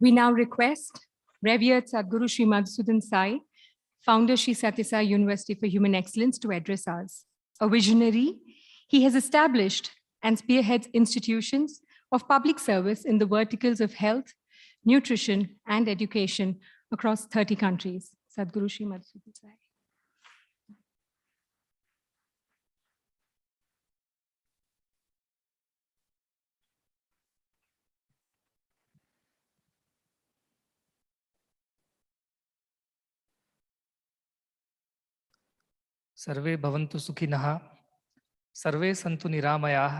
We now request Revered Sadguru Sri Madhusudan Sai, founder Sri Sathya Sai University for Human Excellence, to address us. A visionary, he has established and spearheads institutions of public service in the verticals of health, nutrition, and education across 30 countries. Sadguru Sri Madhusudan Sai. सर्वे भवन्तु सुखिनः, सर्वे सन्तु निरामयाः,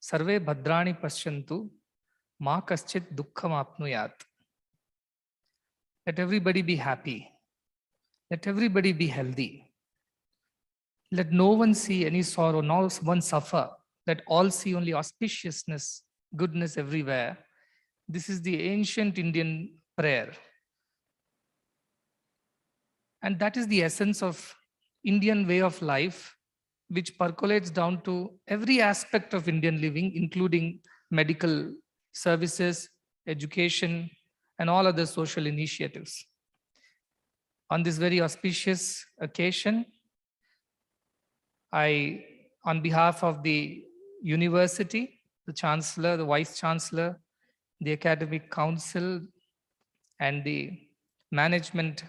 सर्वे भद्राणि पश्यन्तु, मा कश्चित् दुःखमाप्नुयात्. Let everybody be happy. Let everybody be healthy. Let no one see any sorrow, no one suffer. Let all see only auspiciousness, goodness everywhere. This is the ancient Indian prayer. And that is the essence of Indian way of life, which percolates down to every aspect of Indian living, including medical services, education, and all other social initiatives. On this very auspicious occasion, I, on behalf of the university, the Chancellor, the Vice Chancellor, the Academic Council, and the Management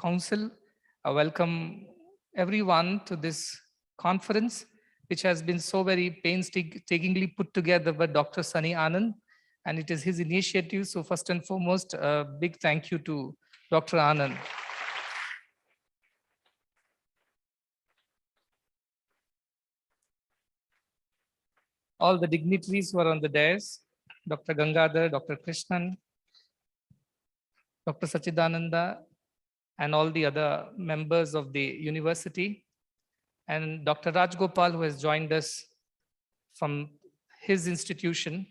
Council, I welcome everyone to this conference, which has been so very painstakingly put together by Dr. Sunny Anand, and it is his initiative. So first and foremost, a big thank you to Dr. Anand. All the dignitaries who are on the dais, Dr. Gangadhar, Dr. Krishnan, Dr. Sachidananda, and all the other members of the university, and Dr. Rajgopal, who has joined us from his institution.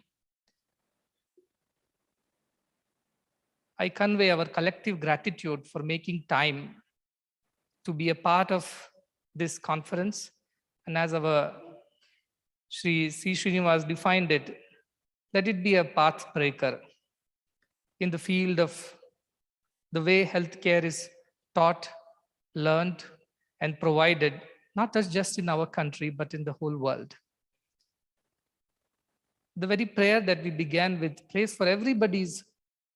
I convey our collective gratitude for making time to be a part of this conference. And as our Sri Srinivas defined it, let it be a path breaker in the field of the way healthcare is taught, learned, and provided, not just in our country, but in the whole world. The very prayer that we began with prays for everybody's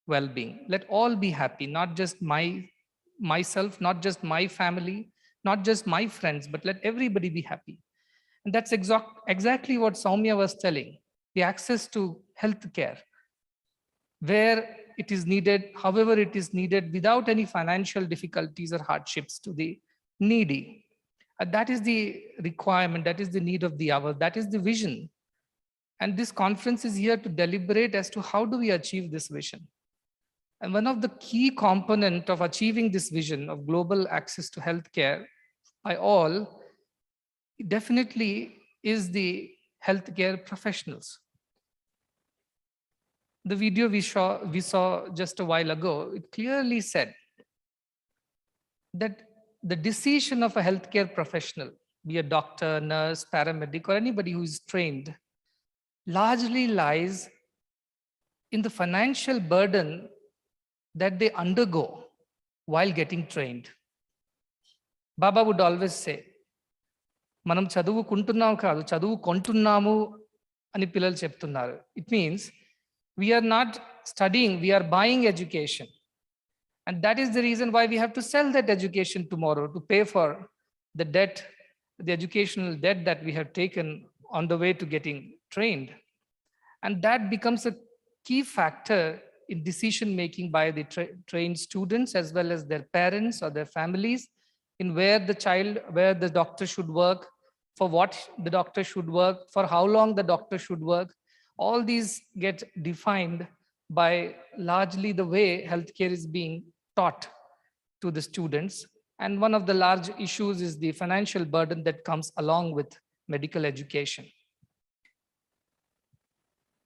well-being. Let all be happy, not just myself, not just my family, not just my friends, but let everybody be happy. And that's exactly what Soumya was telling, the access to healthcare, where it is needed, however it is needed, without any financial difficulties or hardships to the needy. That is the requirement, that is the need of the hour, that is the vision. And this conference is here to deliberate as to how do we achieve this vision. And one of the key components of achieving this vision of global access to healthcare by all definitely is the healthcare professionals. The video we saw just a while ago, it clearly said that the decision of a healthcare professional, be a doctor, nurse, paramedic, or anybody who is trained, largely lies in the financial burden that they undergo while getting trained. Baba would always say, "Manam chaduvu kuntunnamu kaadu, chaduvu kontunnamu ani pillalu cheptunnaru." It means we are not studying, we are buying education. And that is the reason why we have to sell that education tomorrow to pay for the debt, the educational debt that we have taken on the way to getting trained. And that becomes a key factor in decision-making by the trained students as well as their parents or their families in where the doctor should work, for what the doctor should work, for how long the doctor should work. All these get defined by largely the way healthcare is being taught to the students. And one of the large issues is the financial burden that comes along with medical education.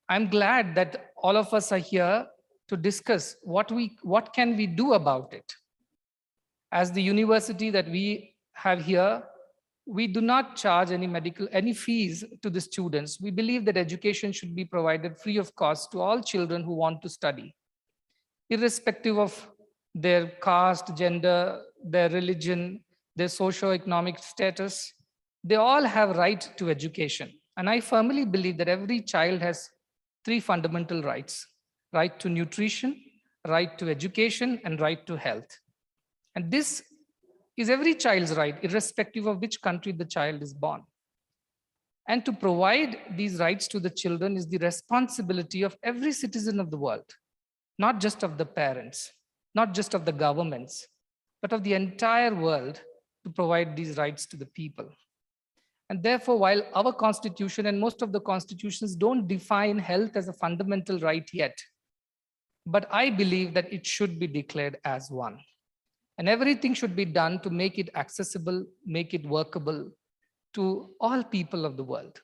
I'm glad that all of us are here to discuss what can we do about it. As the university that we have here, we do not charge any fees to the students. We believe that education should be provided free of cost to all children who want to study. irrespective of their caste, gender, their religion, their socio-economic status. They all have right to education. And I firmly believe that every child has three fundamental rights: right to nutrition, right to education, and right to health. And this is every child's right, irrespective of which country the child is born. And to provide these rights to the children is the responsibility of every citizen of the world, not just of the parents, not just of the governments, but of the entire world, to provide these rights to the people. And therefore, while our constitution and most of the constitutions don't define health as a fundamental right yet, but I believe that it should be declared as one. And everything should be done to make it accessible, make it workable to all people of the world.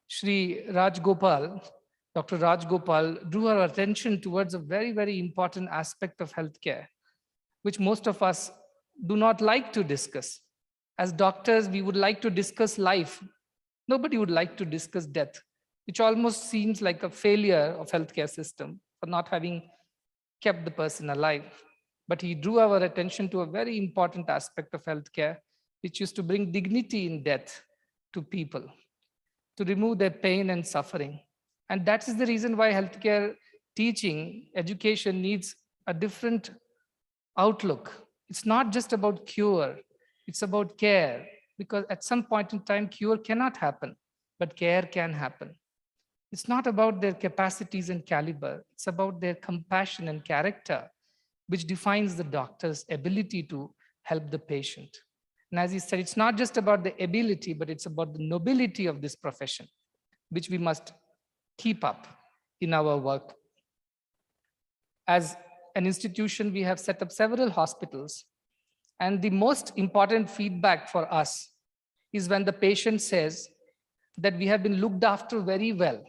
Shri Rajgopal, Dr. Rajgopal drew our attention towards a very, very important aspect of healthcare, which most of us do not like to discuss. As doctors, we would like to discuss life. Nobody would like to discuss death, which almost seems like a failure of healthcare system for not having kept the person alive. But he drew our attention to a very important aspect of healthcare, which is to bring dignity in death to people, to remove their pain and suffering. And that is the reason why healthcare teaching, education needs a different outlook. It's not just about cure, it's about care, because at some point in time, cure cannot happen, but care can happen. It's not about their capacities and caliber, it's about their compassion and character, which defines the doctor's ability to help the patient. And as he said, it's not just about the ability, but it's about the nobility of this profession, which we must keep up in our work. As an institution, we have set up several hospitals. And the most important feedback for us is when the patient says that we have been looked after very well,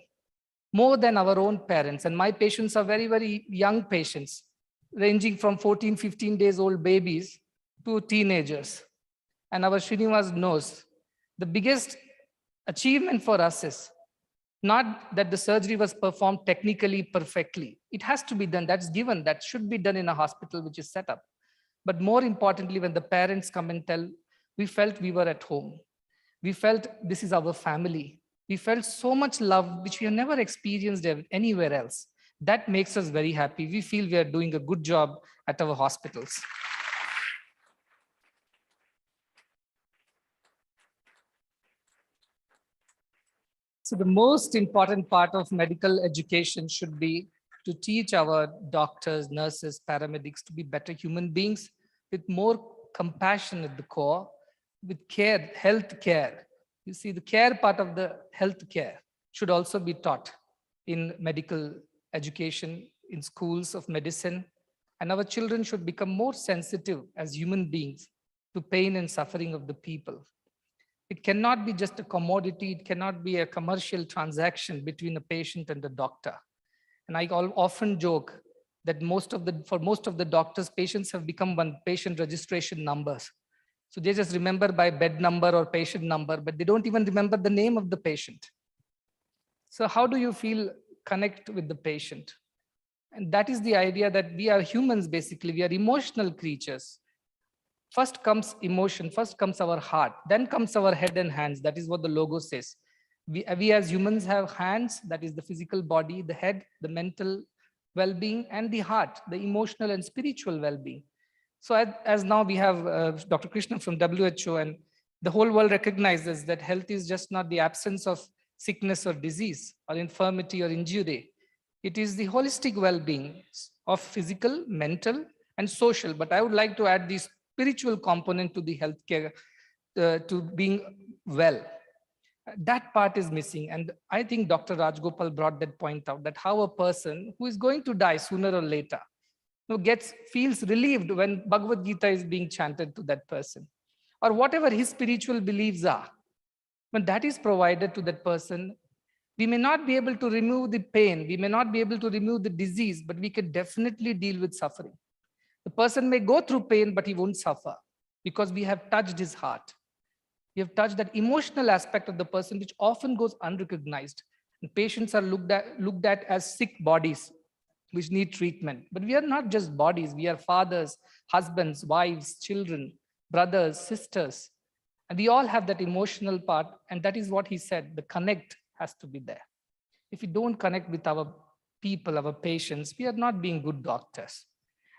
more than our own parents. And my patients are very, very young patients, ranging from 14, 15 days old babies to teenagers. And our Srinivas knows the biggest achievement for us is not that the surgery was performed technically perfectly. It has to be done, that's given, that should be done in a hospital which is set up. But more importantly, when the parents come and tell, we felt we were at home. We felt this is our family. We felt so much love, which we have never experienced anywhere else. That makes us very happy. We feel we are doing a good job at our hospitals. So the most important part of medical education should be to teach our doctors, nurses, paramedics to be better human beings with more compassion at the core, with care, health care. You see, the care part of the health care should also be taught in medical education, in schools of medicine. And our children should become more sensitive as human beings to pain and suffering of the people. It cannot be just a commodity. It cannot be a commercial transaction between a patient and a doctor. And I often joke that for most of the doctors, patients have become one patient registration numbers. So they just remember by bed number or patient number, but they don't even remember the name of the patient. So how do you feel connect with the patient? And that is the idea that we are humans, basically. We are emotional creatures. First comes emotion, first comes our heart, then comes our head and hands. That is what the logo says. We as humans have hands, that is the physical body, the head, the mental well-being, and the heart, the emotional and spiritual well-being. So as now we have Dr. Krishnan from WHO, and the whole world recognizes that health is just not the absence of sickness or disease or infirmity or injury. It is the holistic well-being of physical, mental, and social. But I would like to add this spiritual component to the healthcare, to being well. That part is missing. And I think Dr. Rajgopal brought that point out, that how a person who is going to die sooner or later feels relieved when Bhagavad Gita is being chanted to that person, or whatever his spiritual beliefs are. When that is provided to that person, we may not be able to remove the pain, we may not be able to remove the disease, but we can definitely deal with suffering. The person may go through pain, but he won't suffer because we have touched his heart. We have touched that emotional aspect of the person, which often goes unrecognized. And patients are looked at as sick bodies. which need treatment. But we are not just bodies. We are fathers, husbands, wives, children, brothers, sisters. And we all have that emotional part. And that is what he said. The connect has to be there. If we don't connect with our people, our patients, we are not being good doctors.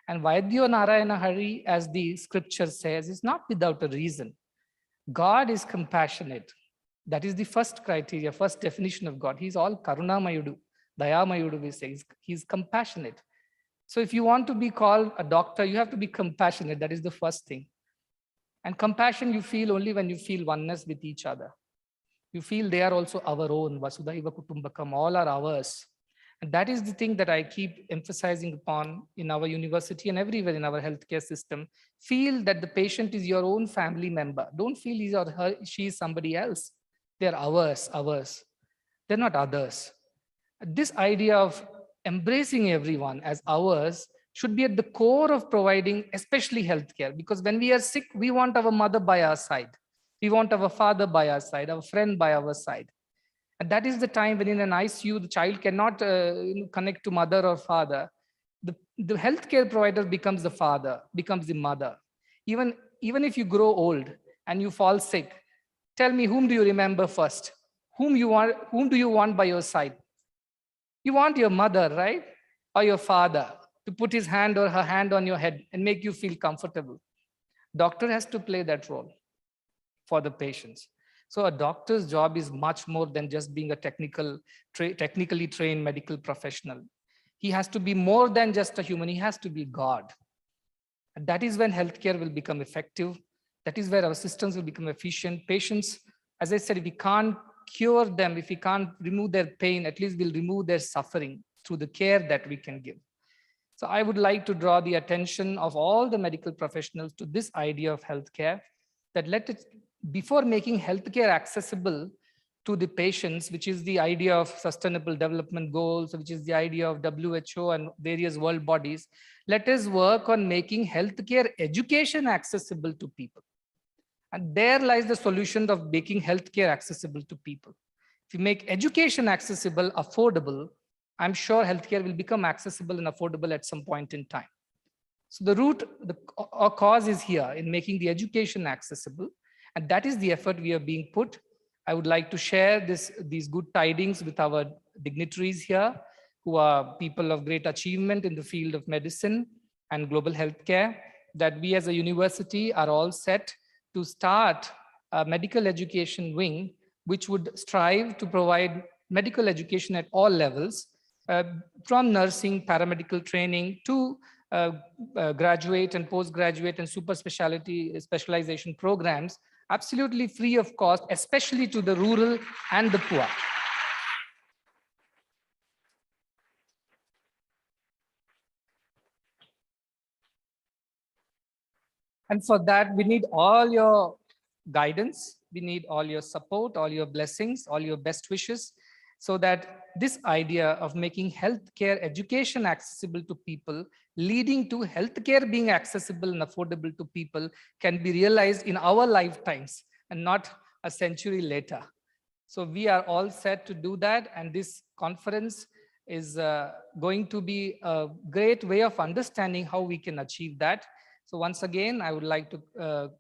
And Vaidyo Narayana Hari, as the scripture says, is not without a reason. God is compassionate. That is the first criteria, first definition of God. He's all Karunamayudu, Dayamayudu, we say. He's compassionate. So if you want to be called a doctor, you have to be compassionate. That is the first thing. And compassion you feel only when you feel oneness with each other. You feel they are also our own, Vasudhaiva Kutumbakam, all are ours. And that is the thing that I keep emphasizing upon in our university and everywhere in our healthcare system. Feel that the patient is your own family member. Don't feel he or her, she is somebody else. They're ours. They're not others. This idea of embracing everyone as ours should be at the core of providing, especially healthcare, because when we are sick, we want our mother by our side. We want our father by our side, our friend by our side. And that is the time when in an ICU, the child cannot connect to mother or father. The healthcare provider becomes the father, becomes the mother. Even if you grow old and you fall sick, tell me, whom do you remember first? Whom do you want by your side? You want your mother, right? Or your father to put his hand or her hand on your head and make you feel comfortable. Doctor has to play that role for the patients. So a doctor's job is much more than just being a technically trained medical professional. He has to be more than just a human. He has to be God. And that is when healthcare will become effective. That is where our systems will become efficient. Patients, as I said, if we can't cure them, if we can't remove their pain, at least we'll remove their suffering through the care that we can give. So I would like to draw the attention of all the medical professionals to this idea of healthcare, that before making healthcare accessible to the patients, which is the idea of sustainable development goals, which is the idea of WHO and various world bodies, let us work on making healthcare education accessible to people. And there lies the solution of making healthcare accessible to people. If you make education accessible, affordable, I'm sure healthcare will become accessible and affordable at some point in time. So the cause is here in making the education accessible. And that is the effort we are being put. I would like to share these good tidings with our dignitaries here, who are people of great achievement in the field of medicine and global healthcare, that we as a university are all set to start a medical education wing, which would strive to provide medical education at all levels, from nursing, paramedical training to graduate and postgraduate and super specialization programs, absolutely free of cost, especially to the rural and the poor. And for that, we need all your guidance. We need all your support, all your blessings, all your best wishes, so that this idea of making healthcare education accessible to people, leading to healthcare being accessible and affordable to people, can be realized in our lifetimes and not a century later. So we are all set to do that. And this conference is going to be a great way of understanding how we can achieve that. So once again, I would like to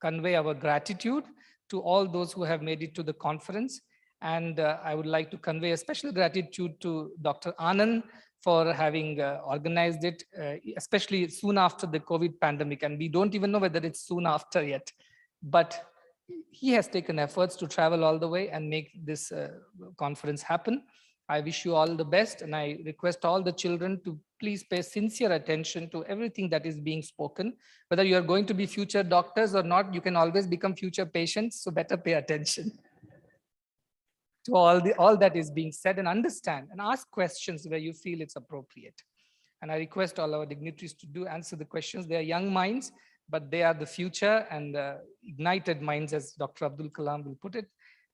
convey our gratitude to all those who have made it to the conference. And I would like to convey a special gratitude to Dr. Anand for having organized it, especially soon after the COVID pandemic. And we don't even know whether it's soon after yet. But he has taken efforts to travel all the way and make this conference happen. I wish you all the best, and I request all the children to please pay sincere attention to everything that is being spoken. Whether you are going to be future doctors or not, you can always become future patients, so better pay attention to all that is being said, and understand and ask questions where you feel it's appropriate. And I request all our dignitaries to answer the questions. They are young minds, but they are the future and ignited minds, as Dr. Abdul Kalam will put it.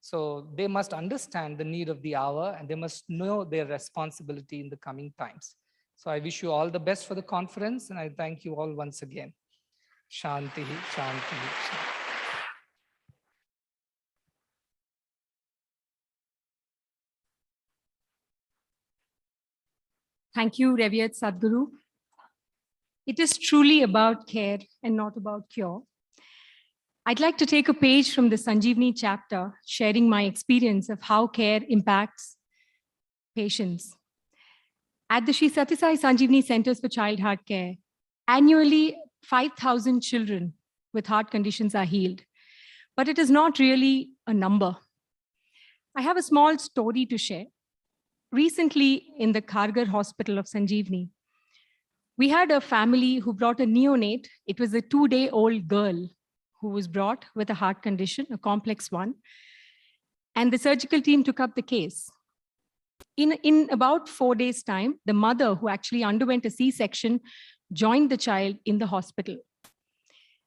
So they must understand the need of the hour, and they must know their responsibility in the coming times. So I wish you all the best for the conference, and I thank you all once again. Shanti, Shanti, Shanti. Thank you, Revered Sadguru. It is truly about care and not about cure. I'd like to take a page from the Sanjivini chapter, sharing my experience of how care impacts patients. At the Sri Sathya Sai Sanjivini Centers for Child Heart Care, annually 5,000 children with heart conditions are healed. But it is not really a number. I have a small story to share. Recently, in the Khargar Hospital of Sanjivini, we had a family who brought a neonate. It was a 2-day-old girl who was brought with a heart condition, a complex one. And the surgical team took up the case. In about 4 days' time, the mother, who actually underwent a C-section, joined the child in the hospital.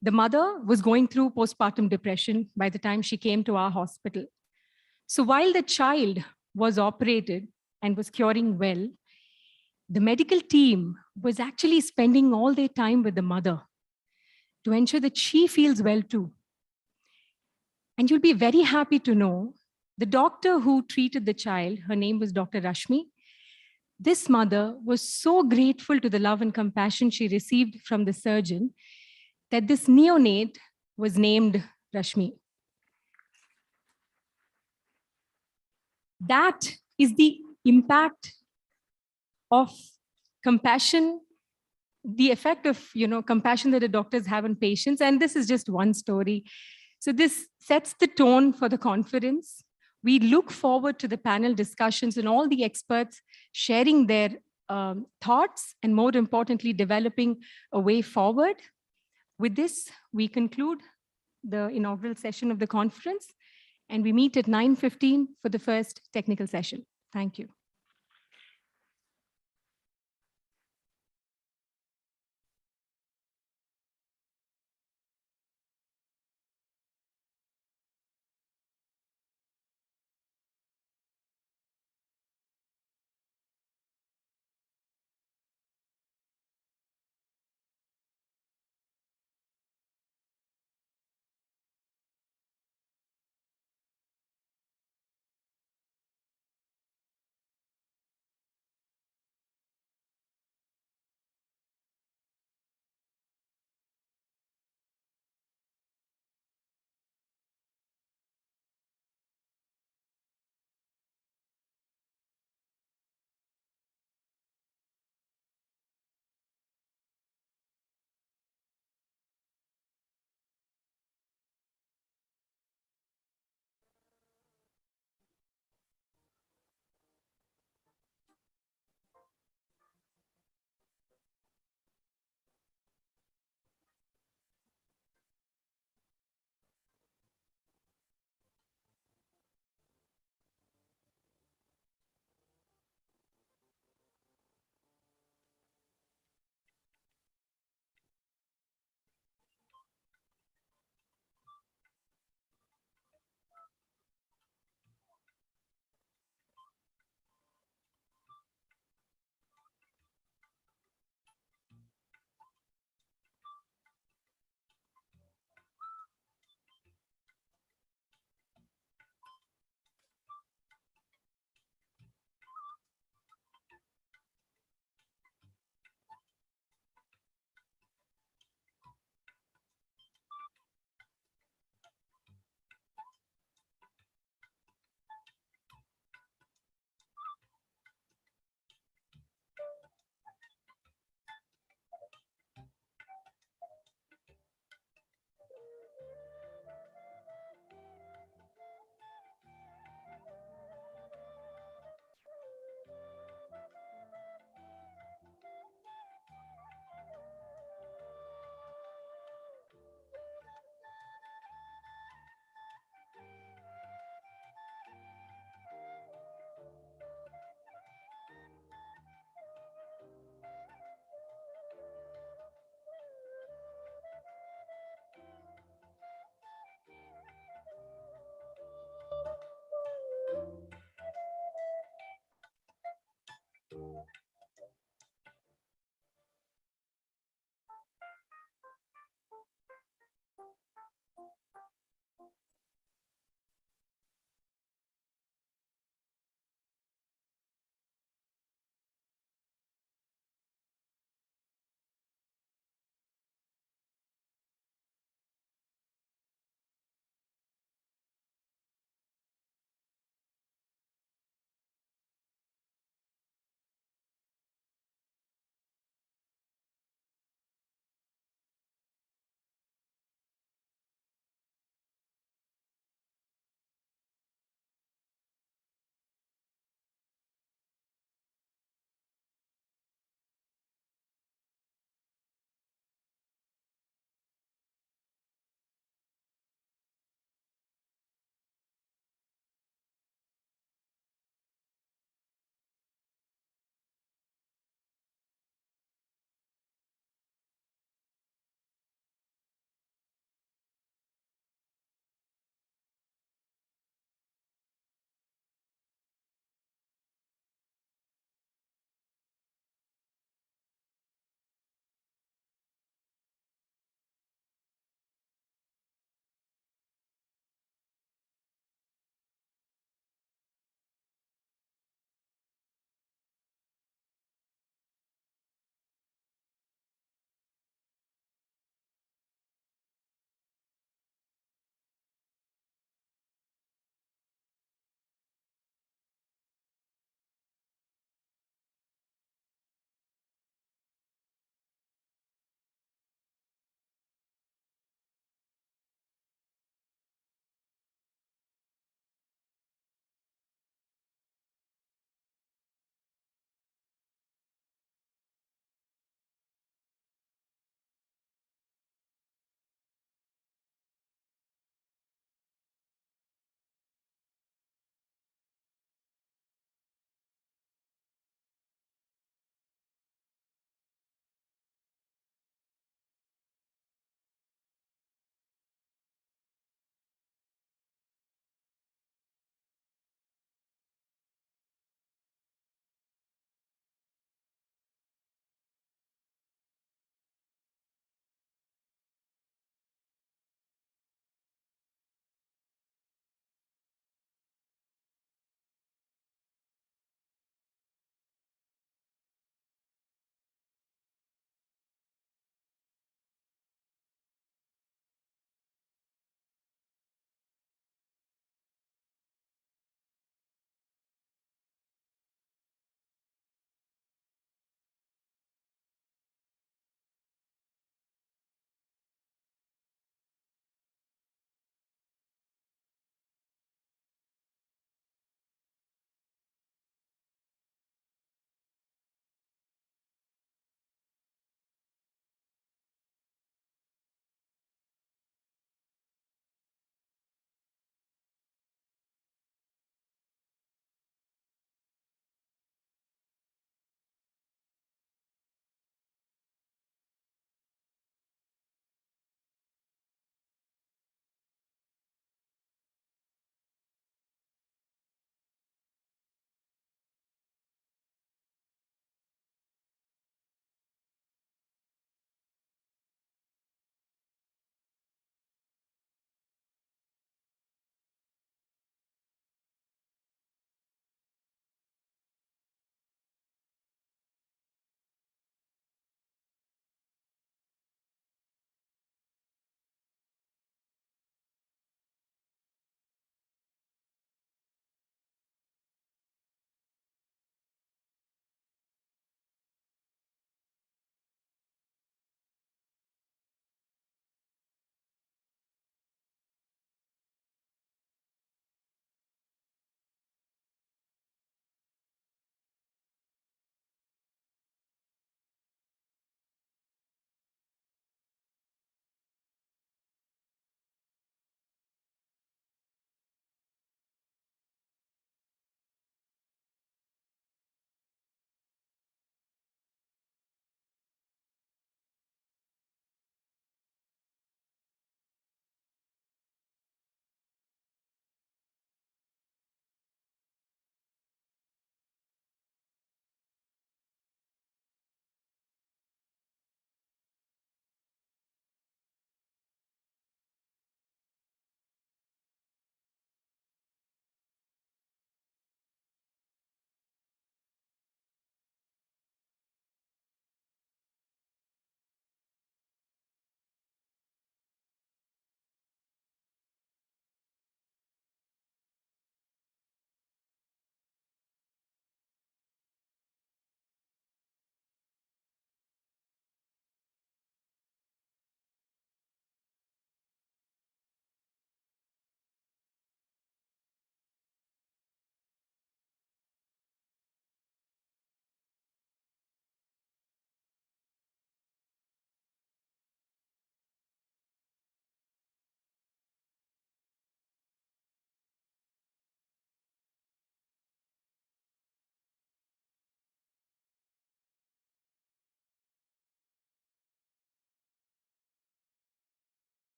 The mother was going through postpartum depression by the time she came to our hospital. So while the child was operated and was curing well, the medical team was actually spending all their time with the mother to ensure that she feels well too. And you'll be very happy to know the doctor who treated the child, her name was Dr. Rashmi. This mother was so grateful to the love and compassion she received from the surgeon that this neonate was named Rashmi. That is the impact of compassion, the effect of compassion that the doctors have on patients. And this is just one story. So this sets the tone for the conference. We look forward to the panel discussions and all the experts sharing their thoughts and, more importantly, developing a way forward. With this, we conclude the inaugural session of the conference, and we meet at 9:15 for the first technical session. Thank you.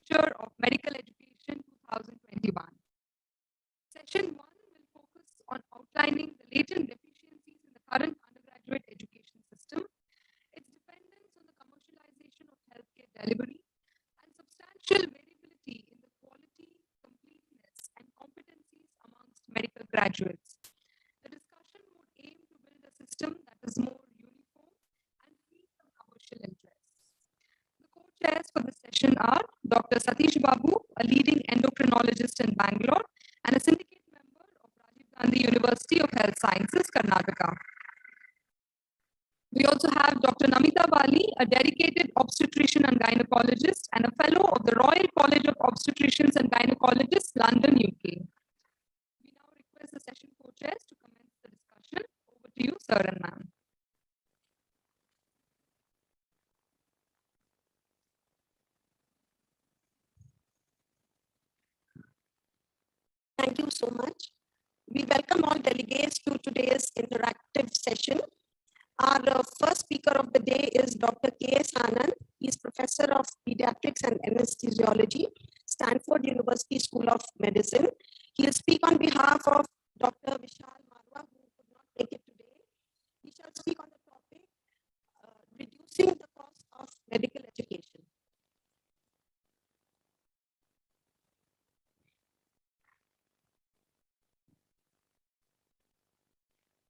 Future of Medical Education 2021. Session 1 will focus on outlining the latent deficiencies in the current undergraduate education system, its dependence on the commercialization of healthcare delivery, and substantial variability in the quality, completeness, and competencies amongst medical graduates. The discussion would aim to build a system that is more uniform and free from commercial interests. The co-chairs for this session are Dr. Satish Babu, a leading endocrinologist in Bangalore and a syndicate member of Rajiv Gandhi University of Health Sciences, Karnataka. We also have Dr. Namita Bali, a dedicated obstetrician and gynecologist and a fellow of the Royal College of Obstetricians and Gynecologists, London, UK. We now request the session co-chairs to commence the discussion. Over to you, sir and ma'am. Thank you so much. We welcome all delegates to today's interactive session. Our first speaker of the day is Dr. K.S. Anand. He is Professor of Pediatrics and Anesthesiology, Stanford University School of Medicine. He will speak on behalf of Dr. Vishal Marwa, who could not make it today. He shall speak on the topic, reducing the cost of medical education.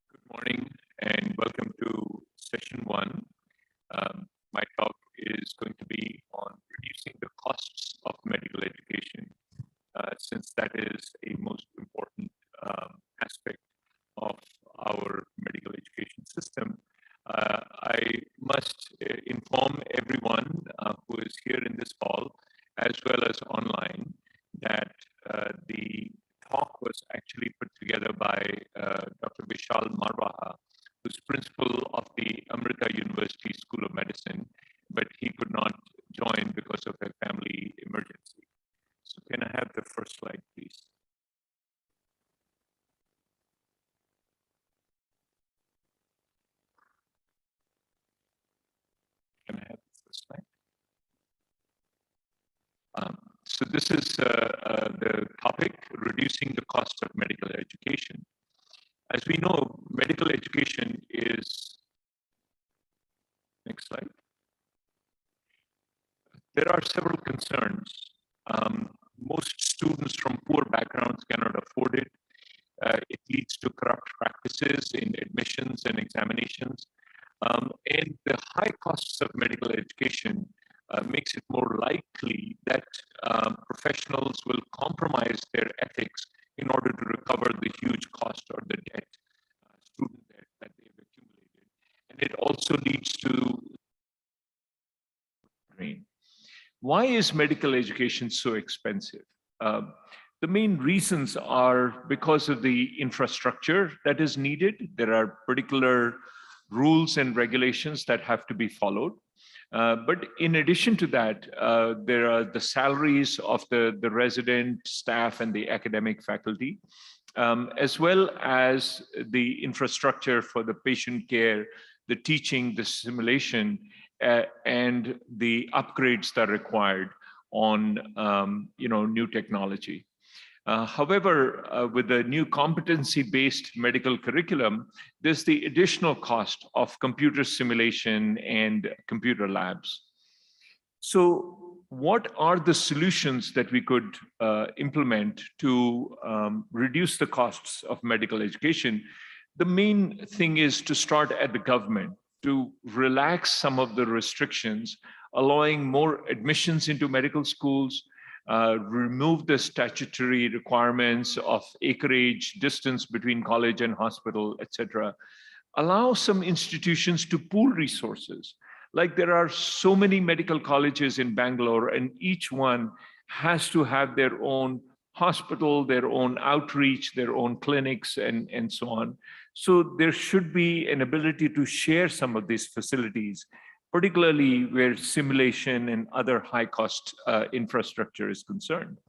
Good morning and welcome to session 1. My talk is going to be on reducing the costs of medical education, since that is a most important aspect of our medical education system. I must inform everyone who is here in this hall, as well as online, that the talk was actually put together by Dr. Vishal Marwaha, who's principal of the Amrita University School of Medicine, but he could not join because of a family emergency. So can I have the first slide, please? Can I have the first slide? So this is the topic, reducing the cost of medical education. As we know, medical education is, next slide. There are several concerns. Most students from poor backgrounds cannot afford it. It leads to corrupt practices in admissions and examinations. And the high costs of medical education makes it more likely that professionals will compromise their ethics in order to recover the huge cost or the debt, student debt that they've accumulated. And it also leads to drain. Why is medical education so expensive? The main reasons are because of the infrastructure that is needed. There are particular rules and regulations that have to be followed. But in addition to that, there are the salaries of the resident staff and the academic faculty, as well as the infrastructure for the patient care, the teaching, the simulation, and the upgrades that are required on new technology. However, with the new competency-based medical curriculum, there's the additional cost of computer simulation and computer labs. So what are the solutions that we could implement to reduce the costs of medical education? The main thing is to start at the government, to relax some of the restrictions, allowing more admissions into medical schools, remove the statutory requirements of acreage, distance between college and hospital, etc. Allow some institutions to pool resources. Like there are so many medical colleges in Bangalore, and each one has to have their own hospital, their own outreach, their own clinics, and so on. So there should be an ability to share some of these facilities, particularly where simulation and other high-cost infrastructure is concerned.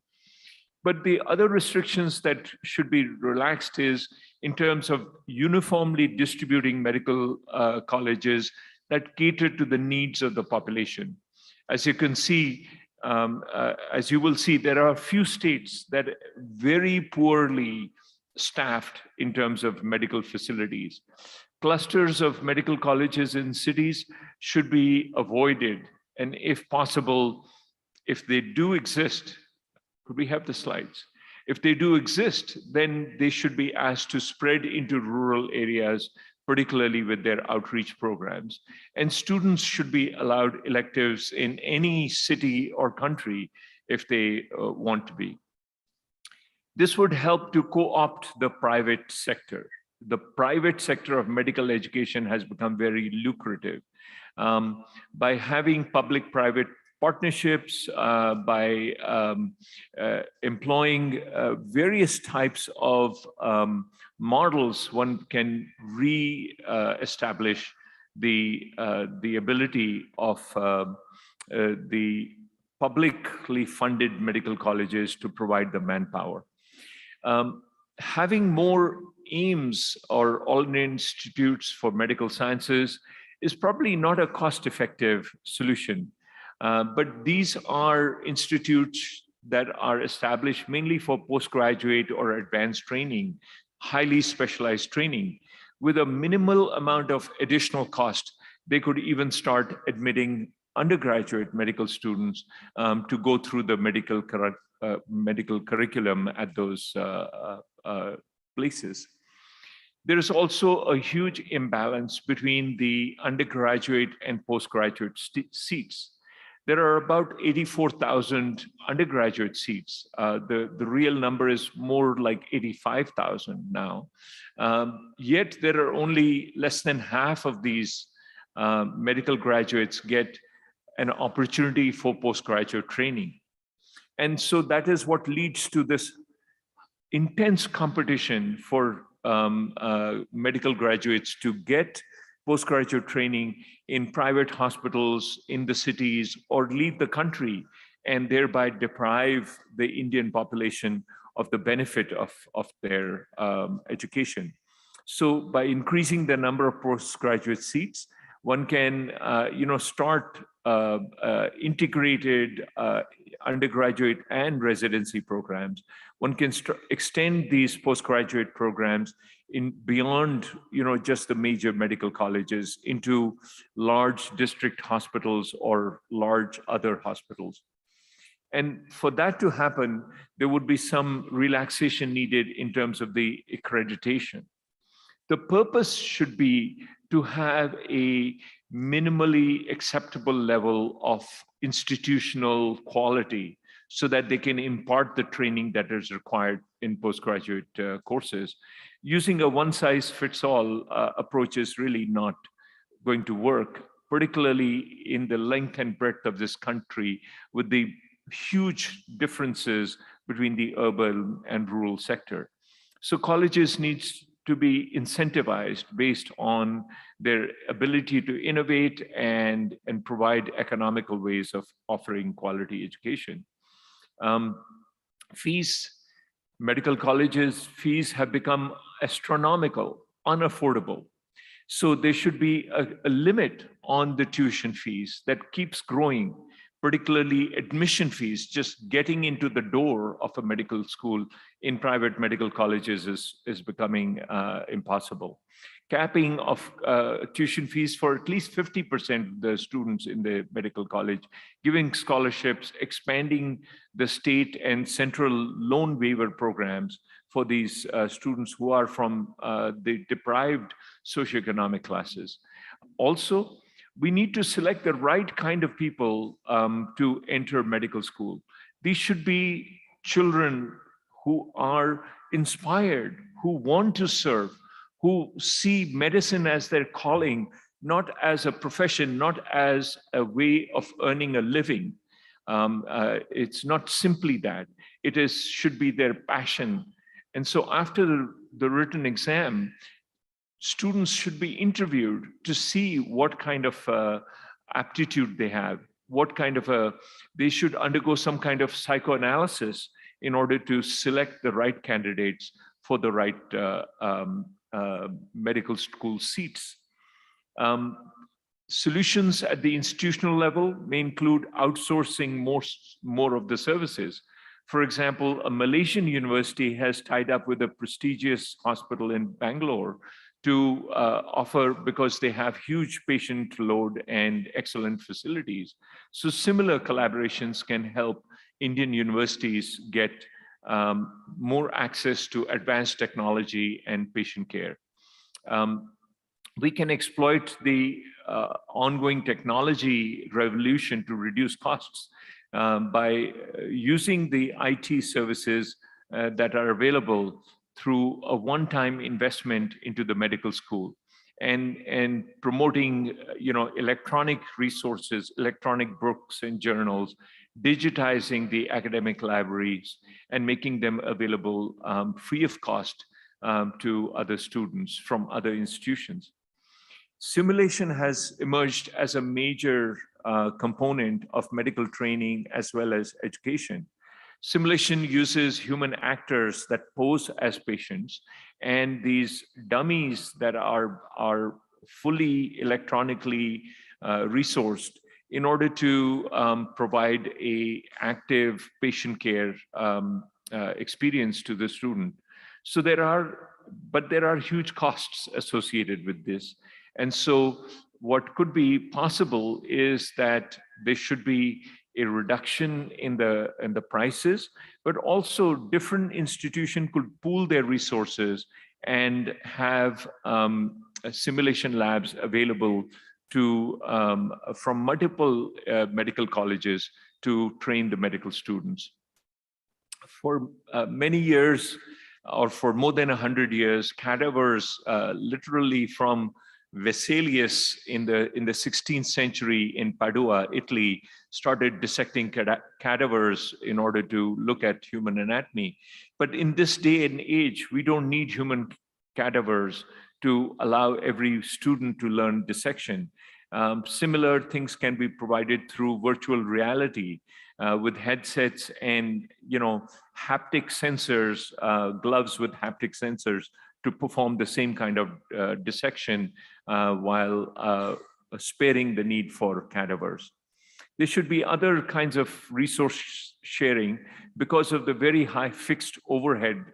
But the other restrictions that should be relaxed is in terms of uniformly distributing medical colleges that cater to the needs of the population. As you can see, As you will see, there are a few states that are very poorly staffed in terms of medical facilities. Clusters of medical colleges in cities should be avoided. And if possible, if they do exist, could we have the slides? If they do exist, then they should be asked to spread into rural areas, particularly with their outreach programs. And students should be allowed electives in any city or country if they want to be. This would help to co-opt the private sector. The private sector of medical education has become very lucrative. By having public-private partnerships, by employing various types of models, one can re-establish the ability of the publicly funded medical colleges to provide the manpower. Having more AIMS or alternate institutes for medical sciences is probably not a cost-effective solution. But these are institutes that are established mainly for postgraduate or advanced training, highly specialized training. With a minimal amount of additional cost, they could even start admitting undergraduate medical students to go through the medical curriculum at those places. There is also a huge imbalance between the undergraduate and postgraduate seats. There are about 84,000 undergraduate seats. The real number is more like 85,000 now. Yet there are only less than half of these medical graduates get an opportunity for postgraduate training. And so that is what leads to this intense competition for medical graduates to get postgraduate training in private hospitals in the cities or leave the country and thereby deprive the Indian population of the benefit of their education. So by increasing the number of postgraduate seats, one can start integrated undergraduate and residency programs. One can extend these postgraduate programs in beyond just the major medical colleges into large district hospitals or large other hospitals. And for that to happen, there would be some relaxation needed in terms of the accreditation. The purpose should be to have a minimally acceptable level of institutional quality so that they can impart the training that is required in postgraduate courses. Using a one-size-fits-all approach is really not going to work, particularly in the length and breadth of this country with the huge differences between the urban and rural sector. So colleges need to be incentivized based on their ability to innovate and provide economical ways of offering quality education. Fees, medical colleges' fees have become astronomical, unaffordable. So there should be a limit on the tuition fees that keeps growing, particularly admission fees. Just getting into the door of a medical school in private medical colleges is becoming impossible. Capping of tuition fees for at least 50% of the students in the medical college, giving scholarships, expanding the state and central loan waiver programs for these students who are from the deprived socioeconomic classes. Also, we need to select the right kind of people to enter medical school. These should be children who are inspired, who want to serve, who see medicine as their calling, not as a profession, not as a way of earning a living. It's not simply that. It should be their passion. And so after the written exam, students should be interviewed to see what kind of aptitude they have, what kind of they should undergo some kind of psychoanalysis in order to select the right candidates for the right medical school seats. Solutions at the institutional level may include outsourcing more of the services. For example, a Malaysian university has tied up with a prestigious hospital in Bangalore to offer, because they have huge patient load and excellent facilities. So similar collaborations can help Indian universities get more access to advanced technology and patient care. We can exploit the ongoing technology revolution to reduce costs by using the IT services that are available through a one-time investment into the medical school, and promoting electronic resources, electronic books and journals, digitizing the academic libraries and making them available free of cost to other students from other institutions. Simulation has emerged as a major component of medical training as well as education. Simulation uses human actors that pose as patients, and these dummies that are fully electronically resourced in order to provide a active patient care experience to the student. So there are huge costs associated with this. And so what could be possible is that there should be a reduction in the prices, but also different institutions could pool their resources and have simulation labs available to from multiple medical colleges to train the medical students. For many years, or for more than 100 years, cadavers, literally from Vesalius in the 16th century in Padua, Italy, started dissecting cadavers in order to look at human anatomy. But in this day and age, we don't need human cadavers to allow every student to learn dissection. Similar things can be provided through virtual reality with headsets and haptic sensors, gloves with haptic sensors to perform the same kind of dissection while sparing the need for cadavers. There should be other kinds of resource sharing because of the very high fixed overhead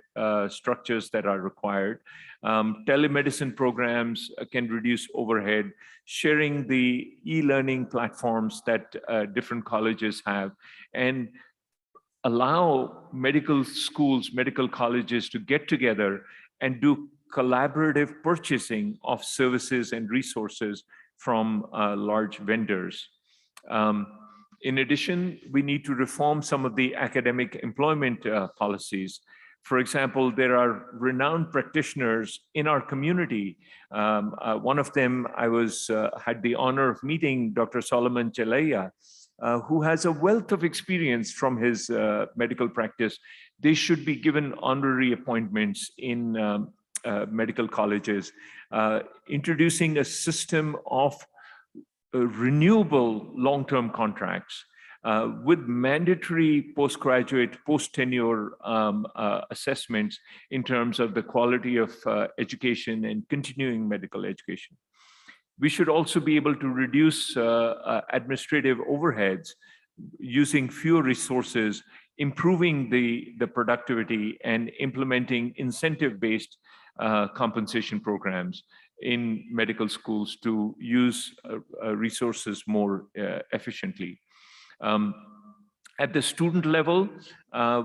structures that are required. Telemedicine programs can reduce overhead, sharing the e-learning platforms that different colleges have, and allow medical schools, medical colleges to get together and do collaborative purchasing of services and resources from large vendors. In addition, we need to reform some of the academic employment policies. For example, there are renowned practitioners in our community. One of them, I had the honor of meeting Dr. Solomon Chelaya, who has a wealth of experience from his medical practice. They should be given honorary appointments in medical colleges, introducing a system of renewable long-term contracts with mandatory postgraduate, post-tenure assessments in terms of the quality of education and continuing medical education. We should also be able to reduce administrative overheads using fewer resources, improving the productivity, and implementing incentive-based compensation programs in medical schools to use resources more efficiently. At the student level,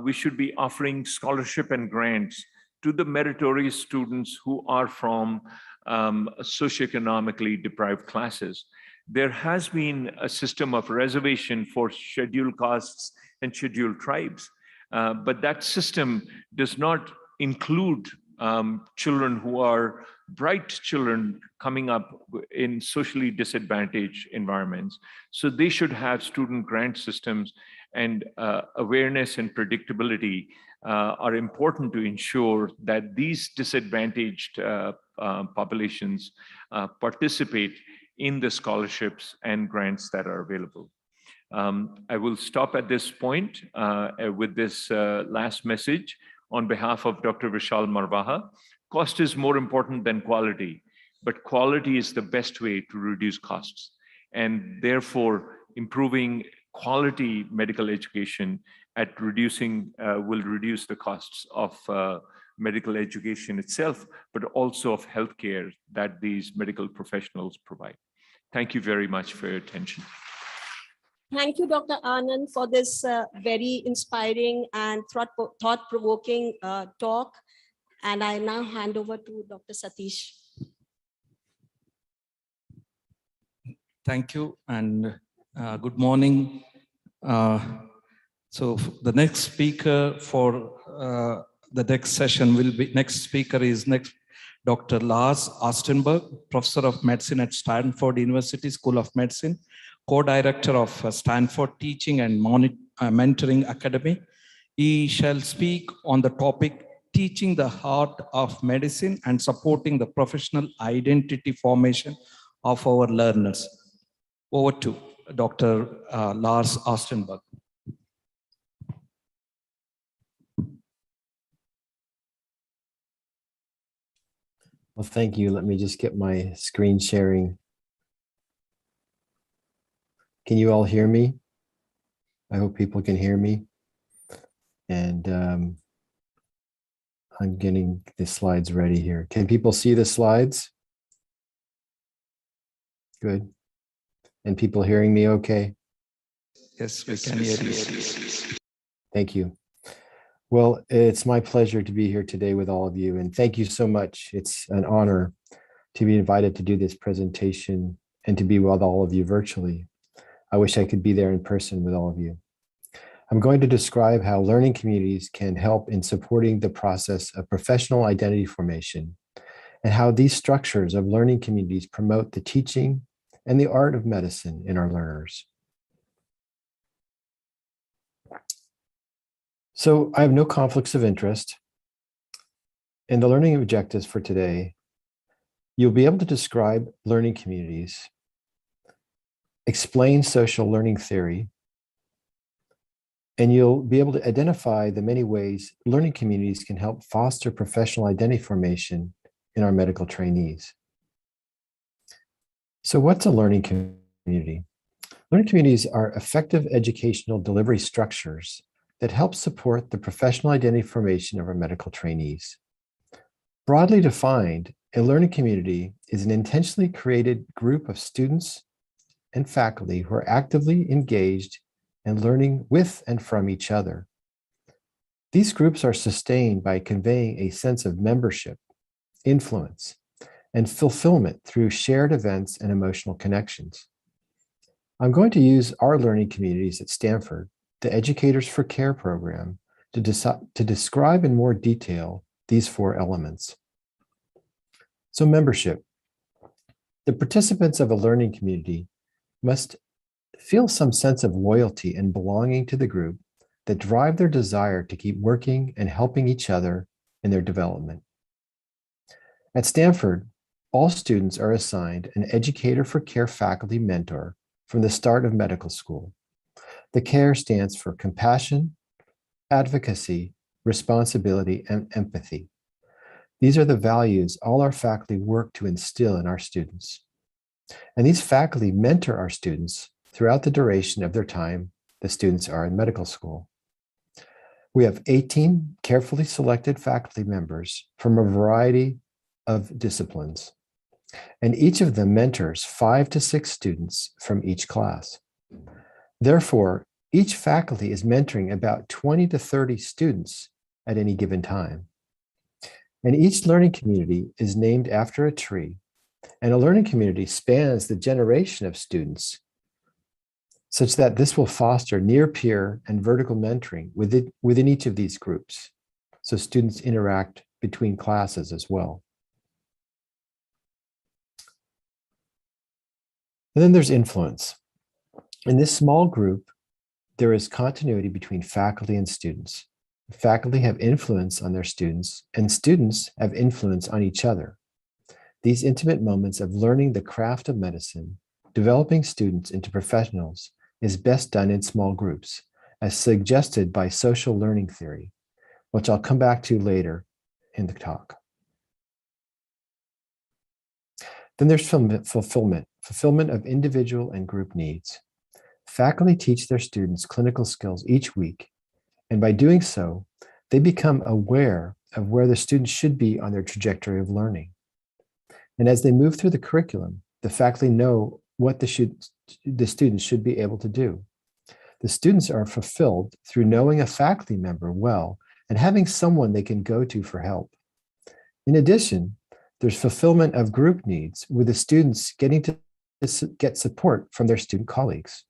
we should be offering scholarship and grants to the meritorious students who are from socioeconomically deprived classes. There has been a system of reservation for scheduled castes and scheduled tribes, but that system does not include children who are bright children coming up in socially disadvantaged environments. So they should have student grant systems, and awareness and predictability are important to ensure that these disadvantaged populations participate in the scholarships and grants that are available. I will stop at this point with this last message on behalf of Dr. Vishal Marvaha. Cost is more important than quality, but quality is the best way to reduce costs. and therefore improving quality medical education at reducing will reduce the costs of medical education itself, but also of healthcare that these medical professionals provide. Thank you very much for your attention. Thank you, Dr. Anand, for this very inspiring and thought-provoking talk. And I now hand over to Dr. Satish. Thank you, and good morning. So the next speaker for the next session will be, Dr. Lars Ostenberg, Professor of Medicine at Stanford University School of Medicine, co-director of Stanford Teaching and Mentoring Academy. He shall speak on the topic, Teaching the Heart of Medicine and Supporting the Professional Identity Formation of Our Learners. Over to Dr. Lars Ostenberg. Well, thank you. Let me just get my screen sharing. Can you all hear me? I hope people can hear me. And I'm getting the slides ready here. Can people see the slides? Good. And people hearing me okay? Yes, we can hear you. Thank you. Well, it's my pleasure to be here today with all of you, and thank you so much. It's an honor to be invited to do this presentation and to be with all of you virtually. I wish I could be there in person with all of you. I'm going to describe how learning communities can help in supporting the process of professional identity formation and how these structures of learning communities promote the teaching and the art of medicine in our learners. So I have no conflicts of interest. In the learning objectives for today, you'll be able to describe learning communities, explain social learning theory, and you'll be able to identify the many ways learning communities can help foster professional identity formation in our medical trainees. So what's a learning community? Learning communities are effective educational delivery structures that help support the professional identity formation of our medical trainees. Broadly defined, a learning community is an intentionally created group of students and faculty who are actively engaged and learning with and from each other. These groups are sustained by conveying a sense of membership, influence, and fulfillment through shared events and emotional connections. I'm going to use our learning communities at Stanford, the Educators for Care program, to describe in more detail these four elements. So membership. The participants of a learning community must feel some sense of loyalty and belonging to the group that drive their desire to keep working and helping each other in their development. At Stanford, all students are assigned an Educator for Care faculty mentor from the start of medical school. The CARE stands for compassion, advocacy, responsibility, and empathy. These are the values all our faculty work to instill in our students. And these faculty mentor our students throughout the duration of their time the students are in medical school. We have 18 carefully selected faculty members from a variety of disciplines, and each of them mentors 5 to 6 students from each class. Therefore, each faculty is mentoring about 20 to 30 students at any given time. And each learning community is named after a tree, and a learning community spans the generation of students such that this will foster near-peer and vertical mentoring within each of these groups. So students interact between classes as well. And then there's influence. In this small group, there is continuity between faculty and students. Faculty have influence on their students, and students have influence on each other. These intimate moments of learning the craft of medicine, developing students into professionals, is best done in small groups, as suggested by social learning theory, which I'll come back to later in the talk. Then there's fulfillment of individual and group needs. Faculty teach their students clinical skills each week, and by doing so, they become aware of where the students should be on their trajectory of learning. And as they move through the curriculum, the faculty know what the students should be able to do. The students are fulfilled through knowing a faculty member well and having someone they can go to for help. In addition, there's fulfillment of group needs with the students getting to get support from their student colleagues.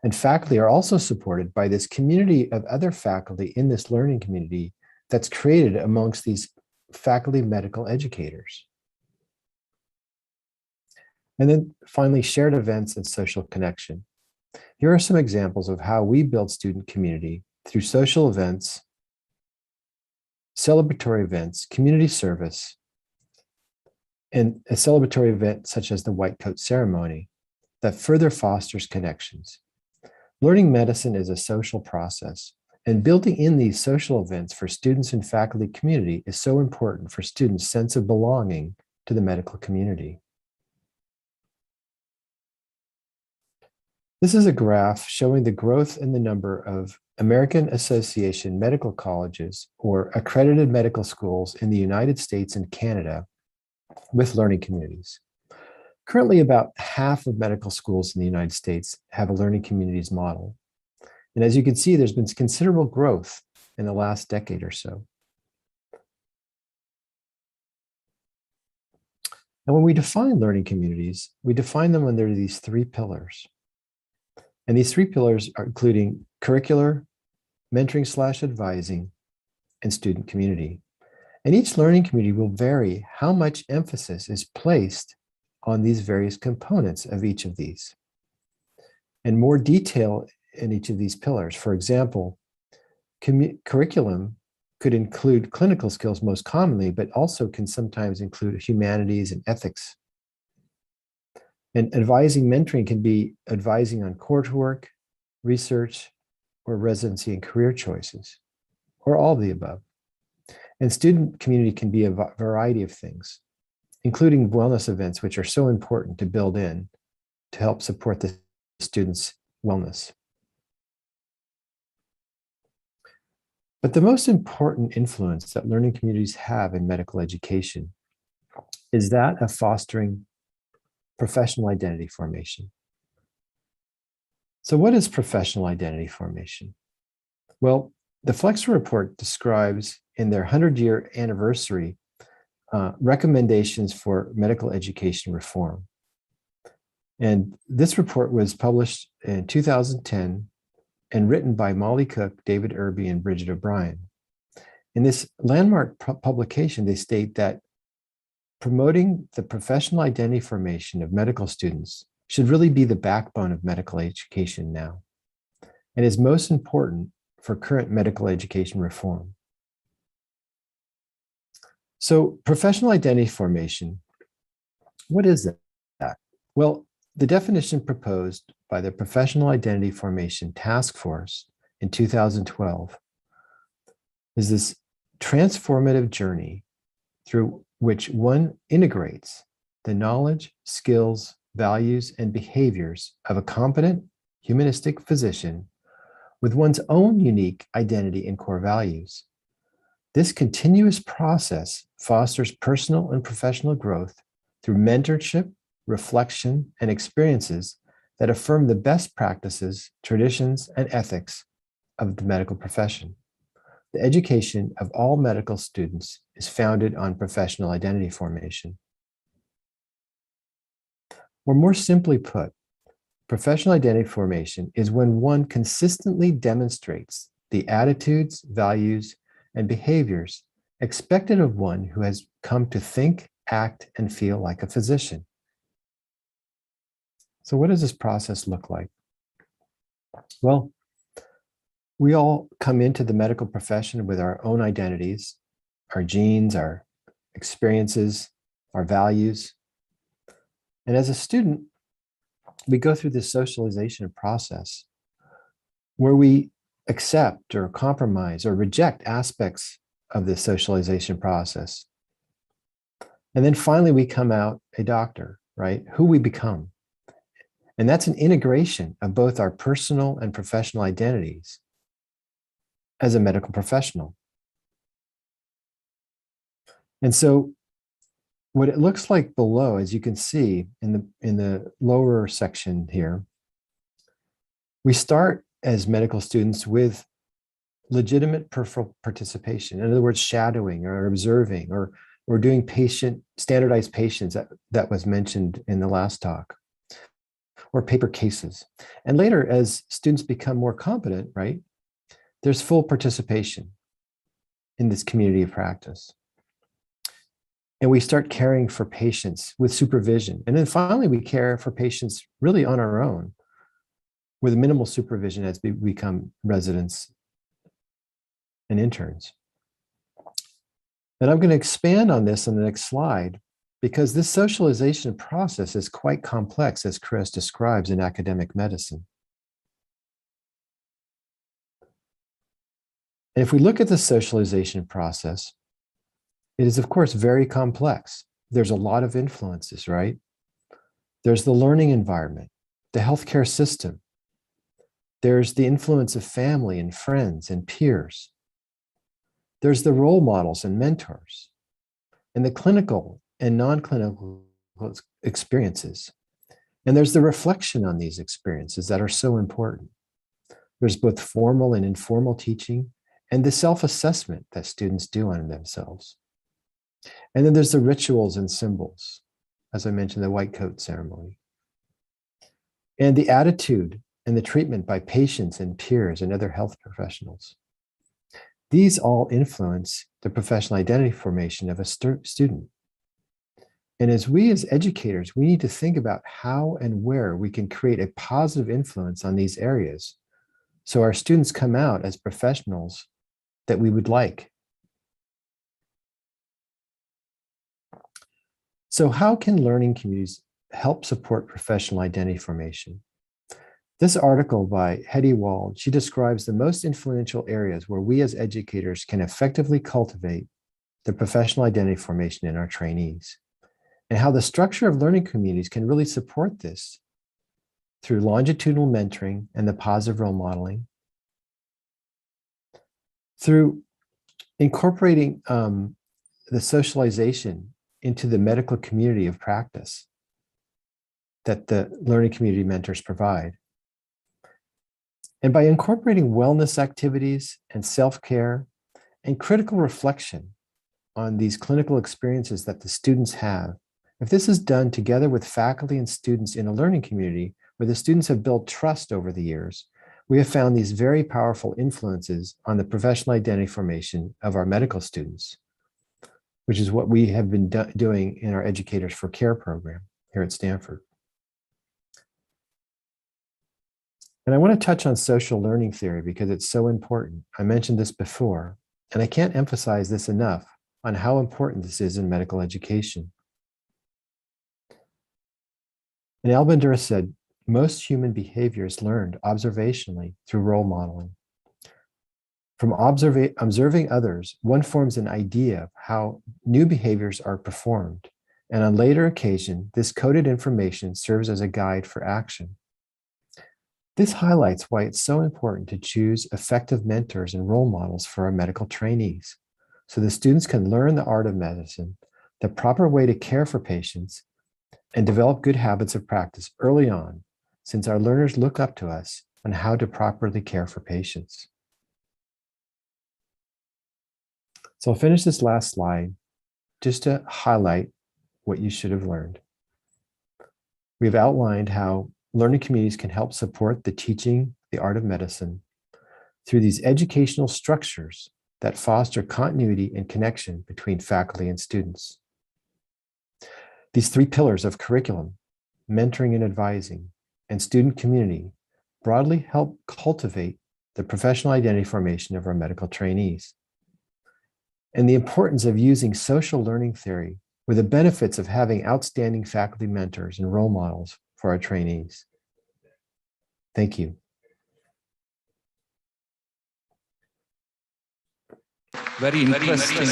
And faculty are also supported by this community of other faculty in this learning community that's created amongst these faculty medical educators. And then finally, shared events and social connection. Here are some examples of how we build student community through social events, celebratory events, community service, and a celebratory event such as the white coat ceremony that further fosters connections. Learning medicine is a social process, and building in these social events for students and faculty community is so important for students' sense of belonging to the medical community. This is a graph showing the growth in the number of American Association medical colleges or accredited medical schools in the United States and Canada with learning communities. Currently, about half of medical schools in the United States have a learning communities model. And as you can see, there's been considerable growth in the last decade or so. And when we define learning communities, we define them under these three pillars. And these three pillars are including curricular, mentoring/advising, and student community. And each learning community will vary how much emphasis is placed on these various components of each of these. And more detail in each of these pillars. For example, curriculum could include clinical skills most commonly, but also can sometimes include humanities and ethics. And advising mentoring can be advising on coursework, research, or residency and career choices, or all of the above. And student community can be a variety of things, including wellness events, which are so important to build in to help support the students' wellness. But the most important influence that learning communities have in medical education is that of fostering professional identity formation. So what is professional identity formation? Well, the Flexer Report describes in their 100-year anniversary recommendations for medical education reform. And this report was published in 2010 and written by Molly Cook, David Irby, and Bridget O'Brien. In this landmark publication, they state that promoting the professional identity formation of medical students should really be the backbone of medical education now, and is most important for current medical education reform. So professional identity formation, what is that? Well, the definition proposed by the Professional Identity Formation Task Force in 2012 is this transformative journey through which one integrates the knowledge, skills, values, and behaviors of a competent humanistic physician with one's own unique identity and core values. This continuous process fosters personal and professional growth through mentorship, reflection, and experiences that affirm the best practices, traditions, and ethics of the medical profession. The education of all medical students is founded on professional identity formation. Or more simply put, professional identity formation is when one consistently demonstrates the attitudes, values, and behaviors expected of one who has come to think, act, and feel like a physician. So what does this process look like? Well, we all come into the medical profession with our own identities, our genes, our experiences, our values. And as a student, we go through this socialization process where we accept or compromise or reject aspects of this socialization process. And then finally, we come out a doctor right? Who we become. And that's an integration of both our personal and professional identities as a medical professional. And so what it looks like below, as you can see in the lower section here, we start as medical students with legitimate peripheral participation. In other words, shadowing or observing or doing standardized patients that was mentioned in the last talk, or paper cases. And later, as students become more competent, right, there's full participation in this community of practice. And we start caring for patients with supervision. And then finally, we care for patients really on our own with minimal supervision as we become residents and interns. And I'm going to expand on this on the next slide, because this socialization process is quite complex, as Chris describes in academic medicine. And if we look at the socialization process, it is, of course, very complex. There's a lot of influences, right? There's the learning environment, the healthcare system. There's the influence of family and friends and peers. There's the role models and mentors, and the clinical and non-clinical experiences. And there's the reflection on these experiences that are so important. There's both formal and informal teaching, and the self-assessment that students do on themselves. And then there's the rituals and symbols, as I mentioned, the white coat ceremony. And the attitude and the treatment by patients and peers and other health professionals. These all influence the professional identity formation of a student. And as educators, we need to think about how and where we can create a positive influence on these areas so our students come out as professionals that we would like. So how can learning communities help support professional identity formation? This article by Hedy Wald, she describes the most influential areas where we as educators can effectively cultivate the professional identity formation in our trainees, and how the structure of learning communities can really support this through longitudinal mentoring and the positive role modeling, through incorporating the socialization into the medical community of practice that the learning community mentors provide, and by incorporating wellness activities and self-care and critical reflection on these clinical experiences that the students have. If this is done together with faculty and students in a learning community where the students have built trust over the years, we have found these very powerful influences on the professional identity formation of our medical students, which is what we have been doing in our Educators for Care program here at Stanford. And I want to touch on social learning theory because it's so important. I mentioned this before, and I can't emphasize this enough on how important this is in medical education. And Al Bandura said, most human behavior is learned observationally through role modeling. From observing others, one forms an idea of how new behaviors are performed. And on later occasion, this coded information serves as a guide for action. This highlights why it's so important to choose effective mentors and role models for our medical trainees, so the students can learn the art of medicine, the proper way to care for patients, and develop good habits of practice early on, since our learners look up to us on how to properly care for patients. So I'll finish this last slide just to highlight what you should have learned. We've outlined how learning communities can help support the teaching, the art of medicine, through these educational structures that foster continuity and connection between faculty and students. These three pillars of curriculum, mentoring and advising, and student community broadly help cultivate the professional identity formation of our medical trainees. And the importance of using social learning theory with the benefits of having outstanding faculty mentors and role models for our trainees. Thank you. Very interesting.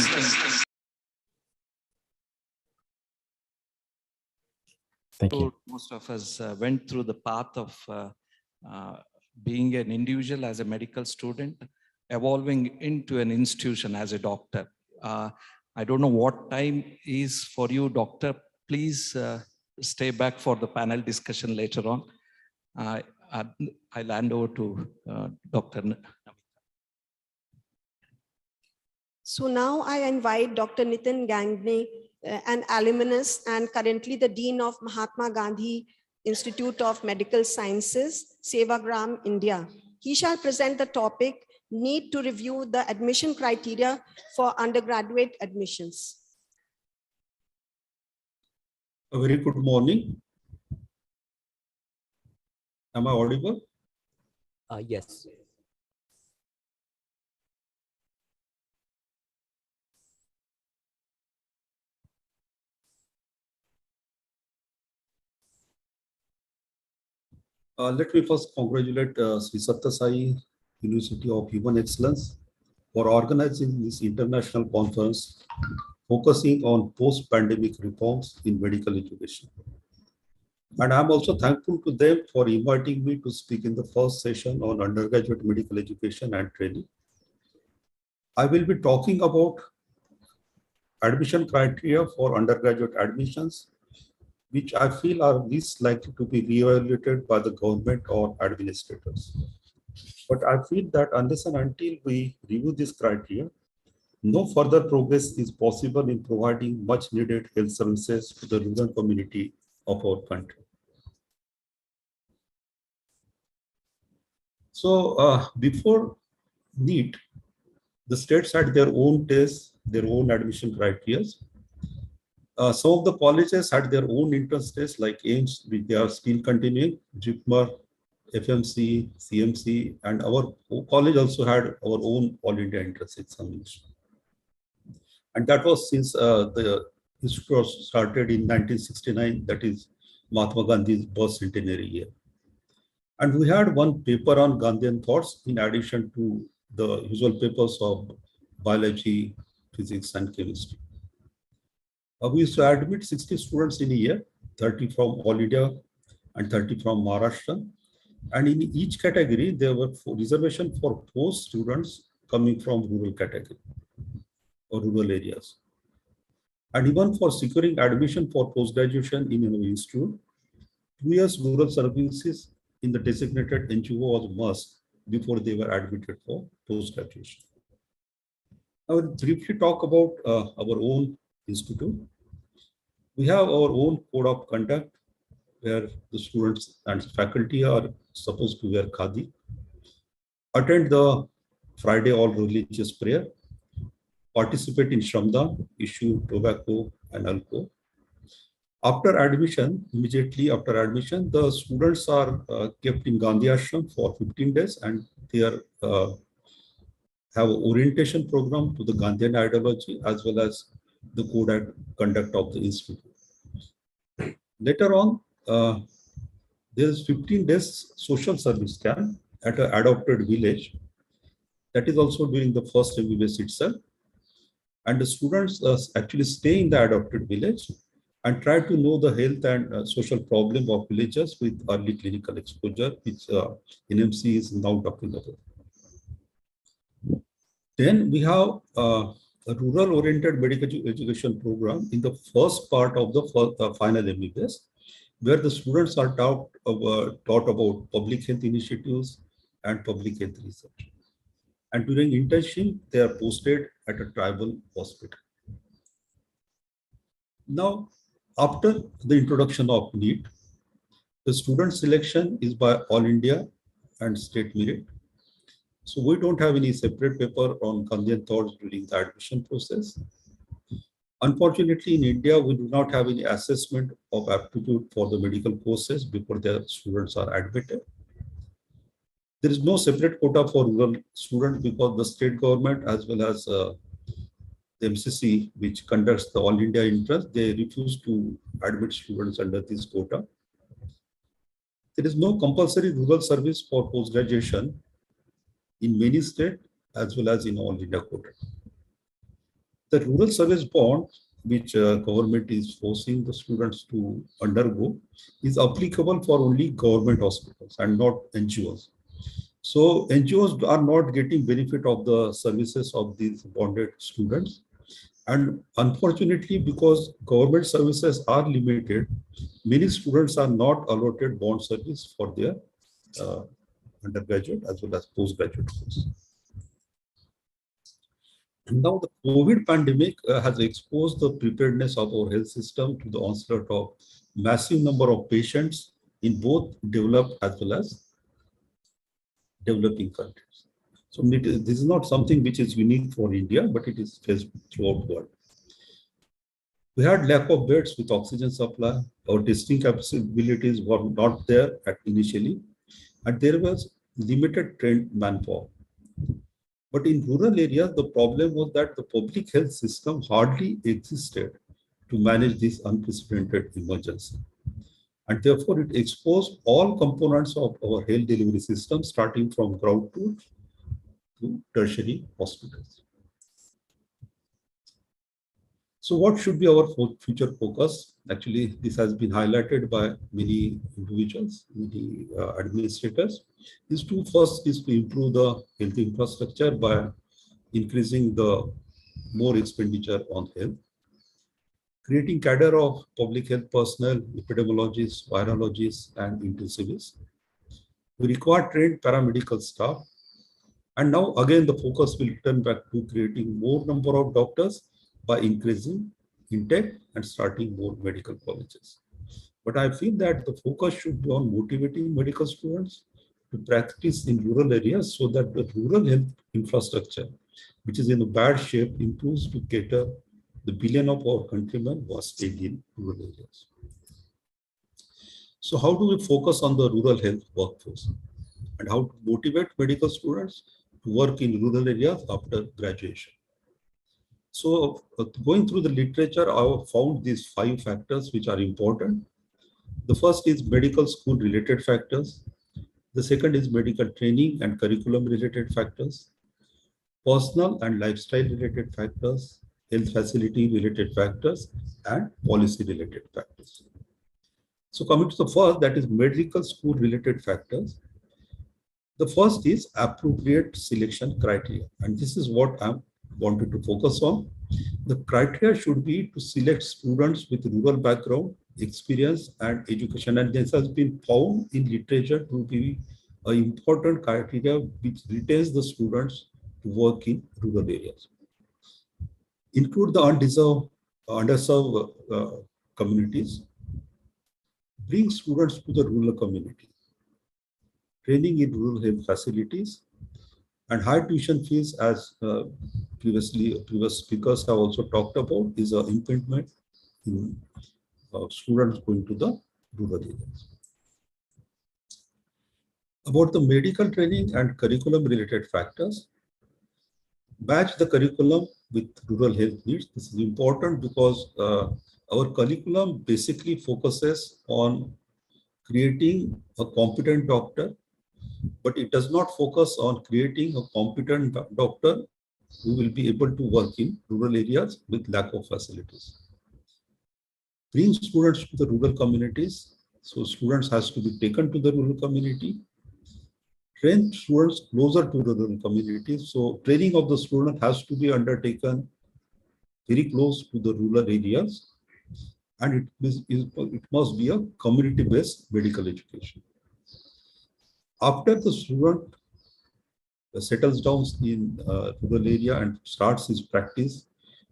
Thank you. Most of us went through the path of being an individual as a medical student, evolving into an institution as a doctor. I don't know what time is for you, doctor. Please stay back for the panel discussion later on. I'll hand over to Dr. So now I invite Dr. Nitin Gangne, an alumnus and currently the Dean of Mahatma Gandhi Institute of Medical Sciences, Sevagram, India. He shall present the topic, need to review the admission criteria for undergraduate admissions. A very good morning. Am I audible? Yes. Let me first congratulate Sri Sathya Sai University of Human Excellence for organizing this international conference focusing on post-pandemic reforms in medical education. And I'm also thankful to them for inviting me to speak in the first session on undergraduate medical education and training. I will be talking about admission criteria for undergraduate admissions, which I feel are least likely to be reevaluated by the government or administrators. But I feel that unless and until we review this criteria, no further progress is possible in providing much needed health services to the rural community of our country. So before NEET, the states had their own tests, their own admission criteria. Some of the colleges had their own entrance tests like AIMS, which they are still continuing, JIPMER, FMC, CMC, and our college also had our own all India entrance examination. And that was since the institute was started in 1969, that is Mahatma Gandhi's birth centenary year. And we had one paper on Gandhian thoughts in addition to the usual papers of biology, physics, and chemistry. We used to admit 60 students in a year, 30 from all India and 30 from Maharashtra. And in each category, there were reservation for 4 students coming from rural category or rural areas. And even for securing admission for post-graduation in an institute, 2 years rural services in the designated NGO was must before they were admitted for post-graduation. I will briefly talk about our own institute. We have our own code of conduct where the students and faculty are supposed to wear khadi, attend the Friday all religious prayer, participate in Shramdan, issue tobacco and alcohol. After admission, immediately after admission, the students are kept in Gandhi Ashram for 15 days and they are have an orientation program to the Gandhian ideology as well as the code of conduct of the institute. Later on, there is 15 days social service camp at an adopted village. That is also during the first MBBS itself. And the students actually stay in the adopted village and try to know the health and social problem of villagers with early clinical exposure, which NMC is now talking about. Then we have a rural-oriented medical education program in the first part of the final MBBS, where the students are taught about public health initiatives and public health research. And during internship, they are posted at a tribal hospital. Now, after the introduction of NEET, the student selection is by all India and state merit. So we don't have any separate paper on Gandhian thoughts during the admission process. Unfortunately, in India, we do not have any assessment of aptitude for the medical courses before the students are admitted. There is no separate quota for rural students because the state government as well as the MCC, which conducts the all India entrance, they refuse to admit students under this quota. There is no compulsory rural service for post-graduation in many states as well as in all India quota. The rural service bond which government is forcing the students to undergo is applicable for only government hospitals and not NGOs. So NGOs are not getting benefit of the services of these bonded students. And unfortunately, because government services are limited, many students are not allotted bond service for their undergraduate as well as postgraduate course. And now the COVID pandemic has exposed the preparedness of our health system to the onslaught of massive number of patients in both developed as well as developing countries. So this is not something which is unique for India, but it is faced throughout the world. We had lack of beds with oxygen supply. Our testing capabilities were not there initially, and there was limited trained manpower. But in rural areas, the problem was that the public health system hardly existed to manage this unprecedented emergency. And therefore, it exposed all components of our health delivery system, starting from ground truth to tertiary hospitals. So what should be our future focus? Actually, this has been highlighted by many individuals, many administrators. First is to improve the health infrastructure by increasing the more expenditure on health, creating cadre of public health personnel, epidemiologists, virologists, and intensivists. We require trained paramedical staff. And now again, the focus will turn back to creating more number of doctors by increasing intake and starting more medical colleges. But I feel that the focus should be on motivating medical students to practice in rural areas so that the rural health infrastructure, which is in a bad shape, improves to cater the billion of our countrymen who are staying in rural areas. So how do we focus on the rural health workforce and how to motivate medical students to work in rural areas after graduation? So going through the literature, I have found these 5 factors which are important. The first is medical school related factors. The second is medical training and curriculum related factors, personal and lifestyle related factors, health facility related factors, and policy related factors. So coming to the first, that is medical school related factors. The first is appropriate selection criteria. And this is what I wanted to focus on. The criteria should be to select students with rural background, experience, and education. And this has been found in literature to be an important criteria which retains the students to work in rural areas. Include the underserved communities. Bring students to the rural community. Training in rural health facilities. And high tuition fees, as previous speakers have also talked about, is an impediment in students going to the rural areas. About the medical training and curriculum related factors, match the curriculum with rural health needs. This is important because our curriculum basically focuses on creating a competent doctor, but it does not focus on creating a competent doctor who will be able to work in rural areas with lack of facilities. Bring students to the rural communities. So students has to be taken to the rural community. Train students closer to the rural communities. So training of the student has to be undertaken very close to the rural areas. And it must be a community-based medical education. After the student settles down in rural area and starts his practice,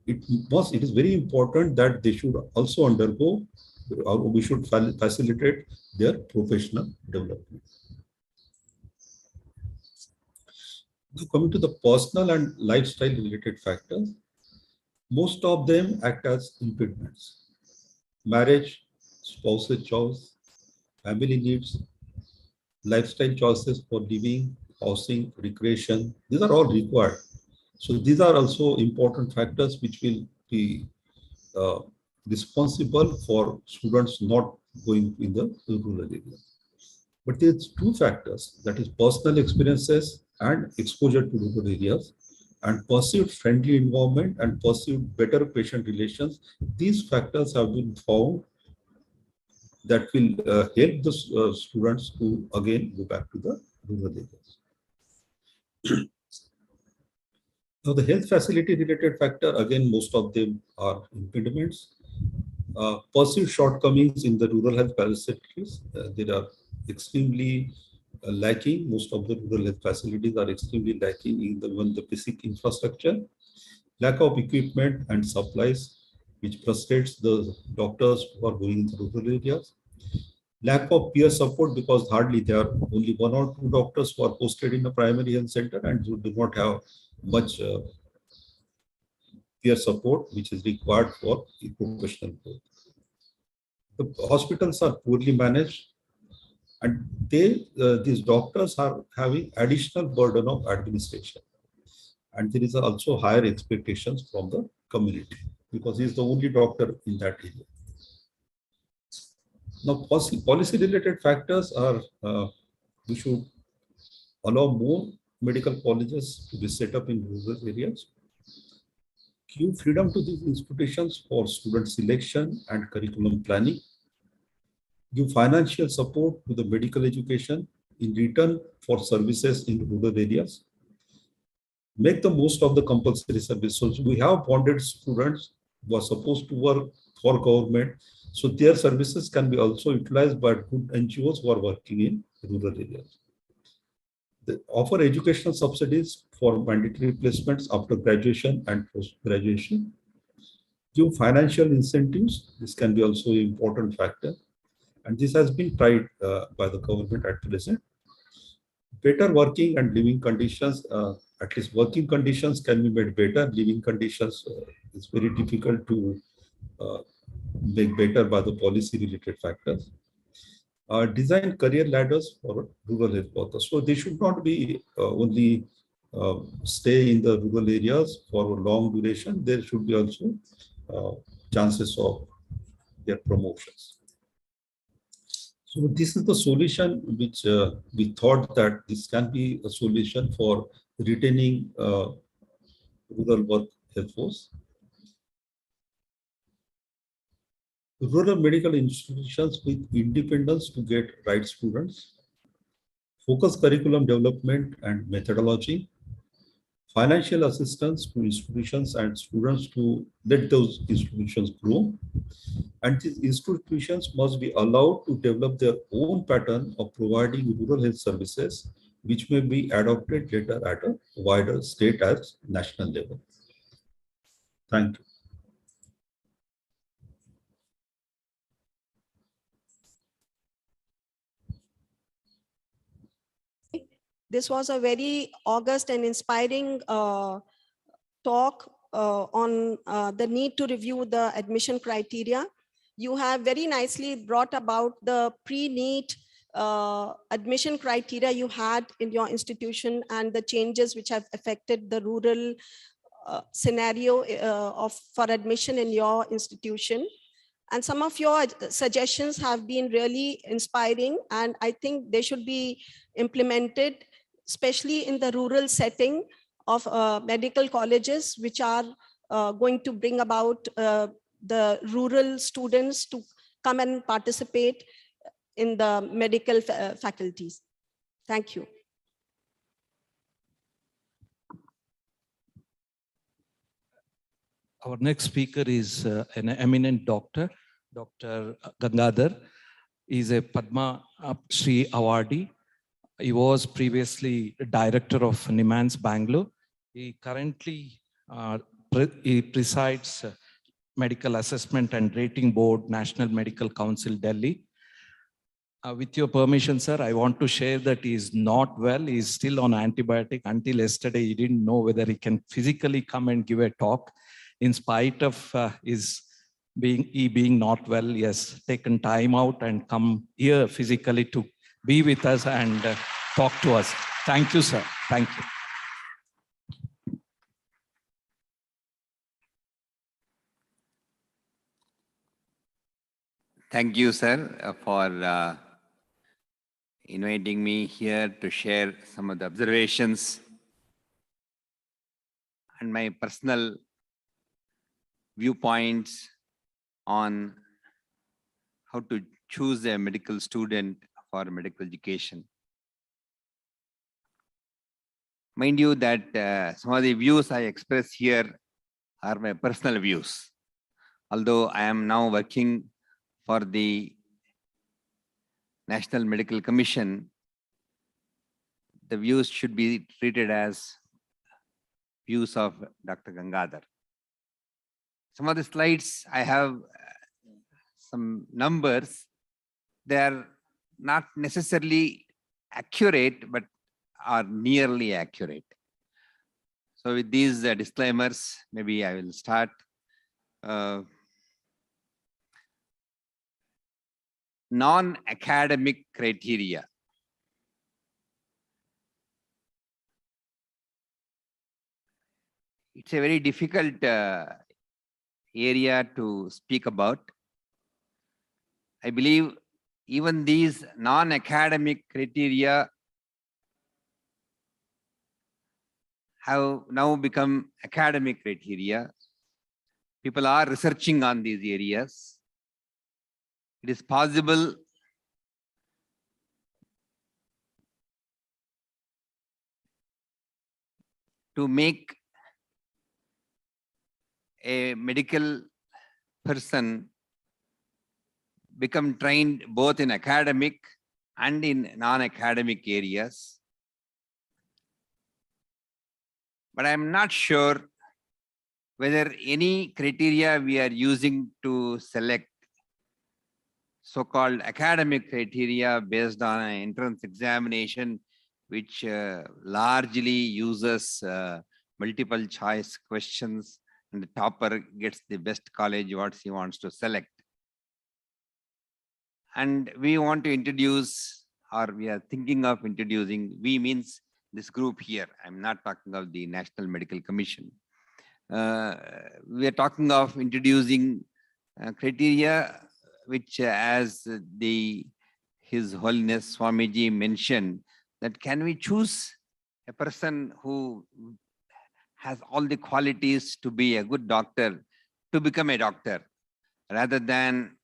it is very important that they should also undergo, or we should facilitate their professional development. Now, coming to the personal and lifestyle related factors, most of them act as impediments. Marriage, spousal choice, family needs, lifestyle choices for living, housing, recreation, these are all required. So these are also important factors which will be responsible for students not going in the rural area. But there's 2 factors, that is personal experiences and exposure to rural areas, and perceived friendly environment and perceived better patient relations. These factors have been found that will help the students to again go back to the rural areas. Now, the health facility related factor, again, most of them are impediments. Perceived shortcomings in the rural health facilities, they are extremely lacking. Most of the rural health facilities are extremely lacking in the basic infrastructure, lack of equipment and supplies, which frustrates the doctors who are going in the rural areas. Lack of peer support, because hardly there are only 1 or 2 doctors who are posted in the primary health center and who do not have much peer support which is required for professional growth. The hospitals are poorly managed, and these doctors are having additional burden of administration, and there is also higher expectations from the community because he is the only doctor in that area. Now, policy related factors are we should allow more medical colleges to be set up in rural areas, give freedom to these institutions for student selection and curriculum planning, give financial support to the medical education in return for services in rural areas, make the most of the compulsory service. So we have bonded students who are supposed to work for government, so their services can be also utilized by good NGOs who are working in rural areas. They offer educational subsidies for mandatory placements after graduation and post-graduation. Give financial incentives. This can be also an important factor. And this has been tried by the government at present. Better working and living conditions, at least working conditions can be made better. Living conditions is very difficult to make better by the policy related factors. Design career ladders for rural health workers. So they should not be only stay in the rural areas for a long duration. There should be also chances of their promotions. So this is the solution which we thought that this can be a solution for retaining rural work health force. Rural medical institutions with independence to get right students, focus curriculum development and methodology, financial assistance to institutions and students to let those institutions grow. And these institutions must be allowed to develop their own pattern of providing rural health services, which may be adopted later at a wider state as national level. Thank you. This was a very august and inspiring talk on the need to review the admission criteria. You have very nicely brought about the pre-NEET admission criteria you had in your institution and the changes which have affected the rural scenario for admission in your institution. And some of your suggestions have been really inspiring, and I think they should be implemented, especially in the rural setting of medical colleges, which are going to bring about the rural students to come and participate in the medical faculties. Thank you. Our next speaker is an eminent doctor, Dr. Gangadhar. He is a Padma Shri awardee. He was previously director of NIMANS Bangalore. He currently he presides Medical Assessment and Rating Board, National Medical Council, Delhi. With your permission, sir, I want to share that he is not well. He is still on antibiotic. Until yesterday, he didn't know whether he can physically come and give a talk. In spite of his being not well, he has taken time out and come here physically to be with us and talk to us. Thank you, sir. Thank you. Thank you, sir, for inviting me here to share some of the observations and my personal viewpoints on how to choose a medical student for medical education. Mind you that some of the views I express here are my personal views. Although I am now working for the National Medical Commission, the views should be treated as views of Dr. Gangadhar. Some of the slides I have some numbers. They are not necessarily accurate, but are nearly accurate. So with these disclaimers, maybe I will start. Non-academic criteria. It's a very difficult area to speak about. I believe even these non-academic criteria have now become academic criteria. People are researching on these areas. It is possible to make a medical person become trained both in academic and in non-academic areas. But I'm not sure whether any criteria we are using to select so-called academic criteria based on an entrance examination, which largely uses multiple choice questions, and the topper gets the best college what he wants to select. And we want to introduce, or we are thinking of introducing, we means this group here. I'm not talking of the National Medical Commission. We are talking of introducing criteria which, as His Holiness Swamiji mentioned, that can we choose a person who has all the qualities to be a good doctor to become a doctor, rather than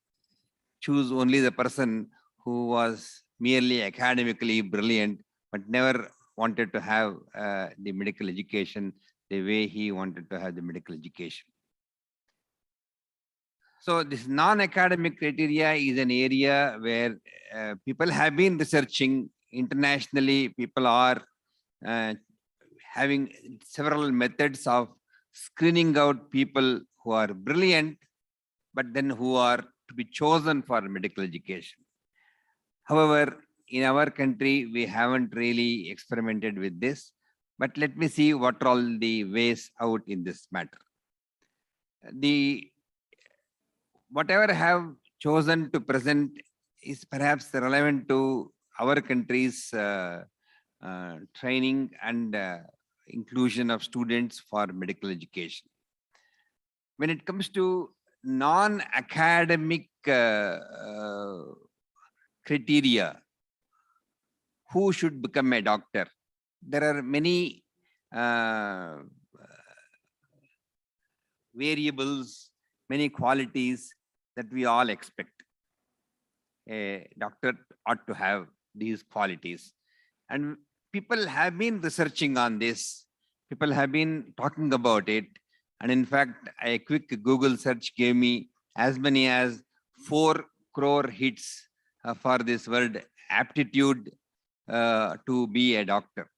choose only the person who was merely academically brilliant but never wanted to have the medical education the way he wanted to have the medical education. So this non-academic criteria is an area where people have been researching internationally. People are having several methods of screening out people who are brilliant, but then who are to be chosen for medical education. However, in our country, we haven't really experimented with this, but let me see what are all the ways out in this matter. Whatever I have chosen to present is perhaps relevant to our country's training and inclusion of students for medical education. When it comes to non-academic criteria, who should become a doctor? There are many variables, many qualities that we all expect. A doctor ought to have these qualities. And people have been researching on this. People have been talking about it. And in fact, a quick Google search gave me as many as 4 crore hits for this word aptitude to be a doctor.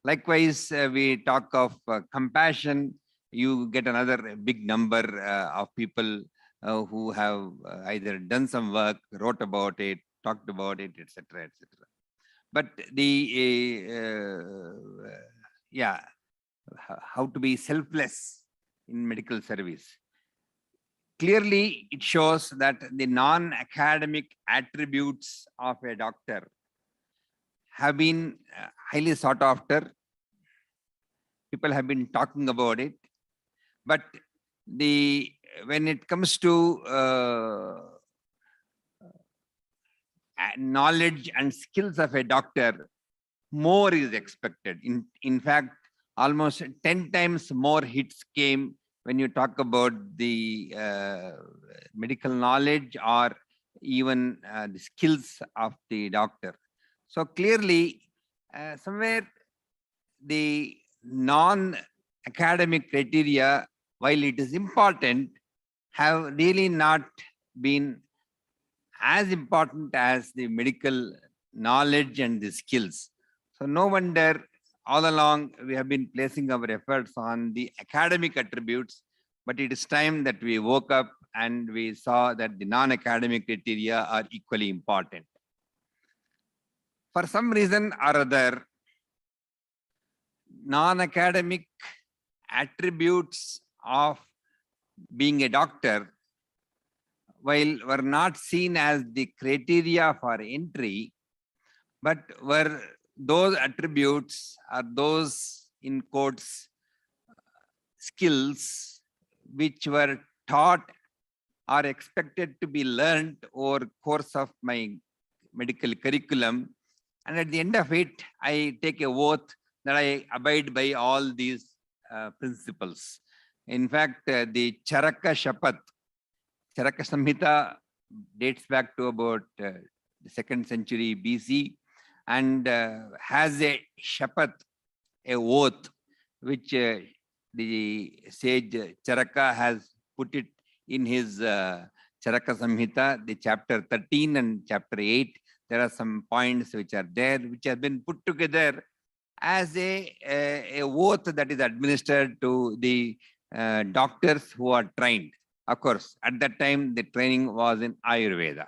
Likewise, we talk of compassion. You get another big number of people who have either done some work, wrote about it, talked about it, etc., etc. But how to be selfless in medical service. Clearly, it shows that the non-academic attributes of a doctor have been highly sought after. People have been talking about it. But when it comes to knowledge and skills of a doctor, more is expected. In fact, almost 10 times more hits came when you talk about the medical knowledge or even the skills of the doctor. So clearly, somewhere the non-academic criteria, while it is important, have really not been as important as the medical knowledge and the skills. So no wonder all along we have been placing our efforts on the academic attributes, but it is time that we woke up and we saw that the non-academic criteria are equally important. For some reason or other, non-academic attributes of being a doctor, while were not seen as the criteria for entry, but were those attributes or those in quotes skills which were taught or expected to be learned over course of my medical curriculum. And at the end of it, I take a oath that I abide by all these principles. In fact, the Charaka Shapat, Charaka Samhita dates back to about the 2nd century BC and has a Shapat, a oath, which the sage Charaka has put it in his Charaka Samhita, the chapter 13 and chapter 8. There are some points which are there, which have been put together as a oath that is administered to the doctors who are trained. Of course, at that time, the training was in Ayurveda.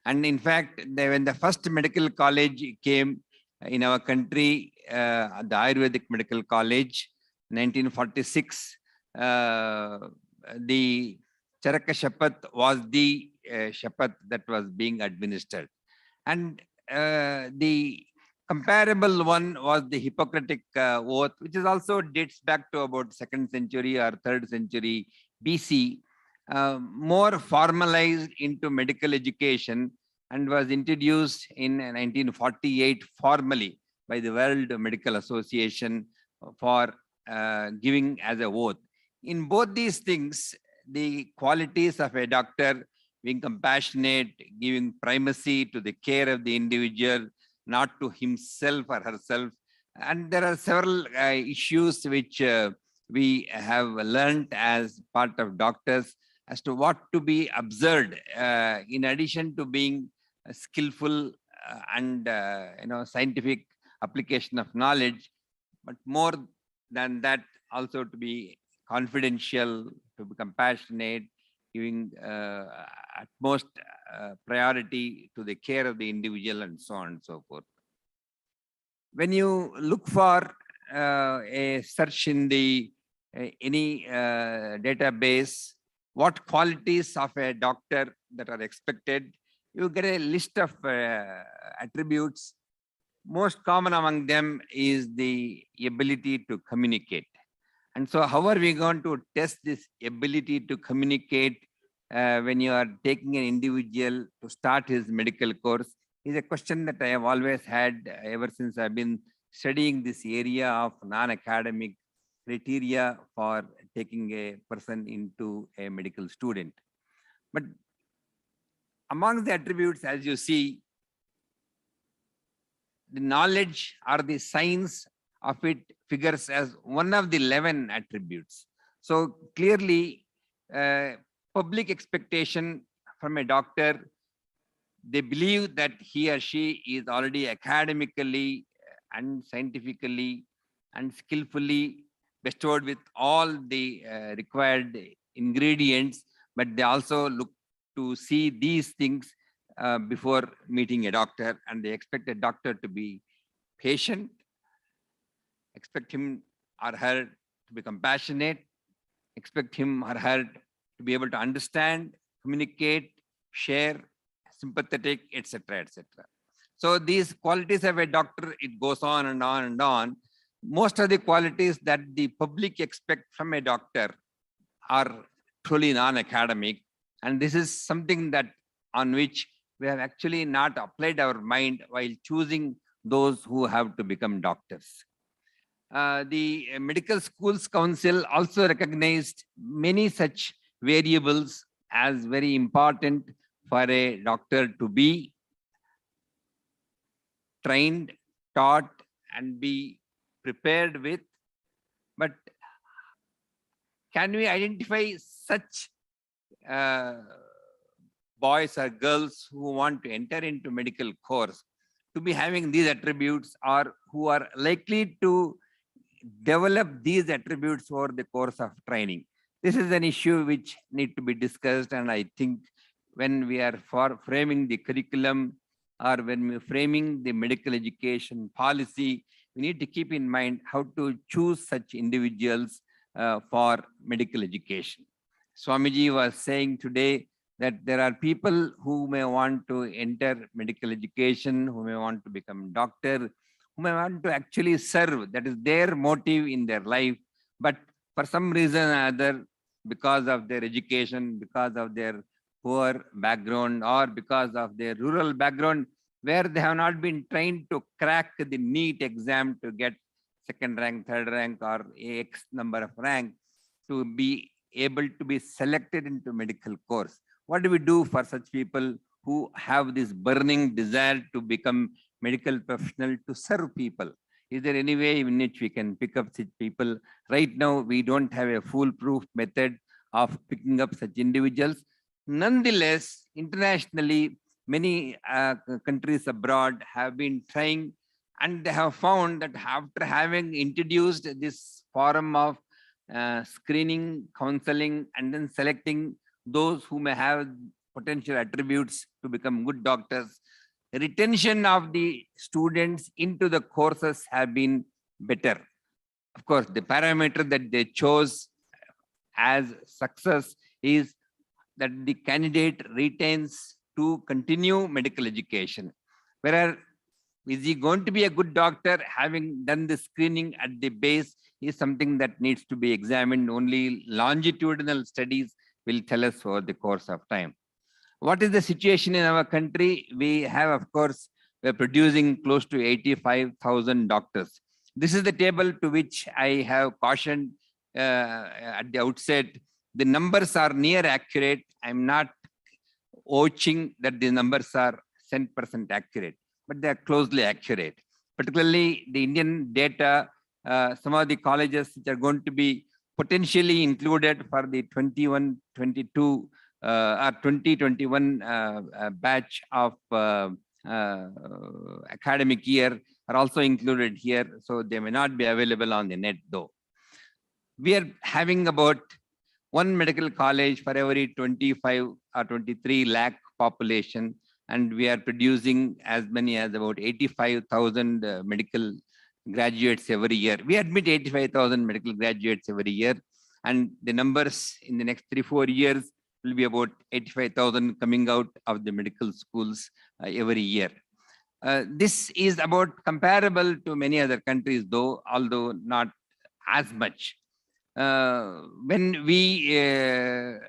And in fact, when the first medical college came in our country, the Ayurvedic Medical College, 1946, the Charaka Shapat was the Shapat that was being administered. And the comparable one was the Hippocratic oath, which is also dates back to about 2nd century or 3rd century BC, more formalized into medical education and was introduced in 1948 formally by the World Medical Association for giving as a oath. In both these things, the qualities of a doctor being compassionate, giving primacy to the care of the individual, not to himself or herself. And there are several issues which we have learned as part of doctors as to what to be observed in addition to being skillful and scientific application of knowledge, but more than that also to be confidential, to be compassionate, giving utmost priority to the care of the individual and so on and so forth. When you look for a search in the any database, what qualities of a doctor that are expected, you get a list of attributes. Most common among them is the ability to communicate. And so how are we going to test this ability to communicate when you are taking an individual to start his medical course is a question that I have always had ever since I've been studying this area of non-academic criteria for taking a person into a medical student. But among the attributes, as you see, the knowledge or the science of it figures as one of the 11 attributes. So clearly, public expectation from a doctor, they believe that he or she is already academically and scientifically and skillfully bestowed with all the required ingredients, but they also look to see these things before meeting a doctor, and they expect a doctor to be patient, expect him or her to be compassionate, expect him or her to be able to understand, communicate, share, sympathetic, etc., etc. So these qualities of a doctor, it goes on and on and on. Most of the qualities that the public expect from a doctor are truly non-academic, and this is something that on which we have actually not applied our mind while choosing those who have to become doctors. The Medical Schools Council also recognized many such variables as very important for a doctor to be trained, taught, and be prepared with. But can we identify such boys or girls who want to enter into medical course to be having these attributes, or who are likely to develop these attributes over the course of training? This is an issue which need to be discussed, and I think when we are framing the curriculum or when we're framing the medical education policy, we need to keep in mind how to choose such individuals for medical education. Swamiji was saying today that there are people who may want to enter medical education, who may want to become doctor, who may want to actually serve. That is their motive in their life. But for some reason or other, because of their education, because of their poor background, or because of their rural background, where they have not been trained to crack the NEET exam to get second rank, third rank, or X number of rank, to be able to be selected into medical course. What do we do for such people who have this burning desire to become medical professional to serve people? Is there any way in which we can pick up such people? Right now, we don't have a foolproof method of picking up such individuals. Nonetheless, internationally, many countries abroad have been trying, and they have found that after having introduced this form of screening, counseling, and then selecting those who may have potential attributes to become good doctors, retention of the students into the courses have been better. Of course, the parameter that they chose as success is that the candidate retains to continue medical education. Whereas, is he going to be a good doctor having done the screening at the base is something that needs to be examined. Only longitudinal studies will tell us over the course of time. What is the situation in our country? We have, of course, we're producing close to 85,000 doctors. This is the table to which I have cautioned at the outset. The numbers are near accurate. I'm not urging that the numbers are 100% accurate, but they are closely accurate. Particularly the Indian data, some of the colleges which are going to be potentially included for the 21-22 or 2021 batch of academic year are also included here. So they may not be available on the net though. We are having about one medical college for every 25 or 23 lakh population, and we are producing as many as about 85,000 medical graduates every year. We admit 85,000 medical graduates every year, and the numbers in the next 3-4 years will be about 85,000 coming out of the medical schools every year. This is about comparable to many other countries though, although not as much. When we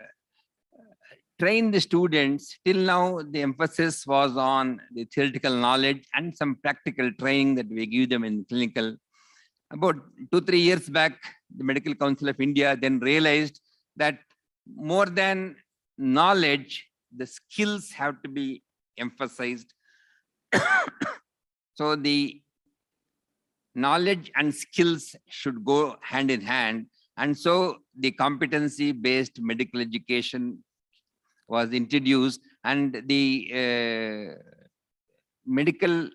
train the students, till now the emphasis was on the theoretical knowledge and some practical training that we give them in clinical. About 2-3 years back, the Medical Council of India then realized that more than knowledge, the skills have to be emphasized. So the knowledge and skills should go hand in hand. And so the competency-based medical education was introduced, and the medical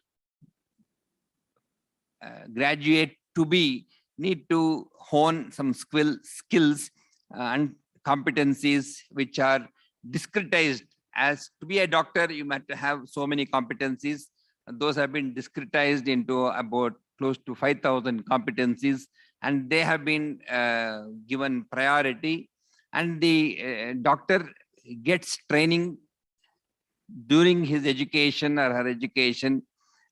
graduate to be need to hone some skills and competencies which are discretized. As to be a doctor, you might have so many competencies. Those have been discretized into about close to 5,000 competencies, and they have been given priority. And the doctor gets training during his education or her education,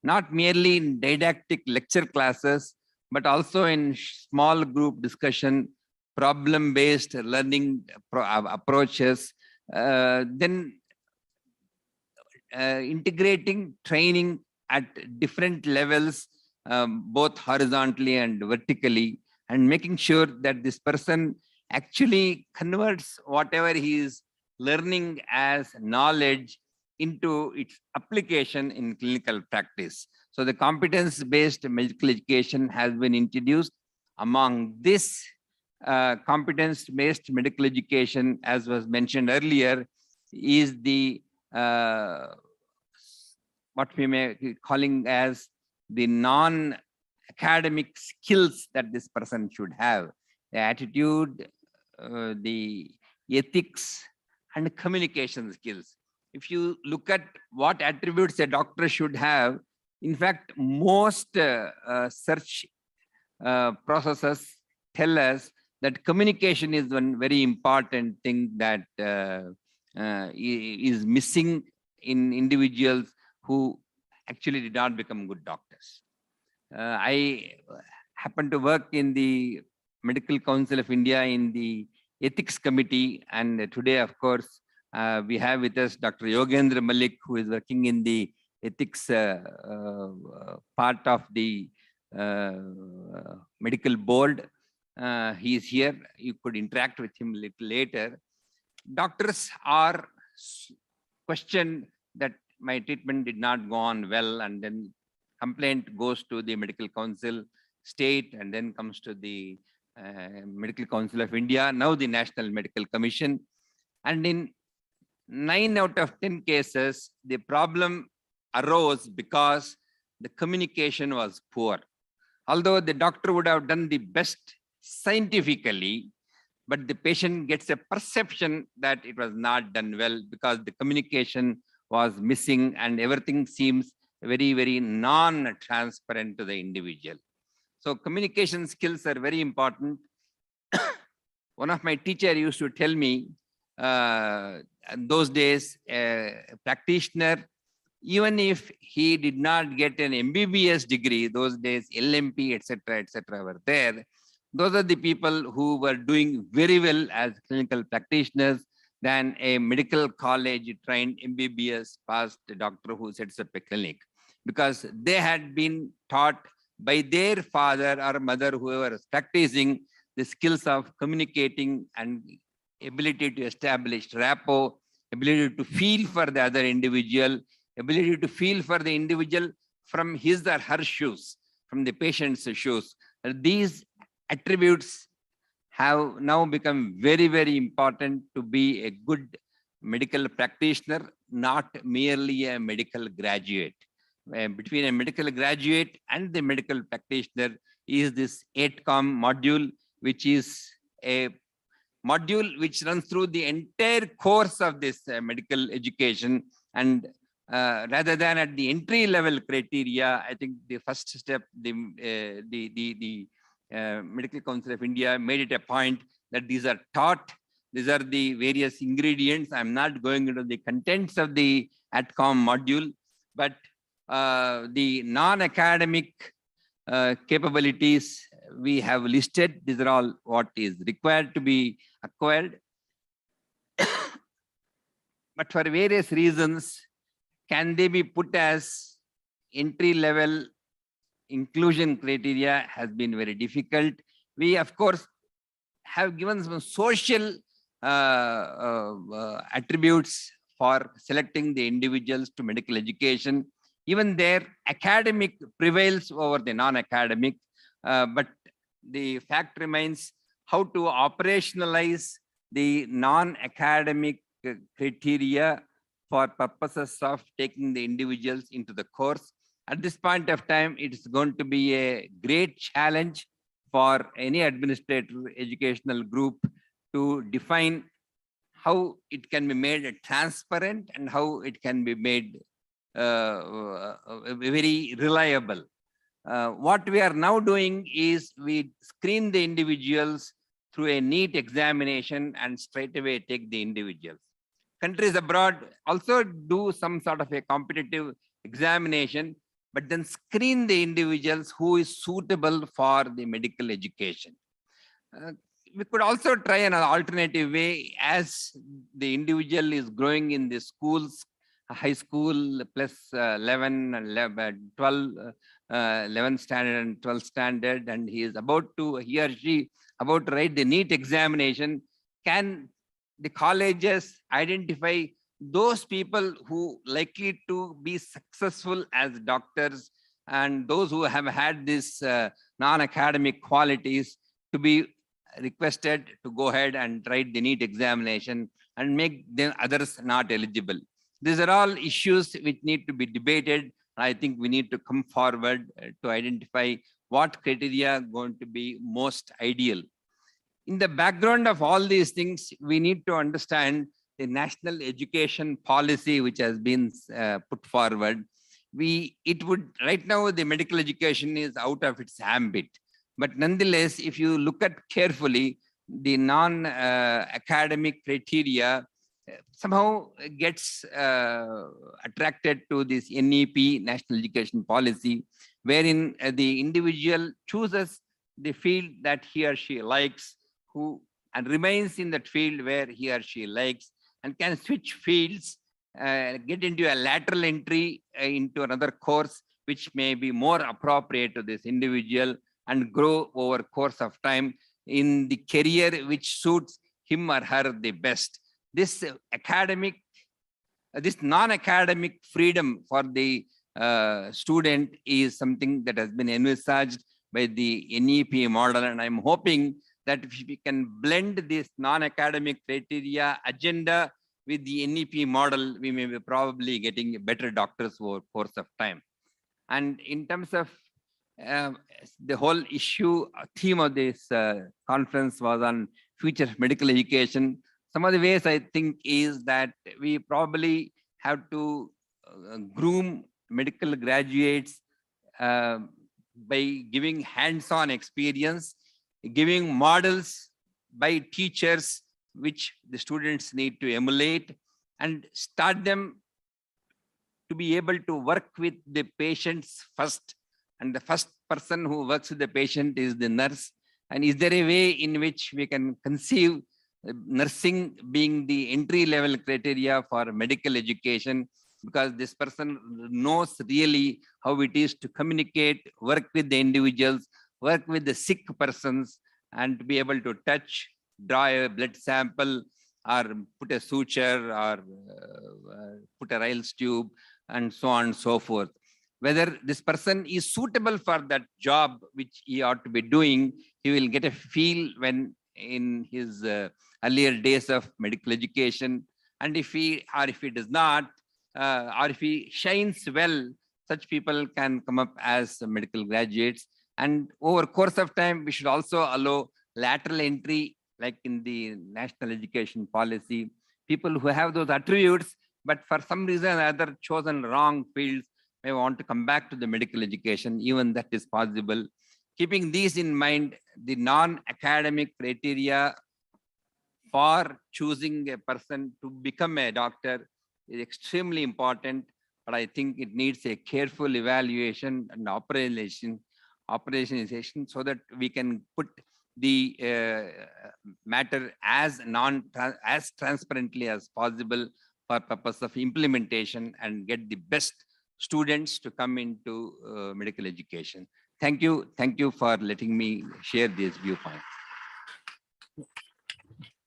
not merely in didactic lecture classes, but also in small group discussion, problem-based learning approaches, then integrating training at different levels both horizontally and vertically, and making sure that this person actually converts whatever he is learning as knowledge into its application in clinical practice. So the competence-based medical education has been introduced. Among this competence-based medical education, as was mentioned earlier, is the what we may be calling as the non-academic skills that this person should have: the attitude, the ethics, and communication skills. If you look at what attributes a doctor should have, in fact, most search processes tell us that communication is one very important thing that is missing in individuals who actually did not become good doctors. I happen to work in the Medical Council of India in the Ethics Committee, and today, of course, we have with us Dr. Yogendra Malik, who is working in the ethics part of the medical board. He is here. You could interact with him a little later. Doctors are questioned that my treatment did not go on well, and then complaint goes to the Medical Council state, and then comes to the Medical Council of India, now the National Medical Commission. And in 9 out of 10 cases, the problem arose because the communication was poor. Although the doctor would have done the best scientifically, but the patient gets a perception that it was not done well because the communication was missing and everything seems very, very non-transparent to the individual. So communication skills are very important. One of my teachers used to tell me, in those days, a practitioner, even if he did not get an MBBS degree, those days LMP, etc., were there. Those are the people who were doing very well as clinical practitioners than a medical college trained MBBS passed doctor who sets up a clinic, because they had been taught by their father or mother, whoever is practicing, the skills of communicating and ability to establish rapport, ability to feel for the other individual, ability to feel for the individual from his or her shoes, from the patient's shoes. These attributes have now become very, very important to be a good medical practitioner, not merely a medical graduate. Between a medical graduate and the medical practitioner is this 8COM module, which is a module which runs through the entire course of this medical education. And rather than at the entry level criteria, I think the first step, the Medical Council of India made it a point that these are taught. These are the various ingredients. I'm not going into the contents of the 8COM module, but the non-academic capabilities we have listed. These are all what is required to be acquired. But for various reasons, can they be put as entry-level inclusion criteria has been very difficult. We, of course, have given some social attributes for selecting the individuals to medical education. Even there, academic prevails over the non-academic, but the fact remains how to operationalize the non-academic criteria for purposes of taking the individuals into the course. At this point of time, it's going to be a great challenge for any administrative educational group to define how it can be made transparent and how it can be made very reliable. What we are now doing is we screen the individuals through a neat examination and straight away take the individuals. Countries abroad also do some sort of a competitive examination, but then screen the individuals who is suitable for the medical education. We could also try an alternative way as the individual is growing in the schools high school plus 11, 12, 11th standard and 12th standard, and he is he or she about to write the NEET examination. Can the colleges identify those people who likely to be successful as doctors and those who have had these non-academic qualities to be requested to go ahead and write the NEET examination and make them others not eligible? These are all issues which need to be debated. I think we need to come forward to identify what criteria are going to be most ideal. In the background of all these things, we need to understand the national education policy which has been put forward. Right now the medical education is out of its ambit, but nonetheless, if you look at carefully, the non-academic criteria somehow gets attracted to this NEP, National Education Policy, wherein the individual chooses the field that he or she likes, and remains in that field where he or she likes, and can switch fields, get into a lateral entry into another course which may be more appropriate to this individual, and grow over course of time in the career which suits him or her the best. This non-academic freedom for the student is something that has been envisaged by the NEP model, and I'm hoping that if we can blend this non-academic criteria agenda with the NEP model, we may be probably getting better doctors over course of time. And in terms of the whole theme of this conference was on future of medical education. Some of the ways I think is that we probably have to groom medical graduates by giving hands-on experience, giving models by teachers which the students need to emulate, and start them to be able to work with the patients first. And the first person who works with the patient is the nurse. And is there a way in which we can conceive nursing being the entry-level criteria for medical education? Because this person knows really how it is to communicate, work with the individuals, work with the sick persons, and to be able to touch, draw a blood sample, or put a suture, or put a Ryle's tube, and so on and so forth. Whether this person is suitable for that job which he ought to be doing, he will get a feel when in his earlier days of medical education. And if he does not, or if he shines well, such people can come up as medical graduates. And over course of time, we should also allow lateral entry, like in the national education policy. People who have those attributes, but for some reason or other chosen wrong fields, may want to come back to the medical education, even that is possible. Keeping these in mind, the non-academic criteria for choosing a person to become a doctor is extremely important, but I think it needs a careful evaluation and operationalization so that we can put the matter as transparently as possible for purpose of implementation and get the best students to come into medical education. Thank you for letting me share this viewpoint.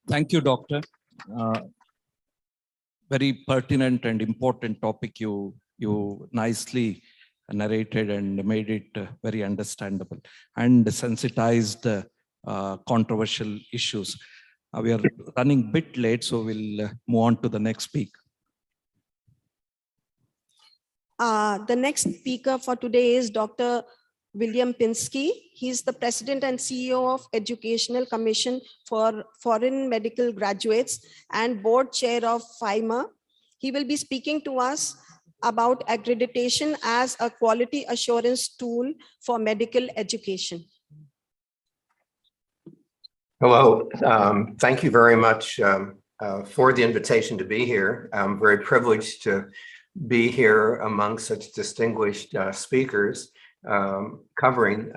Thank you, Doctor. Very pertinent and important topic you nicely narrated and made it very understandable and sensitized controversial issues. We are running a bit late, so we'll move on to the next speaker. The next speaker for today is Dr. William Pinsky. He's the President and CEO of Educational Commission for Foreign Medical Graduates and Board Chair of FIMA. He will be speaking to us about accreditation as a quality assurance tool for medical education. Hello, thank you very much for the invitation to be here. I'm very privileged to be here among such distinguished speakers covering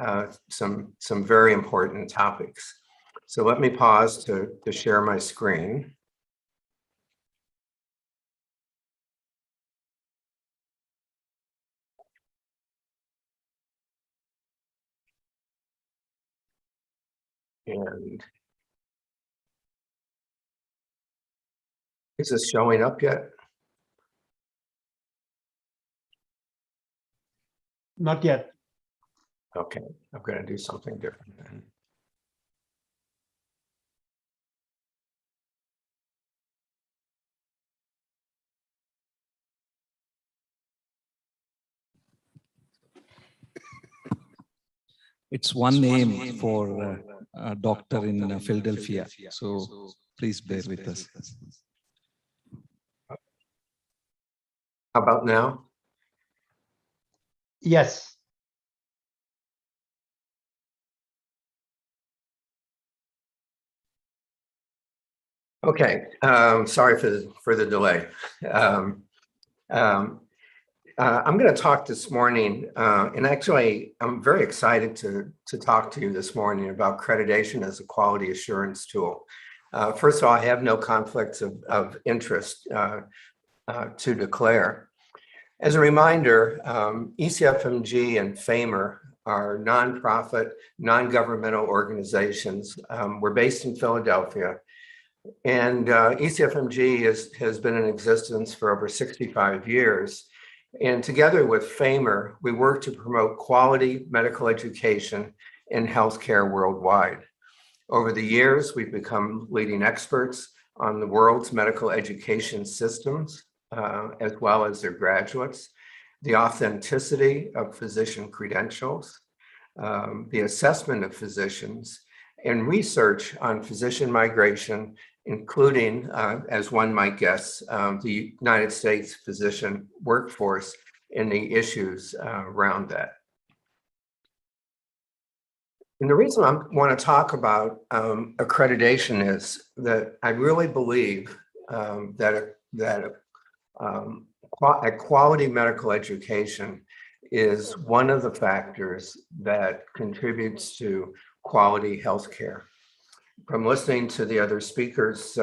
some very important topics. So let me pause to share my screen. And is this showing up yet? Not yet. Okay, I'm going to do something different then. It's one name for a doctor in Philadelphia. So please bear with us. How about now? Yes. Okay, sorry for the delay. I'm going to talk this morning, and actually, I'm very excited to talk to you this morning about accreditation as a quality assurance tool. First of all, I have no conflicts of interest to declare. As a reminder, ECFMG and FAMR are nonprofit, non-governmental organizations. We're based in Philadelphia. And ECFMG has been in existence for over 65 years. And together with FAMR, we work to promote quality medical education in healthcare worldwide. Over the years, we've become leading experts on the world's medical education systems, as well as their graduates, the authenticity of physician credentials, the assessment of physicians, and research on physician migration, including, as one might guess, the United States physician workforce and the issues around that. And the reason I want to talk about accreditation is that I really believe that a quality medical education is one of the factors that contributes to quality healthcare. From listening to the other speakers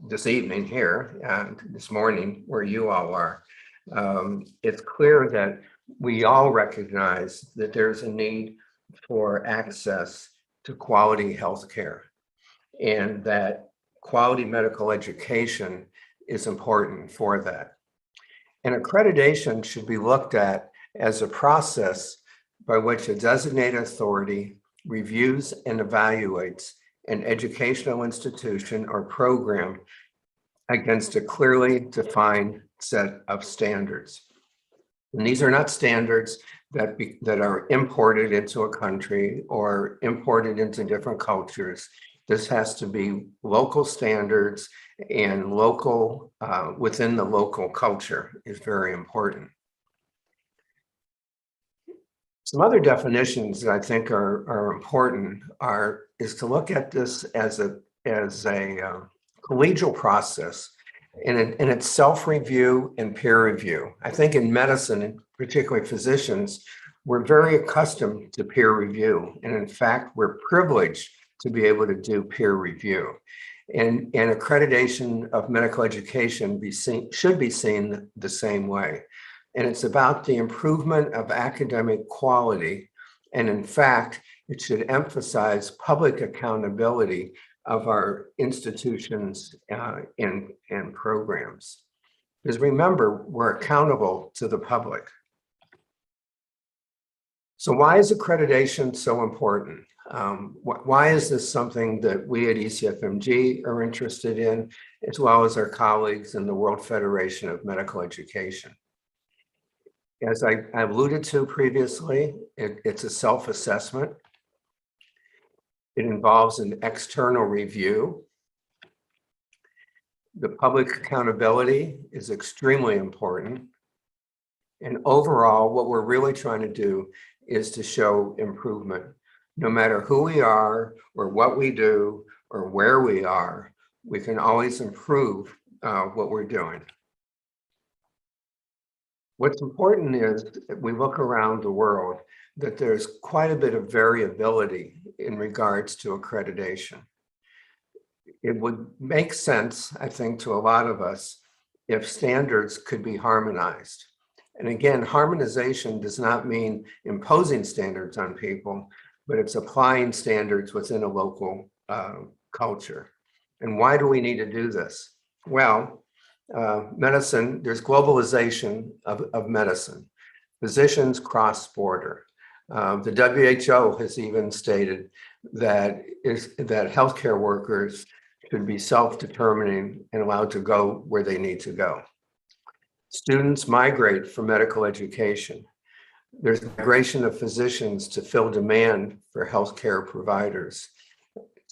this evening here and this morning where you all are, it's clear that we all recognize that there's a need for access to quality healthcare and that quality medical education is important for that. And accreditation should be looked at as a process by which a designated authority reviews and evaluates an educational institution or program against a clearly defined set of standards. And these are not standards that are imported into a country or imported into different cultures. This has to be local standards, and local within the local culture is very important. Some other definitions that I think are important is to look at this as a collegial process in its self-review and peer review. I think in medicine, and particularly physicians, we're very accustomed to peer review. And in fact, we're privileged to be able to do peer review. And accreditation of medical education should be seen the same way. And it's about the improvement of academic quality. And in fact, it should emphasize public accountability of our institutions and programs. Because remember, we're accountable to the public. So why is accreditation so important? Why is this something that we at ECFMG are interested in, as well as our colleagues in the World Federation of Medical Education? As I alluded to previously, it's a self-assessment. It involves an external review. The public accountability is extremely important. And overall, what we're really trying to do is to show improvement. No matter who we are or what we do or where we are, we can always improve what we're doing. What's important is that we look around the world that there's quite a bit of variability in regards to accreditation. It would make sense, I think, to a lot of us if standards could be harmonized. And again, harmonization does not mean imposing standards on people, but it's applying standards within a local culture. And why do we need to do this? Well, medicine, there's globalization of medicine. Physicians cross border. The WHO has even stated that healthcare workers should be self-determining and allowed to go where they need to go. Students migrate for medical education. There's migration of physicians to fill demand for healthcare providers.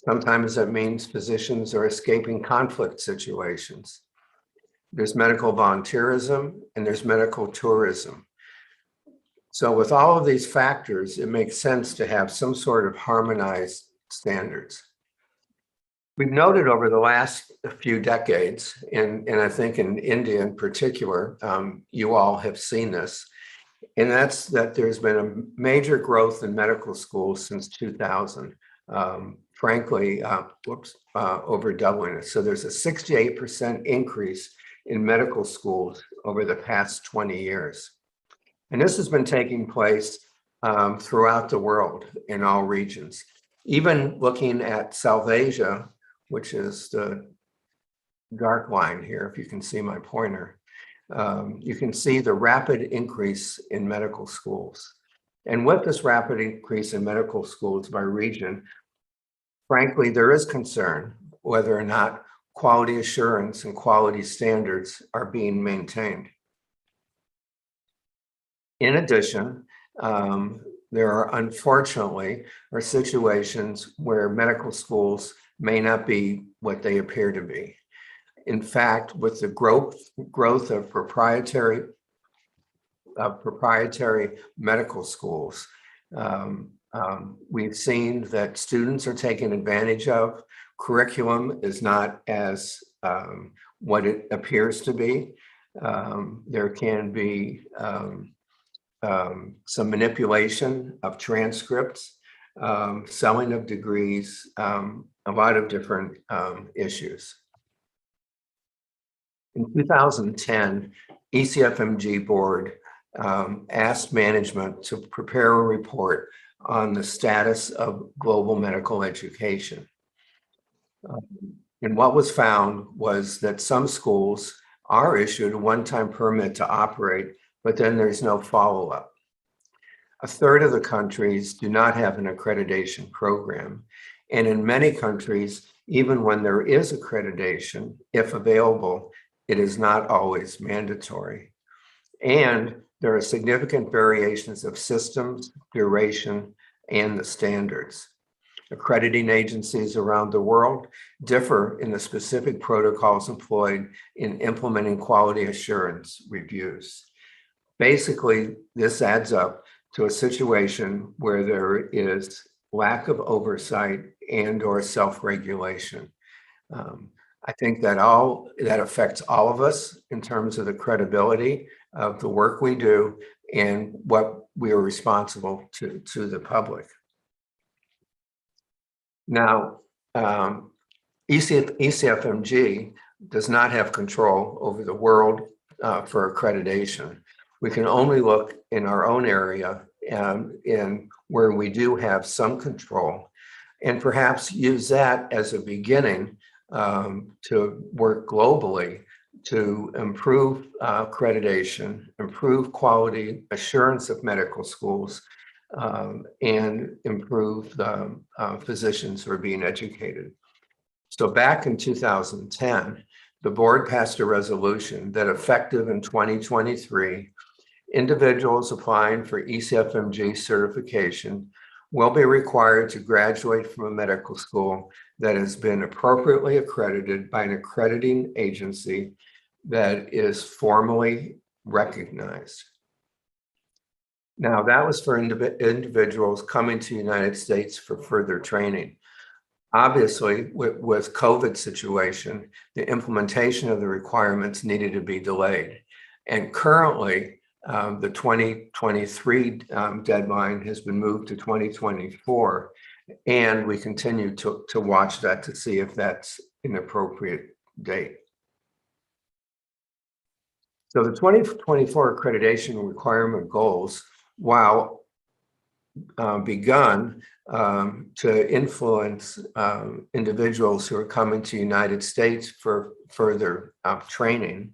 Sometimes that means physicians are escaping conflict situations. There's medical volunteerism and there's medical tourism. So with all of these factors, it makes sense to have some sort of harmonized standards. We've noted over the last few decades, and I think in India in particular, you all have seen this, and that's that there's been a major growth in medical schools since 2000. Frankly, over doubling it. So there's a 68% increase in medical schools over the past 20 years. And this has been taking place throughout the world in all regions. Even looking at South Asia, which is the dark line here, if you can see my pointer, you can see the rapid increase in medical schools. And with this rapid increase in medical schools by region, frankly, there is concern whether or not quality assurance and quality standards are being maintained. In addition, there are unfortunately situations where medical schools may not be what they appear to be. In fact, with the growth of proprietary medical schools, we've seen that students are taken advantage of. Curriculum is not as what it appears to be. There can be some manipulation of transcripts, selling of degrees, a lot of different issues. In 2010, ECFMG board asked management to prepare a report on the status of global medical education. And what was found was that some schools are issued a one-time permit to operate, but then there's no follow-up. A third of the countries do not have an accreditation program. And in many countries, even when there is accreditation, if available, it is not always mandatory. And there are significant variations of systems, duration, and the standards. Accrediting agencies around the world differ in the specific protocols employed in implementing quality assurance reviews. Basically, this adds up to a situation where there is lack of oversight and/or self-regulation. I think that affects all of us in terms of the credibility of the work we do and what we are responsible to the public. Now, ECFMG does not have control over the world for accreditation. We can only look in our own area in where we do have some control, and perhaps use that as a beginning to work globally to improve accreditation, improve quality assurance of medical schools, and improve the physicians who are being educated. So back in 2010, the board passed a resolution that effective in 2023, individuals applying for ECFMG certification will be required to graduate from a medical school that has been appropriately accredited by an accrediting agency that is formally recognized. Now, that was for individuals coming to the United States for further training. Obviously, with COVID situation, the implementation of the requirements needed to be delayed. And currently, the 2023 deadline has been moved to 2024, and we continue to watch that to see if that's an appropriate date. So the 2024 accreditation requirement goals, while begun to influence individuals who are coming to the United States for further training.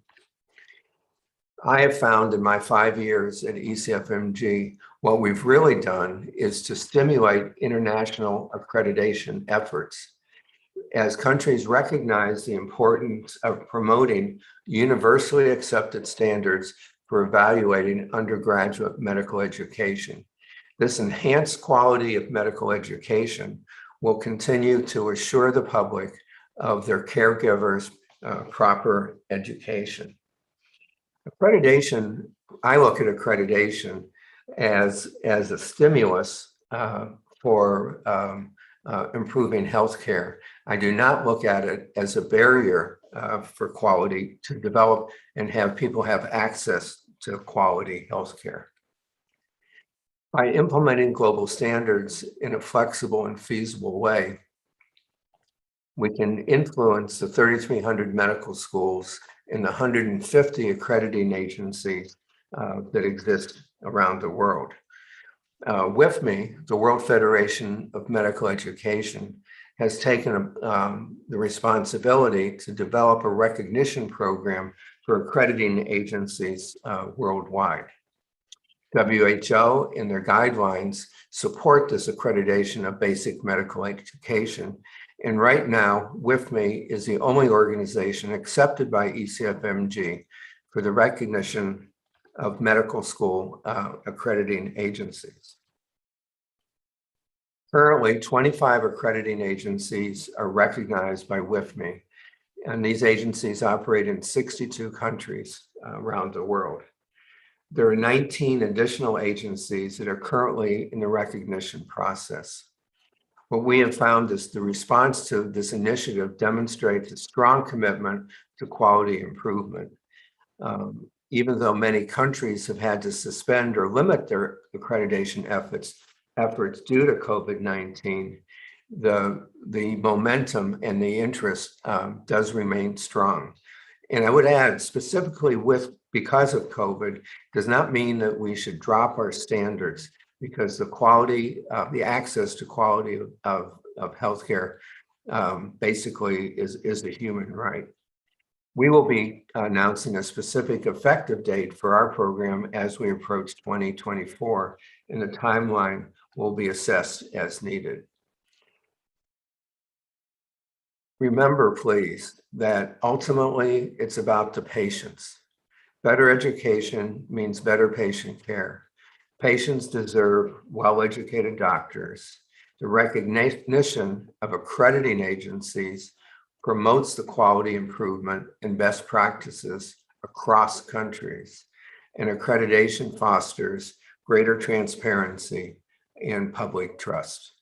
I have found in my 5 years at ECFMG, what we've really done is to stimulate international accreditation efforts. As countries recognize the importance of promoting universally accepted standards for evaluating undergraduate medical education. This enhanced quality of medical education will continue to assure the public of their caregivers' proper education. Accreditation, I look at accreditation as a stimulus for improving healthcare. I do not look at it as a barrier for quality to develop and have people have access to quality healthcare. By implementing global standards in a flexible and feasible way, we can influence the 3,300 medical schools and the 150 accrediting agencies that exist around the world. WIFME, the World Federation of Medical Education, has taken the responsibility to develop a recognition program for accrediting agencies worldwide. WHO and their guidelines support this accreditation of basic medical education. And right now, WIFME is the only organization accepted by ECFMG for the recognition of medical school accrediting agencies. Currently, 25 accrediting agencies are recognized by WIFME, and these agencies operate in 62 countries around the world. There are 19 additional agencies that are currently in the recognition process. What we have found is the response to this initiative demonstrates a strong commitment to quality improvement. Even though many countries have had to suspend or limit their accreditation efforts due to COVID-19, the momentum and the interest does remain strong. And I would add, specifically because of COVID, does not mean that we should drop our standards, because the quality, the access to quality of healthcare basically is a human right. We will be announcing a specific effective date for our program as we approach 2024, and the timeline will be assessed as needed. Remember, please, that ultimately it's about the patients. Better education means better patient care. Patients deserve well-educated doctors. The recognition of accrediting agencies promotes the quality improvement and best practices across countries, and accreditation fosters greater transparency and public trust.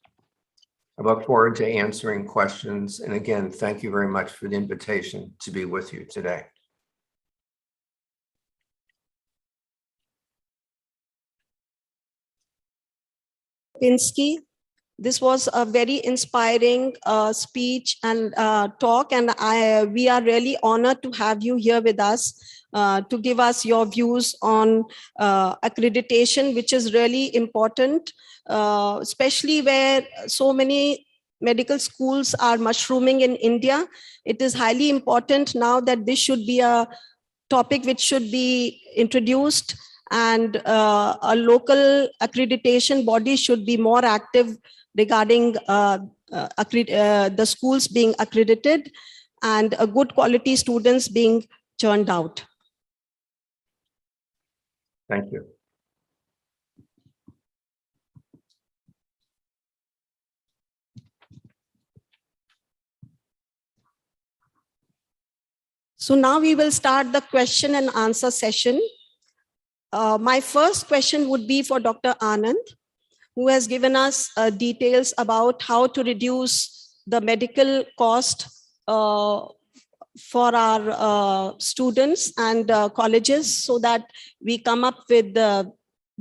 I look forward to answering questions, and again, thank you very much for the invitation to be with you today. Pinsky. This was a very inspiring speech and talk, and we are really honored to have you here with us to give us your views on accreditation, which is really important, especially where so many medical schools are mushrooming in India. It is highly important now that this should be a topic which should be introduced, and a local accreditation body should be more active regarding the schools being accredited and good quality students being churned out. Thank you. So now we will start the question and answer session. My first question would be for Dr. Anand, who has given us details about how to reduce the medical cost for our students and colleges, so that we come up with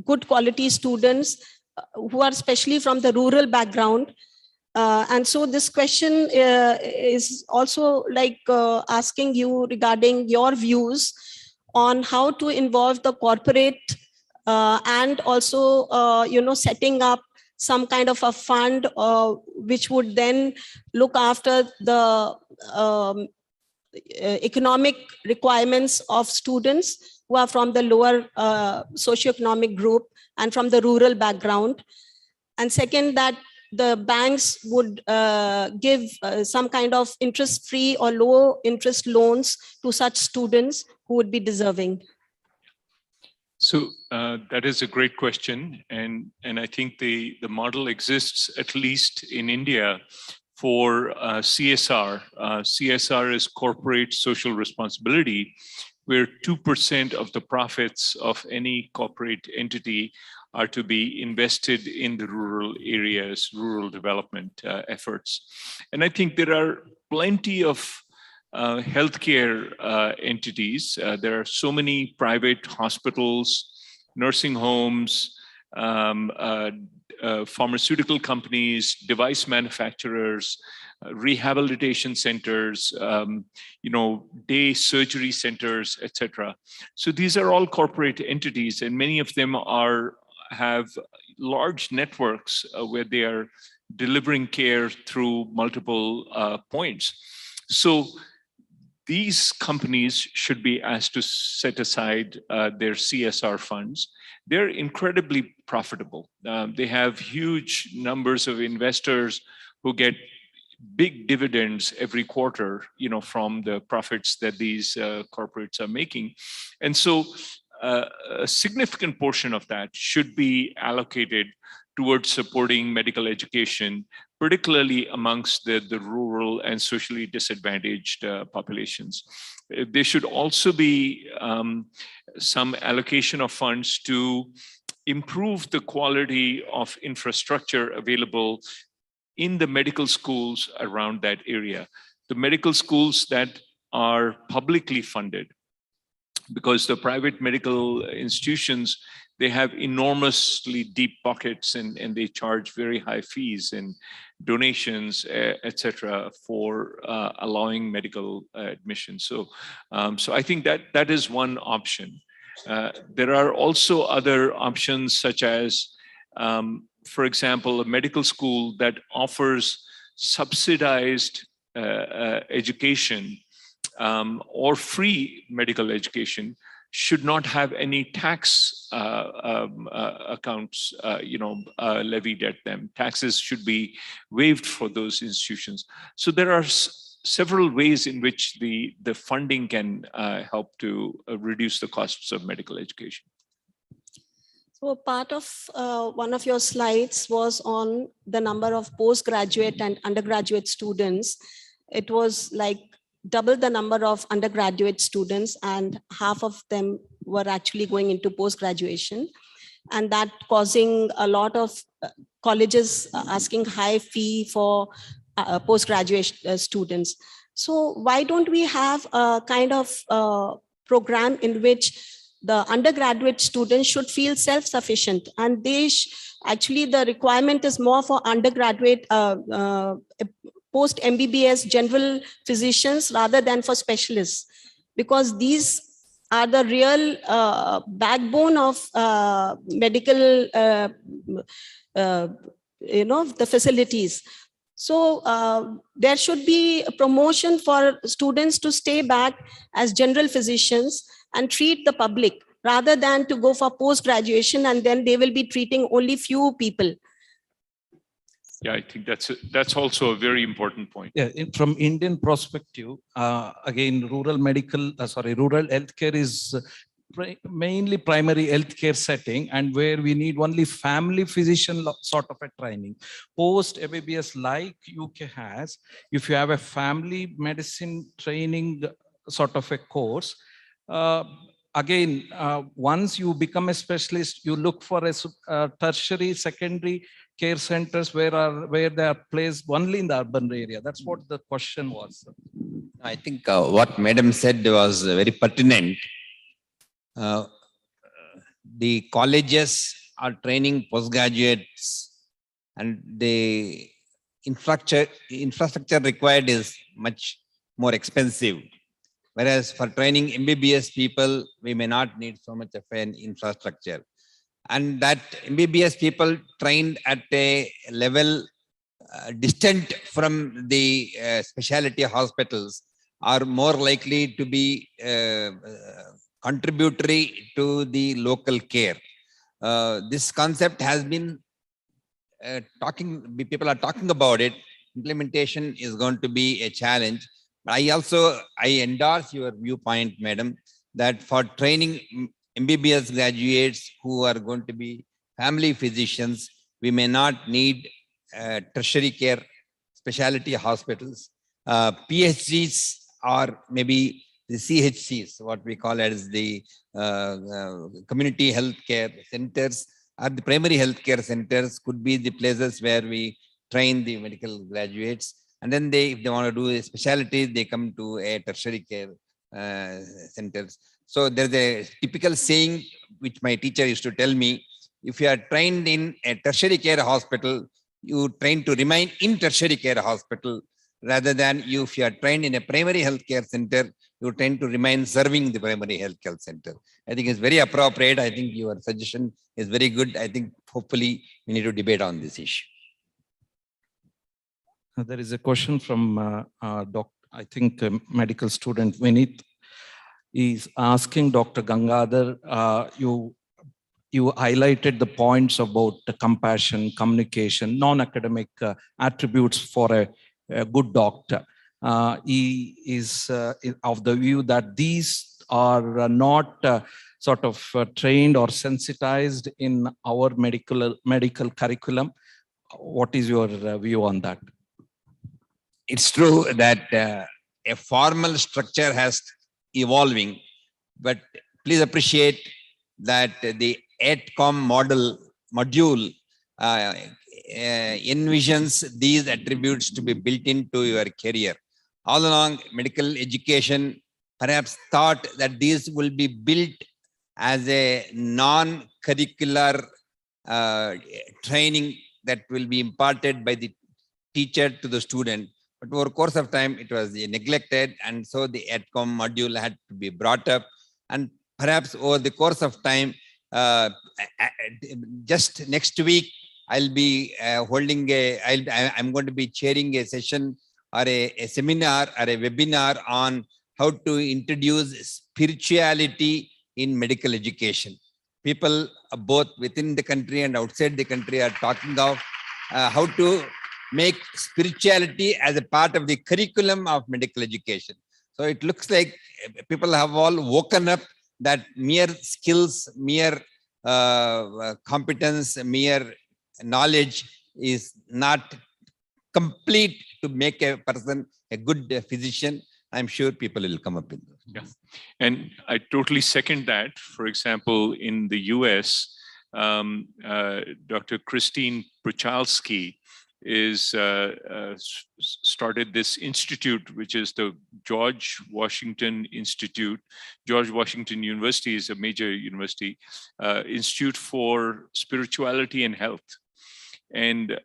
good quality students who are especially from the rural background. And so this question is also like asking you regarding your views on how to involve the corporate and also, setting up some kind of a fund which would then look after the economic requirements of students who are from the lower socioeconomic group and from the rural background. And second, that the banks would give some kind of interest-free or low interest loans to such students who would be deserving. So that is a great question. And I think the model exists, at least in India, for CSR. CSR is corporate social responsibility, where 2% of the profits of any corporate entity are to be invested in the rural areas, rural development efforts. And I think there are plenty of healthcare entities. There are so many private hospitals, nursing homes, pharmaceutical companies, device manufacturers, rehabilitation centers, day surgery centers, etc. So these are all corporate entities, and many of them have large networks where they are delivering care through multiple points. So these companies should be asked to set aside their CSR funds. They're incredibly profitable. They have huge numbers of investors who get big dividends every quarter, from the profits that these corporates are making. And so a significant portion of that should be allocated towards supporting medical education, particularly amongst the rural and socially disadvantaged populations. There should also be some allocation of funds to improve the quality of infrastructure available in the medical schools around that area. The medical schools that are publicly funded, because the private medical institutions, they have enormously deep pockets and they charge very high fees and donations, etc., for allowing medical admission. So I think that is one option. There are also other options, such as, for example, a medical school that offers subsidized education or free medical education should not have any tax accounts, levied at them. Taxes should be waived for those institutions. So there are several ways in which the funding can help to reduce the costs of medical education. So part of one of your slides was on the number of postgraduate and undergraduate students. It was like double the number of undergraduate students, and half of them were actually going into post-graduation, and that causing a lot of colleges asking high fee for postgraduate students. So why don't we have a kind of program in which the undergraduate students should feel self-sufficient, and they actually the requirement is more for undergraduate post MBBS general physicians rather than for specialists, because these are the real backbone of medical, the facilities. So there should be a promotion for students to stay back as general physicians and treat the public, rather than to go for post-graduation and then they will be treating only few people. Yeah, I think that's also a very important point. Yeah, from Indian perspective, again, rural healthcare is mainly primary healthcare setting, and where we need only family physician sort of a training. Post MBBS, like UK has, if you have a family medicine training sort of a course, again, once you become a specialist, you look for a tertiary, secondary care centers where they are placed only in the urban area. That's what the question was. I think what Madam said was very pertinent. The colleges are training postgraduates, and the infrastructure required is much more expensive. Whereas for training MBBS people, we may not need so much of an infrastructure. and that MBBS people trained at a level distant from the specialty hospitals are more likely to be contributory to the local care. This concept has been people are talking about it. Implementation is going to be a challenge. But I endorse your viewpoint, madam, that for training MBBS graduates who are going to be family physicians, we may not need tertiary care specialty hospitals. PhDs or maybe the CHCs, what we call as the community health care centers, or the primary healthcare centers could be the places where we train the medical graduates. And then if they want to do a specialty, they come to a tertiary care centers. So there's a typical saying which my teacher used to tell me: if you are trained in a tertiary care hospital, you train to remain in tertiary care hospital, rather than if you are trained in a primary healthcare center, you tend to remain serving the primary healthcare center. I think it's very appropriate. I think your suggestion is very good. I think hopefully we need to debate on this issue. There is a question from I think medical student Vinit. He's asking Dr. Gangadhar, you highlighted the points about the compassion, communication, non-academic attributes for a good doctor. He is of the view that these are not sort of trained or sensitized in our medical curriculum. What is your view on that? It's true that a formal structure has evolving, but please appreciate that the ATCOM module envisions these attributes to be built into your career. All along, medical education perhaps thought that these will be built as a non-curricular training that will be imparted by the teacher to the student. But over the course of time, it was neglected, and so the ATCOM module had to be brought up. And perhaps over the course of time, just next week, I'll be I'm going to be chairing a session or a seminar or a webinar on how to introduce spirituality in medical education. People both within the country and outside the country are talking of how to make spirituality as a part of the curriculum of medical education. So it looks like people have all woken up that mere skills, mere competence, mere knowledge is not complete to make a person a good physician. I'm sure people will come up with those. Yeah. And I totally second that. For example, in the US, Dr. Christine Puchalski is started this institute, which is the George Washington Institute. George Washington University is a major university, Institute for Spirituality and Health. And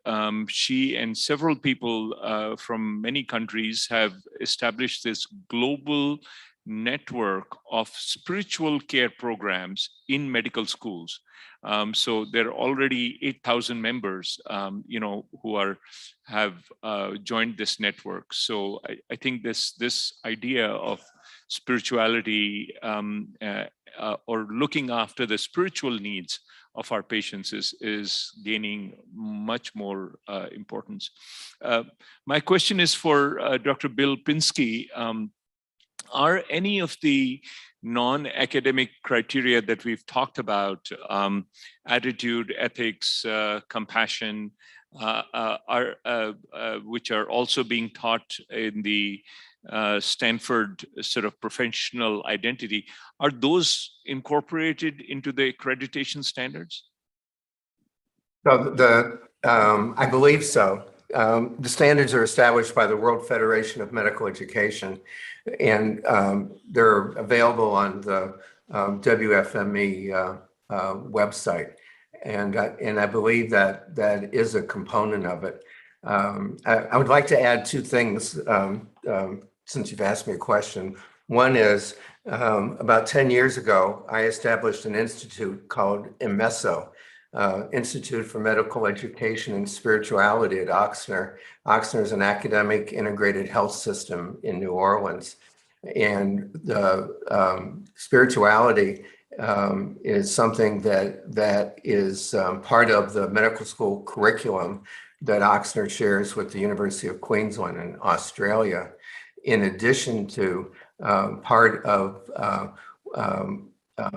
she and several people from many countries have established this global network of spiritual care programs in medical schools. So there are already 8,000 members, who have joined this network. So I think this idea of spirituality or looking after the spiritual needs of our patients is gaining much more importance. My question is for Dr. Bill Pinsky. Are any of the non-academic criteria that we've talked about, attitude, ethics, compassion, which are also being taught in the Stanford sort of professional identity, are those incorporated into the accreditation standards? So I believe so. The standards are established by the World Federation of Medical Education, and they're available on the WFME website. And I believe that that is a component of it. I would like to add two things since you've asked me a question. One is About 10 years ago, I established an institute called IMESO, Institute for Medical Education and Spirituality at Oxnard. Oxnard is an academic integrated health system in New Orleans. And the spirituality is something that is part of the medical school curriculum that Oxnard shares with the University of Queensland in Australia, in addition to part of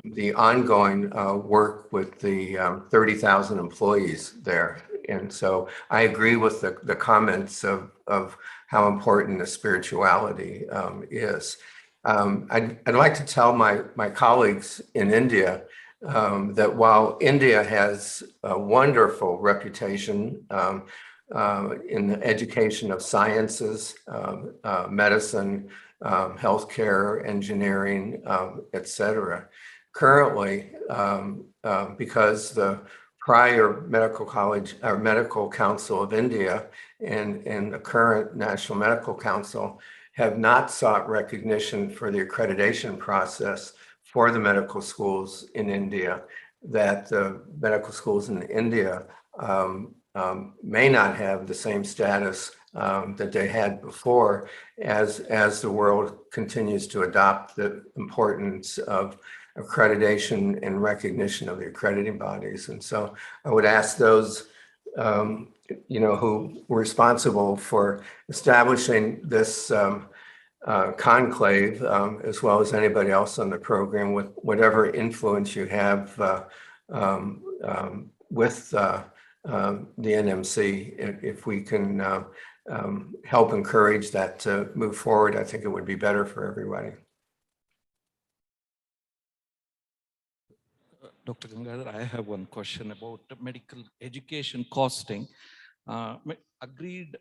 the ongoing work with the 30,000 employees there. And so I agree with the comments of how important the spirituality is. I'd like to tell my colleagues in India that while India has a wonderful reputation in the education of sciences, medicine, healthcare, engineering, etc. Currently, because the prior medical college or Medical Council of India and the current National Medical Council have not sought recognition for the accreditation process for the medical schools in India, that the medical schools in India may not have the same status that they had before as the world continues to adopt the importance of accreditation and recognition of the accrediting bodies. And so I would ask those who were responsible for establishing this conclave, as well as anybody else on the program, with whatever influence you have with the NMC, if we can help encourage that to move forward, I think it would be better for everybody. Dr. Gangadhar, I have one question about medical education costing. Agreed,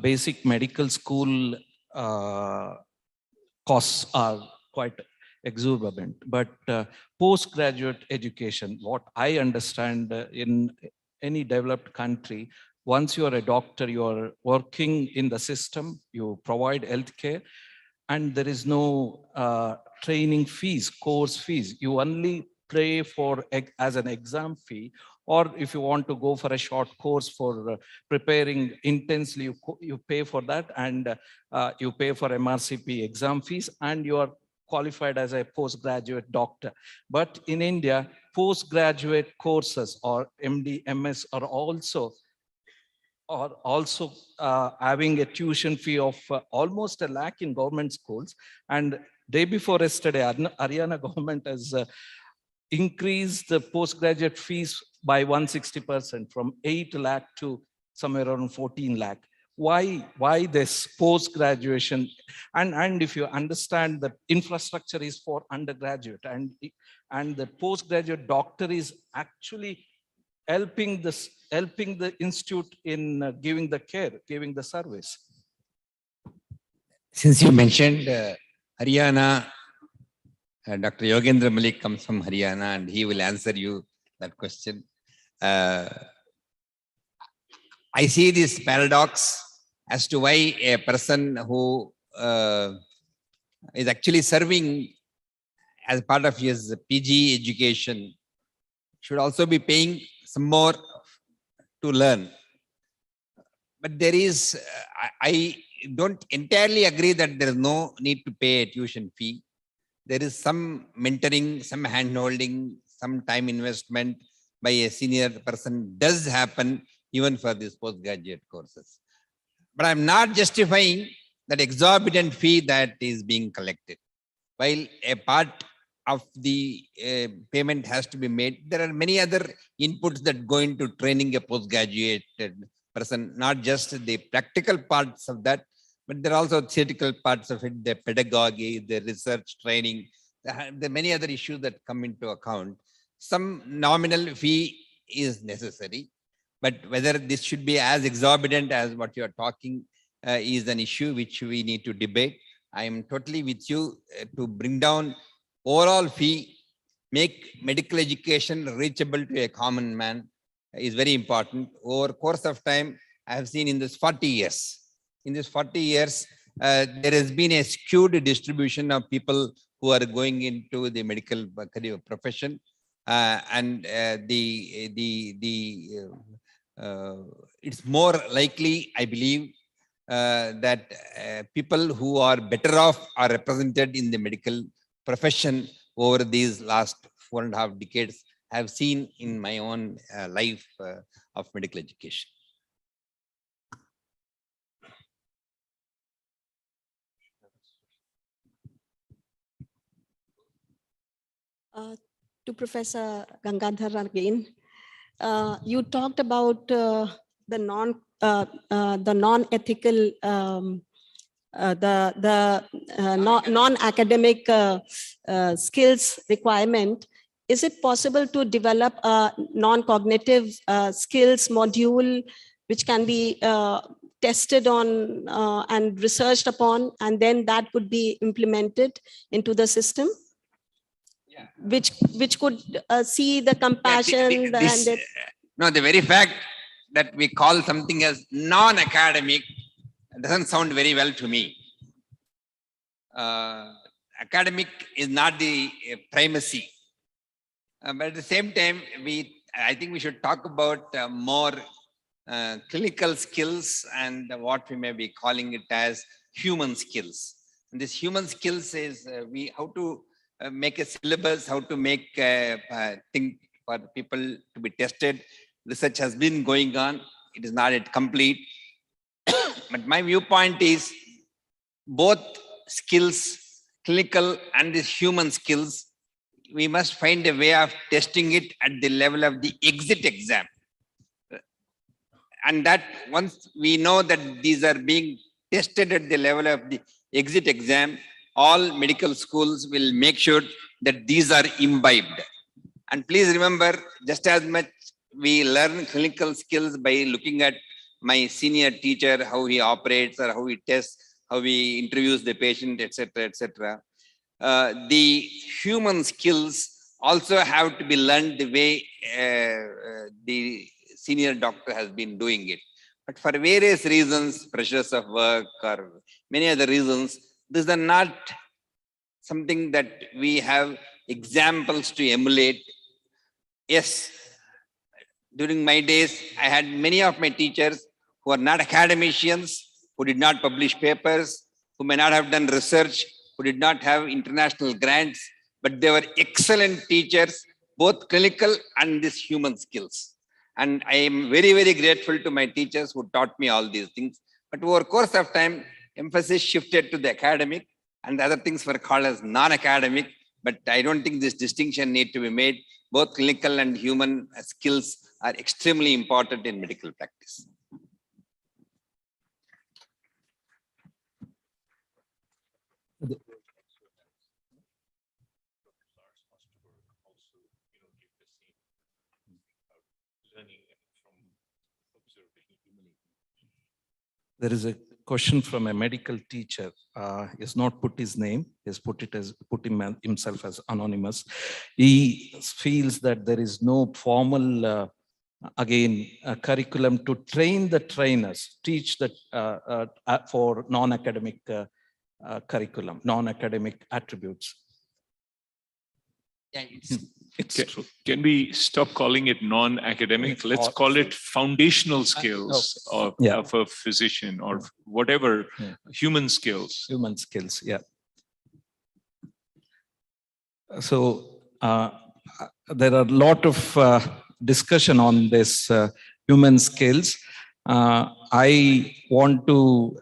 basic medical school costs are quite exorbitant, but postgraduate education, what I understand in any developed country, once you are a doctor, you are working in the system, you provide healthcare, and there is no training fees, course fees. You only pay for as an exam fee, or if you want to go for a short course for preparing intensely, you pay for that, and you pay for MRCP exam fees, and you are qualified as a postgraduate doctor. But in India, postgraduate courses or MD, MS are also having a tuition fee of almost $1 lakh in government schools. And day before yesterday, Haryana government has increased the postgraduate fees by 160% from 8 lakh to somewhere around 14 lakh. Why this post-graduation? And if you understand that infrastructure is for undergraduate, and the postgraduate doctor is actually helping the institute in giving the care, giving the service. Since you mentioned Haryana, Dr. Yogendra Malik comes from Haryana, and he will answer you that question. I see this paradox as to why a person who is actually serving as part of his PG education should also be paying some more to learn. But there is, I don't entirely agree that there is no need to pay a tuition fee. There is some mentoring, some hand-holding, some time investment by a senior person does happen even for these postgraduate courses. But I'm not justifying that exorbitant fee that is being collected. While a part of the payment has to be made, there are many other inputs that go into training a postgraduate person, not just the practical parts of that, but there are also theoretical parts of it, the pedagogy, the research training. There are many other issues that come into account. Some nominal fee is necessary, but whether this should be as exorbitant as what you are talking is an issue which we need to debate. I am totally with you to bring down overall fee, make medical education reachable to a common man is very important. Over course of time, I have seen in this 40 years, there has been a skewed distribution of people who are going into the medical career profession, it's more likely, I believe, that people who are better off are represented in the medical profession over these last 4.5 decades. Have seen in my own life of medical education. To Professor Gangadhar again, you talked about the non-ethical, non-academic skills requirement. Is it possible to develop a non-cognitive skills module which can be tested on and researched upon, and then that could be implemented into the system? Yeah. Which could see the compassion. No, the very fact that we call something as non-academic doesn't sound very well to me. Academic is not the primacy. But at the same time, I think we should talk about more clinical skills and what we may be calling it as human skills. And this human skills is how to make a syllabus, how to make thing for people to be tested. Research has been going on. It is not yet complete. But my viewpoint is both skills, clinical and these human skills, we must find a way of testing it at the level of the exit exam. And that once we know that these are being tested at the level of the exit exam, all medical schools will make sure that these are imbibed. And please remember, just as much we learn clinical skills by looking at my senior teacher, how he operates or how he tests, how he interviews the patient, etc., etc. The human skills also have to be learned the way the senior doctor has been doing it. But for various reasons, pressures of work or many other reasons, these are not something that we have examples to emulate. Yes, during my days, I had many of my teachers who are not academicians, who did not publish papers, who may not have done research, who did not have international grants, but they were excellent teachers, both clinical and these human skills. And I am very, very grateful to my teachers who taught me all these things. But over the course of time, emphasis shifted to the academic and the other things were called as non-academic. But I don't think this distinction need to be made. Both clinical and human skills are extremely important in medical practice. There is a question from a medical teacher. He has not put his name. He has put himself as anonymous. He feels that there is no formal, curriculum to train the trainers, teach that for non-academic curriculum, non-academic attributes. Yeah, it's true. Can we stop calling it non-academic? Let's call it foundational skills of a physician or whatever, human skills. Human skills, yeah. So there are a lot of discussion on this human skills. I want to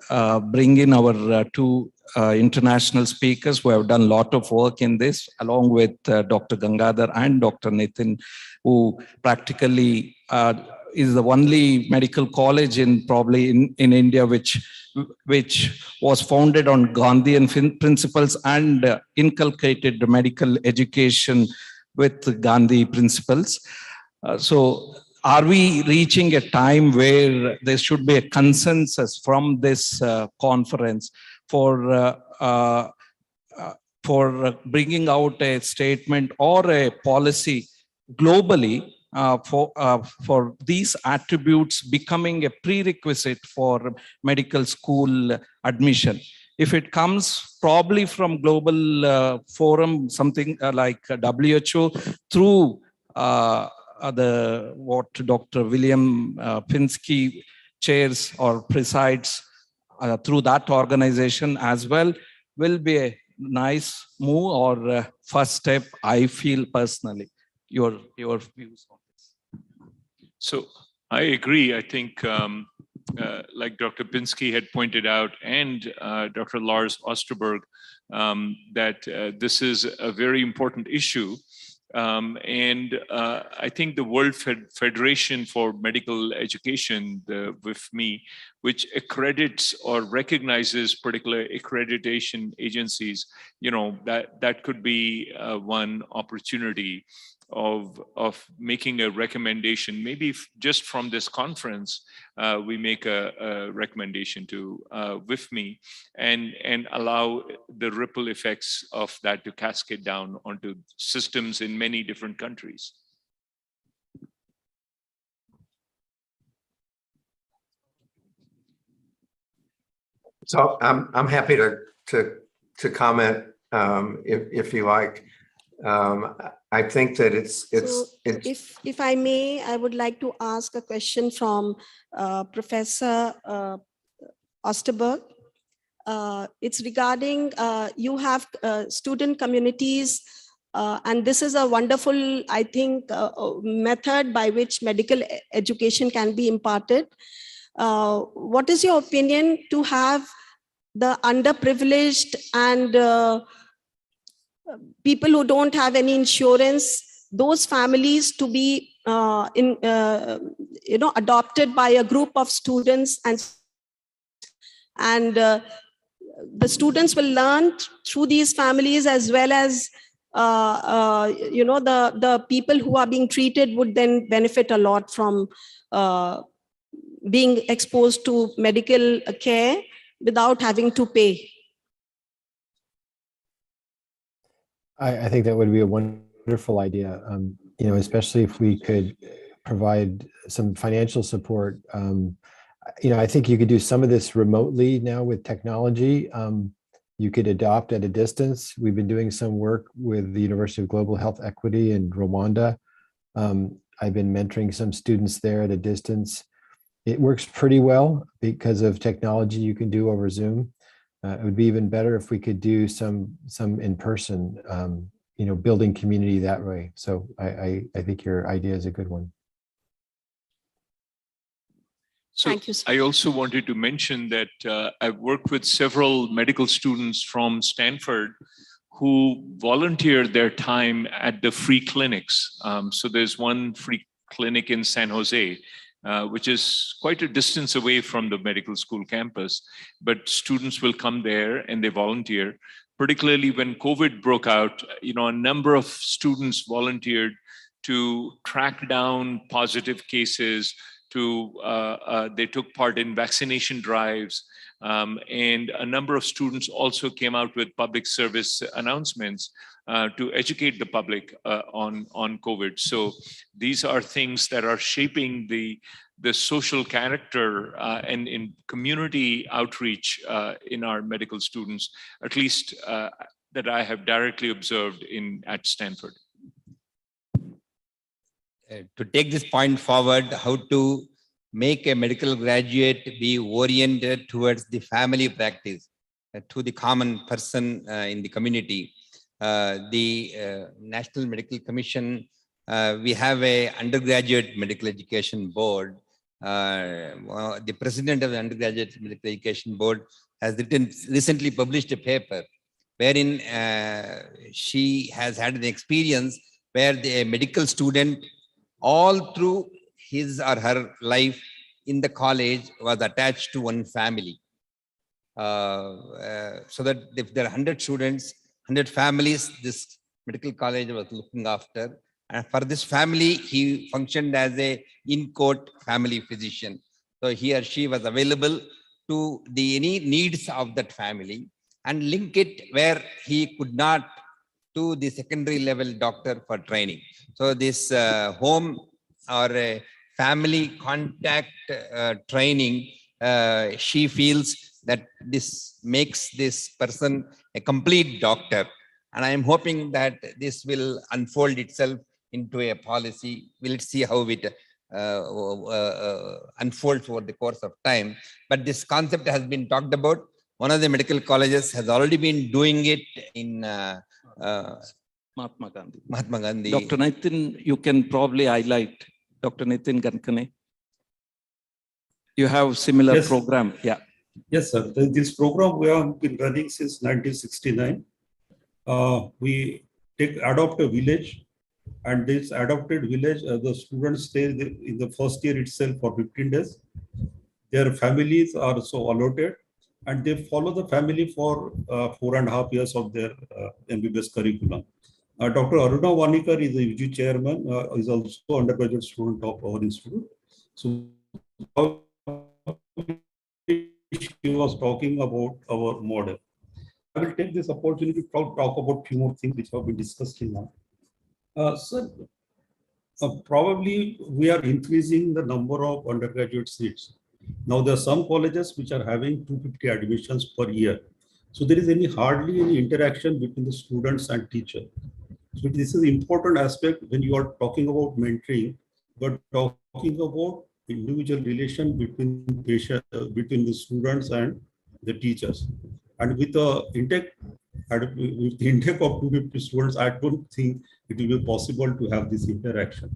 bring in our two international speakers who have done a lot of work in this, along with Dr. Gangadhar and Dr. Nitin, who practically is the only medical college probably in India which was founded on Gandhian principles and inculcated medical education with Gandhi principles. So are we reaching a time where there should be a consensus from this conference for bringing out a statement or a policy globally for these attributes becoming a prerequisite for medical school admission? If it comes probably from global forum, something like WHO, through what Dr. William Pinsky chairs or presides through that organization as well, will be a nice move or first step, I feel personally. Your views on this? So I agree. I think like Dr. Pinsky had pointed out and Dr. Lars Osterberg, that this is a very important issue. I think the World Federation for Medical Education, the WIFME, which accredits or recognizes particular accreditation agencies, that could be one opportunity of making a recommendation. Maybe just from this conference, we make a recommendation to WIFME and allow the ripple effects of that to cascade down onto systems in many different countries. So I'm happy to comment if you like. I think that it's if I may, I would like to ask a question from Professor Osterberg. It's regarding you have student communities, and this is a wonderful, I think, method by which medical education can be imparted. What is your opinion to have the underprivileged and people who don't have any insurance, those families to be adopted by a group of students, and the students will learn through these families, as well as the people who are being treated would then benefit a lot from being exposed to medical care without having to pay. I think that would be a wonderful idea, especially if we could provide some financial support. I think you could do some of this remotely now with technology. You could adopt at a distance. We've been doing some work with the University of Global Health Equity in Rwanda. I've been mentoring some students there at a distance. It works pretty well because of technology you can do over Zoom. It would be even better if we could do some in person, building community that way. So I think your idea is a good one. So Thank you, sir. I also wanted to mention that I've worked with several medical students from Stanford who volunteer their time at the free clinics. So there's one free clinic in San Jose, which is quite a distance away from the medical school campus, but students will come there and they volunteer. Particularly when COVID broke out, a number of students volunteered to track down positive cases, they took part in vaccination drives, and a number of students also came out with public service announcements to educate the public on COVID. So these are things that are shaping the social character and in community outreach in our medical students, at least that I have directly observed at Stanford. To take this point forward, how to make a medical graduate be oriented towards the family practice, to the common person in the community. The National Medical Commission, we have a undergraduate medical education board. The president of the undergraduate medical education board has recently published a paper wherein she has had an experience where the medical student all through his or her life in the college was attached to one family. So that if there are 100 students, 100 families, this medical college was looking after. And for this family, he functioned as a in-court family physician. So he or she was available to any needs of that family and link it where he could not to the secondary level doctor for training. So this home or family contact training, she feels that this makes this person a complete doctor. And I am hoping that this will unfold itself into a policy. We'll see how it unfolds over the course of time. But this concept has been talked about. One of the medical colleges has already been doing it in Mahatma Gandhi. Mahatma Gandhi. Dr. Nitin, you can probably highlight. Dr. Nitin Gankane. You have similar Yes. program. Yeah. Yes, sir. This program we have been running since 1969. We adopt a village, and this adopted village, the students stay in the first year itself for 15 days. Their families are so allotted, and they follow the family for 4.5 years of their MBBS curriculum. Dr. Aruna Vanikar is the UG chairman, is also undergraduate student of our institute. So she was talking about our model. I will take this opportunity to talk about few more things which have been discussed in now. Sir, probably we are increasing the number of undergraduate seats. Now there are some colleges which are having 250 admissions per year. So there is hardly any interaction between the students and teacher. So this is an important aspect when you are talking about mentoring, but talking about individual relation between between the students and the teachers. And with the intake of 250 students, I don't think it will be possible to have this interaction.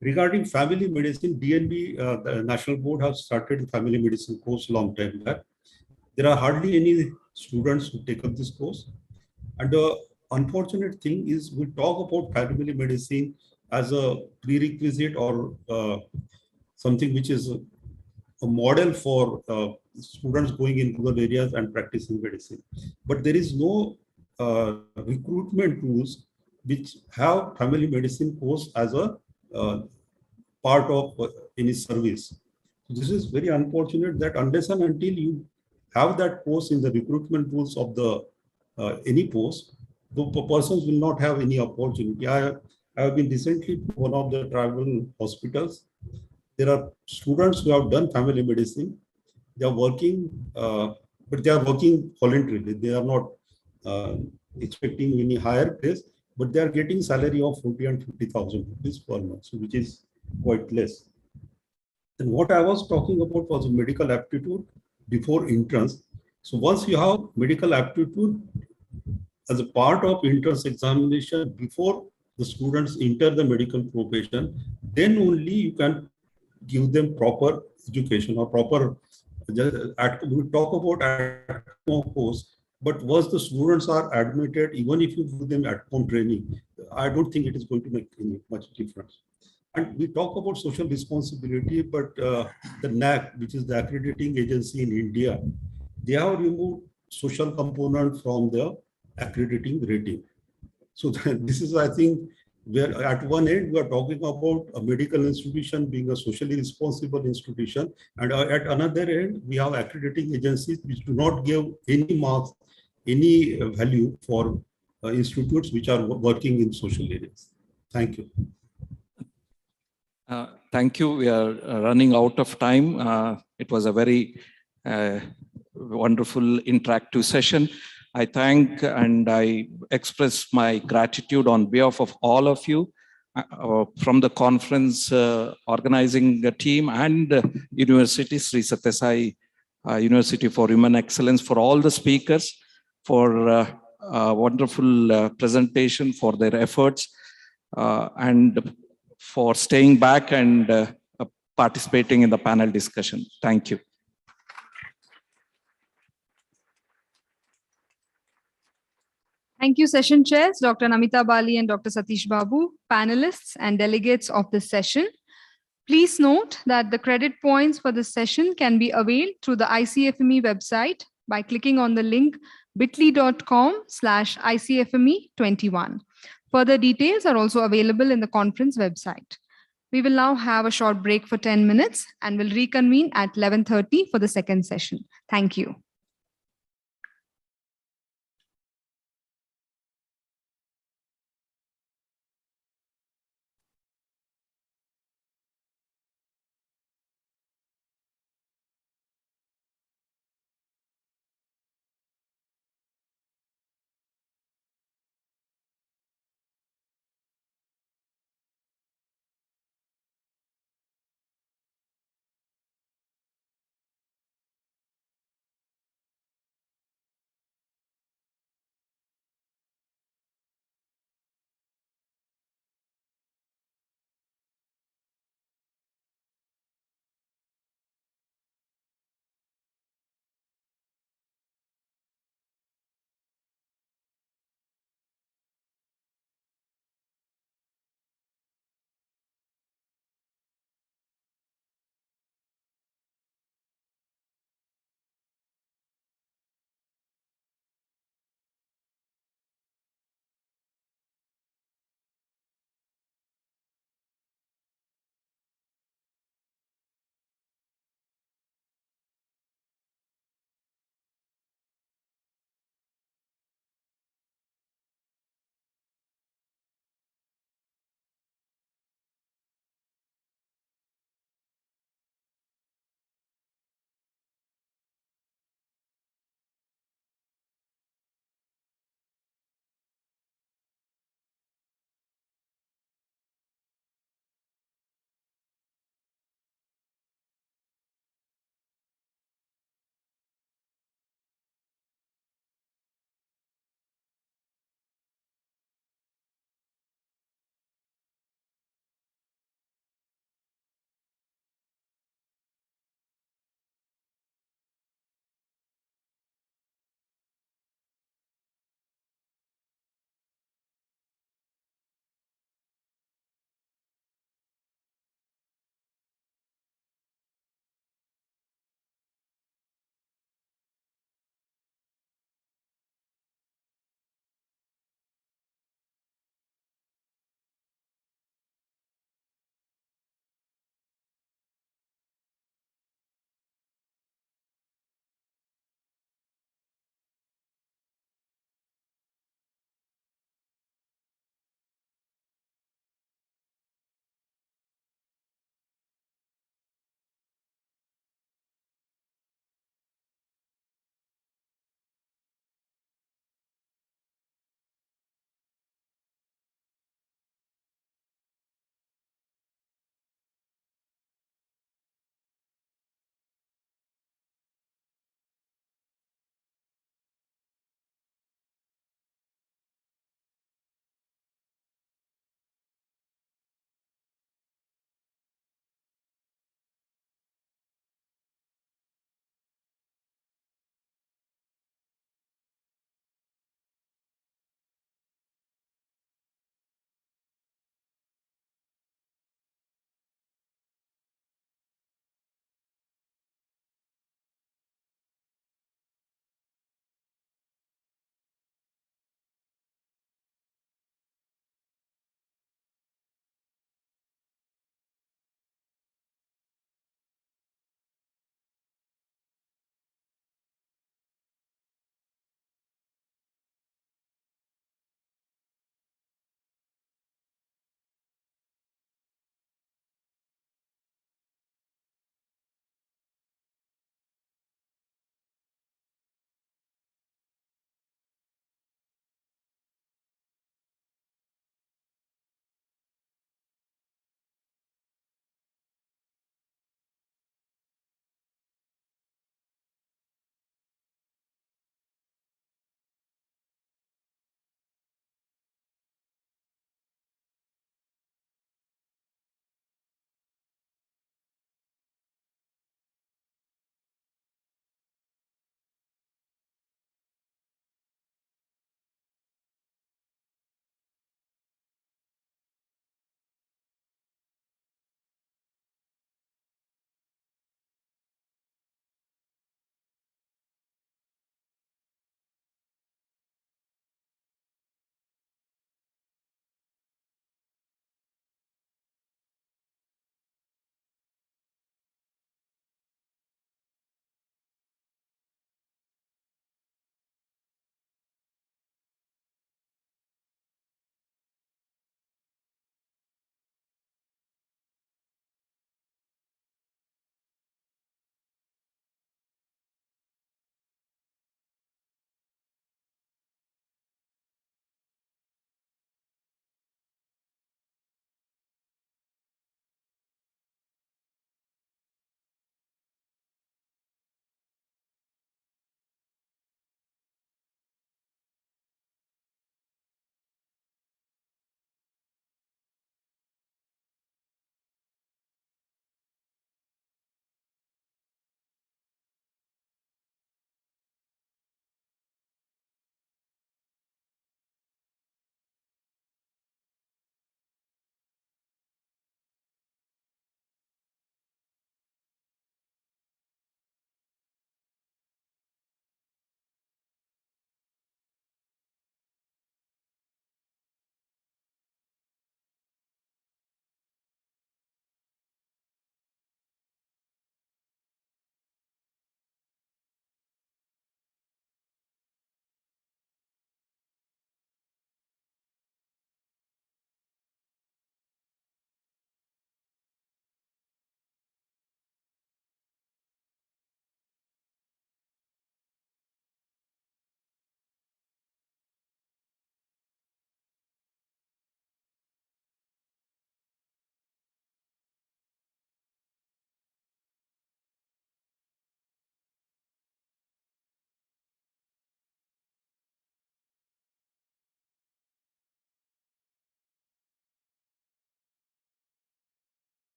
Regarding family medicine, DNB, the National Board has started the family medicine course long time back. There are hardly any students who take up this course. And the unfortunate thing is we talk about family medicine as a prerequisite or something which is a model for students going in rural areas and practicing medicine. But there is no recruitment rules which have family medicine course as a part of any service. So this is very unfortunate that unless and until you have that course in the recruitment rules of the any post, the persons will not have any opportunity. I have been recently to one of the tribal hospitals. There are students who have done family medicine. They are working, but they are working voluntarily. They are not expecting any higher place, but they are getting salary of 40 and 50,000 rupees per month, so which is quite less. And what I was talking about was medical aptitude before entrance. So once you have medical aptitude as a part of entrance examination before the students enter the medical profession, then only you can give them proper education or proper. We talk about at-home course, but once the students are admitted, even if you give them at-home training, I don't think it is going to make any much difference. And we talk about social responsibility, but the NAC, which is the accrediting agency in India, they have removed social component from the accrediting rating. So this is, I think, where at one end we are talking about a medical institution being a socially responsible institution, and at another end we have accrediting agencies which do not give any marks, any value for institutes which are working in social areas. Thank you. Thank you. We are running out of time. It was a very wonderful interactive session. I thank and I express my gratitude on behalf of all of you from the conference organizing the team and University, Sri Sathya Sai University for Human Excellence, for all the speakers, for a wonderful presentation, for their efforts, and for staying back and participating in the panel discussion. Thank you. Thank you, session chairs, Dr. Namita Bali and Dr. Satish Babu, panelists and delegates of this session. Please note that the credit points for this session can be availed through the ICFME website by clicking on the link bit.ly/ICFME21. Further details are also available in the conference website. We will now have a short break for 10 minutes and will reconvene at 11:30 for the second session. Thank you.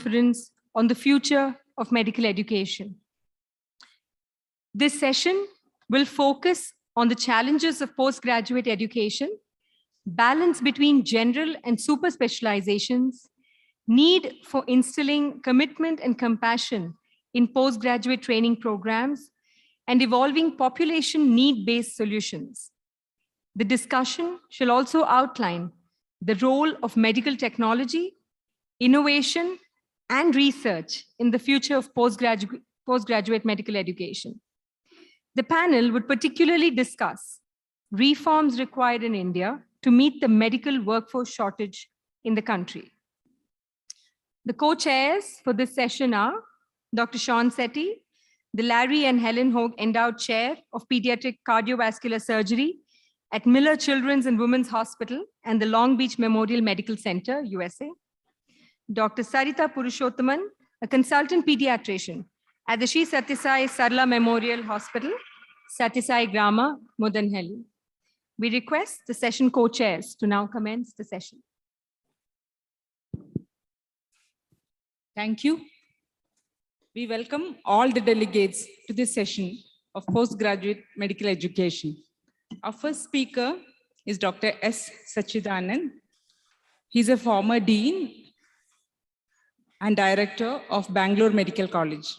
conference on the future of medical education. This session will focus on the challenges of postgraduate education, balance between general and super specializations, need for instilling commitment and compassion in postgraduate training programs, and evolving population need-based solutions. The discussion shall also outline the role of medical technology, innovation, and research in the future of postgraduate medical education. The panel would particularly discuss reforms required in India to meet the medical workforce shortage in the country. The co-chairs for this session are Dr. Sean Sethi, the Larry and Helen Hogue Endowed Chair of Pediatric Cardiovascular Surgery at Miller Children's and Women's Hospital and the Long Beach Memorial Medical Center, USA. Dr. Sarita Purushottaman, a consultant pediatrician at the Sri Satyasai Sarla Memorial Hospital, Satyasai Grama, Mudanhelli. We request the session co-chairs to now commence the session. Thank you. We welcome all the delegates to this session of postgraduate medical education. Our first speaker is Dr. S. Sachidanand. He's a former dean and director of Bangalore Medical College.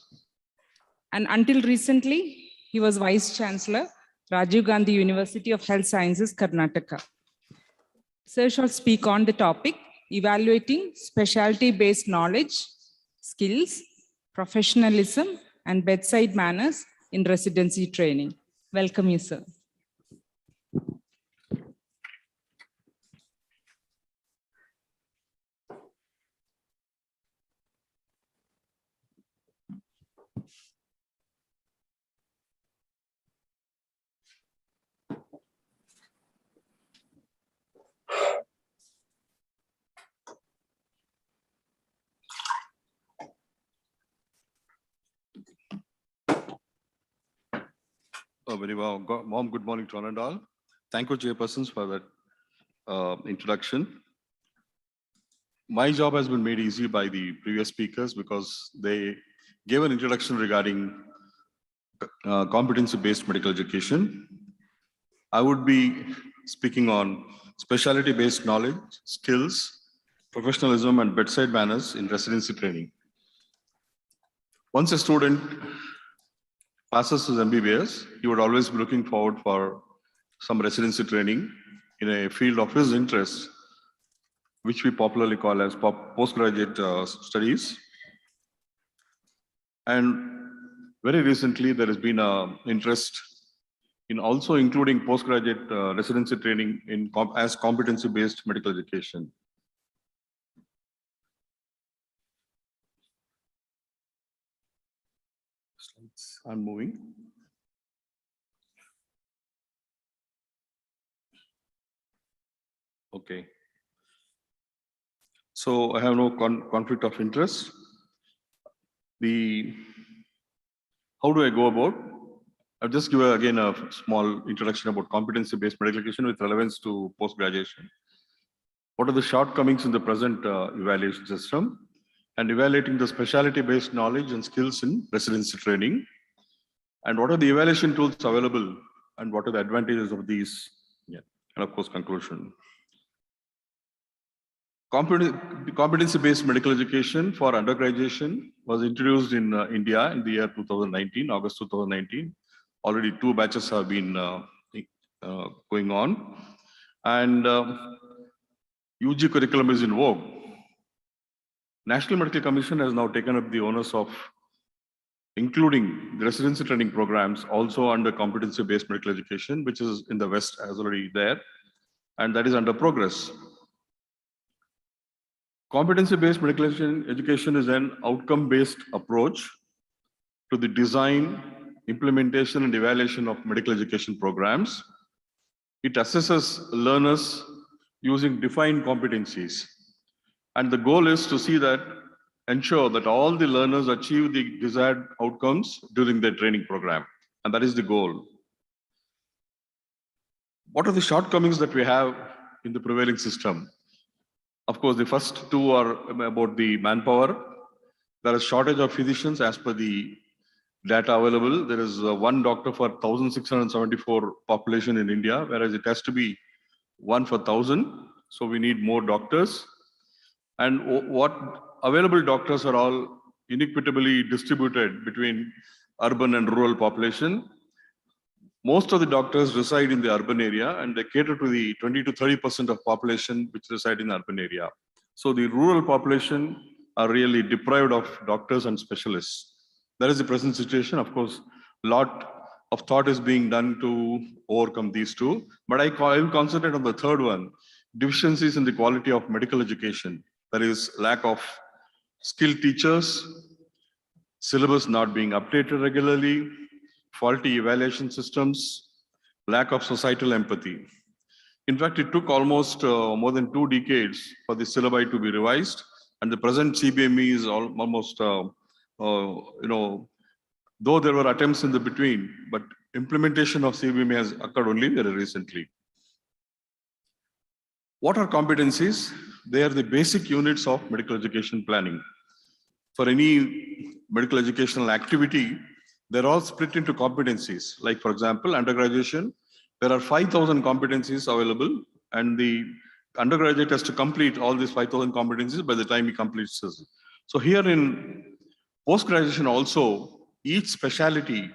And until recently, he was Vice Chancellor, Rajiv Gandhi University of Health Sciences, Karnataka. Sir shall speak on the topic, evaluating specialty-based knowledge, skills, professionalism, and bedside manners in residency training. Welcome you, sir. Very warm good morning to one and all. Thank you, chairpersons, for that introduction. My job has been made easy by the previous speakers because they gave an introduction regarding competency-based medical education. I would be speaking on specialty-based knowledge, skills, professionalism, and bedside manners in residency training. Once a student passes his MBBS, he would always be looking forward for some residency training in a field of his interest, which we popularly call as postgraduate studies. And very recently, there has been an interest in also including postgraduate residency training as competency-based medical education. I'm moving. Okay. So I have no conflict of interest. How do I go about? I'll just give again a small introduction about competency-based medical education with relevance to post-graduation. What are the shortcomings in the present evaluation system? And evaluating the specialty-based knowledge and skills in residency training. And what are the evaluation tools available and what are the advantages of these? Yeah. And of course, conclusion. Competency-based medical education for undergraduation was introduced in India in the year 2019, August 2019. Already 2 batches have been going on. And UG curriculum is in vogue. National Medical Commission has now taken up the onus of including the residency training programs also under competency-based medical education, which is in the West as already there, and that is under progress. Competency-based medical education is an outcome-based approach to the design, implementation, and evaluation of medical education programs. It assesses learners using defined competencies. And the goal is to ensure that all the learners achieve the desired outcomes during their training program. And that is the goal. What are the shortcomings that we have in the prevailing system? Of course, the first two are about the manpower There is shortage of physicians as per the data available. There is one doctor for 1,674 population in India, whereas it has to be 1 for 1,000. So we need more doctors. And what available doctors are all inequitably distributed between urban and rural population. Most of the doctors reside in the urban area and they cater to the 20 to 30% of population which reside in the urban area. So the rural population are really deprived of doctors and specialists. That is the present situation. Of course, a lot of thought is being done to overcome these two, but I will concentrate on the third one, deficiencies in the quality of medical education. There is lack of skilled teachers, syllabus not being updated regularly, faulty evaluation systems, lack of societal empathy. In fact, it took almost more than 2 decades for the syllabi to be revised, and the present CBME is almost, though there were attempts in the between, but implementation of CBME has occurred only very recently. What are competencies? They are the basic units of medical education planning. For any medical educational activity, they're all split into competencies. Like for example, undergraduation, there are 5,000 competencies available, and the undergraduate has to complete all these 5,000 competencies by the time he completes this. So here in post-graduation also, each specialty,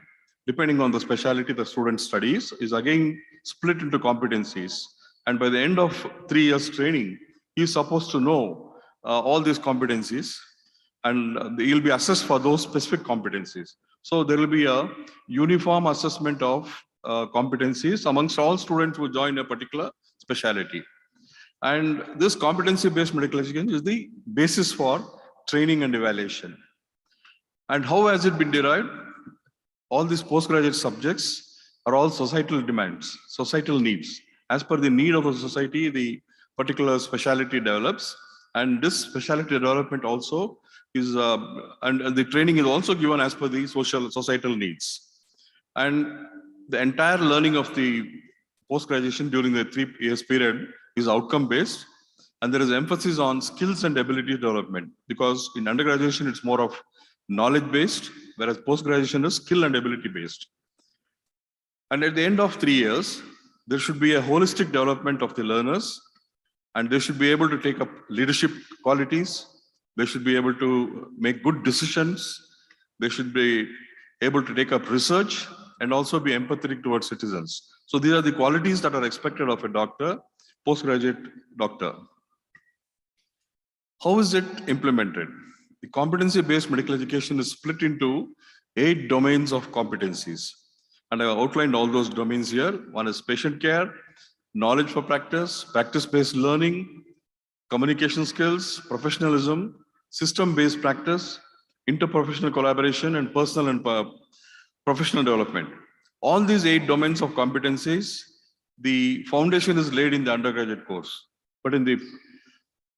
depending on the specialty the student studies, is again split into competencies. And by the end of 3 years training, he is supposed to know all these competencies, and he'll be assessed for those specific competencies. So there will be a uniform assessment of competencies amongst all students who join a particular specialty. And this competency-based medical education is the basis for training and evaluation. And how has it been derived? All these postgraduate subjects are all societal demands, societal needs. As per the need of the society, the particular specialty develops, and this specialty development also is, and the training is also given as per the societal needs. And the entire learning of the post-graduation during the 3 years period is outcome-based, and there is emphasis on skills and ability development, because in undergraduation it's more of knowledge-based, whereas post-graduation is skill and ability-based. And at the end of 3 years, there should be a holistic development of the learners, and they should be able to take up leadership qualities. They should be able to make good decisions. They should be able to take up research and also be empathetic towards citizens. So these are the qualities that are expected of a doctor, postgraduate doctor. How is it implemented? The competency-based medical education is split into 8 domains of competencies. And I have outlined all those domains here. One is patient care, knowledge for practice, practice-based learning, communication skills, professionalism, system-based practice, interprofessional collaboration, and personal and professional development. All these 8 domains of competencies, the foundation is laid in the undergraduate course. But in the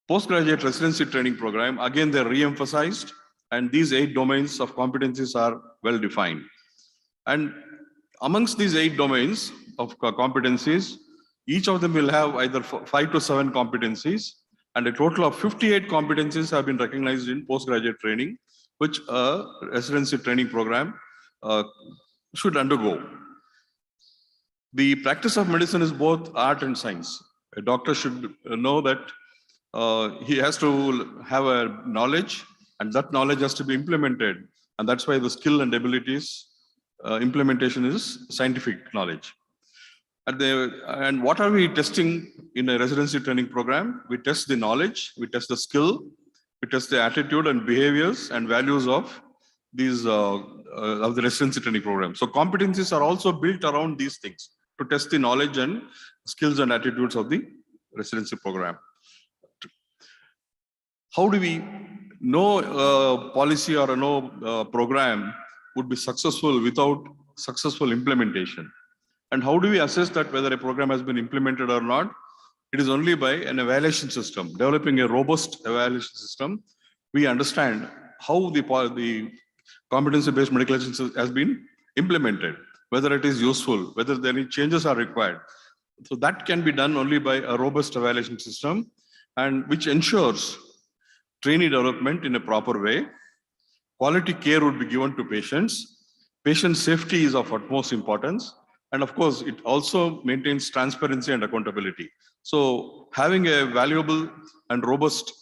postgraduate residency training program, again, they're re-emphasized, and these 8 domains of competencies are well defined. And amongst these 8 domains of competencies, each of them will have either 5 to 7 competencies, and a total of 58 competencies have been recognized in postgraduate training, which a residency training program should undergo. The practice of medicine is both art and science. A doctor should know that he has to have a knowledge, and that knowledge has to be implemented. And that's why the skill and abilities implementation is scientific knowledge. And what are we testing in a residency training program? We test the knowledge, we test the skill, we test the attitude and behaviors and values of these of the residency training program. So competencies are also built around these things to test the knowledge and skills and attitudes of the residency program. How do we know policy or no program would be successful without successful implementation? And how do we assess that whether a program has been implemented or not? It is only by an evaluation system, developing a robust evaluation system. We understand how the competency-based medical education has been implemented, whether it is useful, whether any changes are required. So that can be done only by a robust evaluation system, and which ensures trainee development in a proper way. quality care would be given to patients. Patient safety is of utmost importance. And of course, it also maintains transparency and accountability. So having a valuable and robust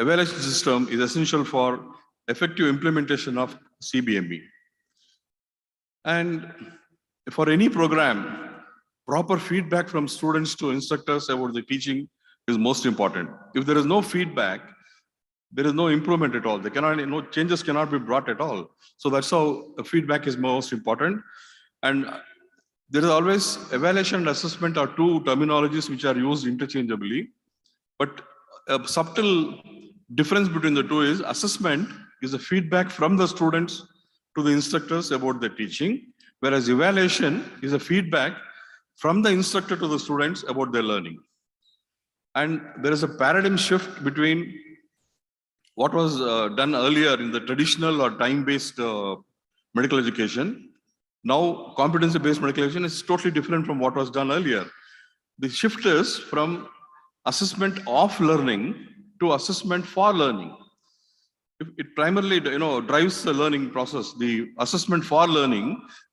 evaluation system is essential for effective implementation of CBME. And for any program, proper feedback from students to instructors about the teaching is most important. If there is no feedback, there is no improvement at all. There cannot, no changes cannot be brought at all. So that's how the feedback is most important. And there is always evaluation and assessment are two terminologies which are used interchangeably. But a subtle difference between the two is assessment is a feedback from the students to the instructors about the teaching, whereas evaluation is a feedback from the instructor to the students about their learning. And there is a paradigm shift between what was done earlier in the traditional or time-based medical education. Now, competency-based medical education is totally different from what was done earlier. The shift is from assessment of learning to assessment for learning. It primarily, drives the learning process. The assessment for learning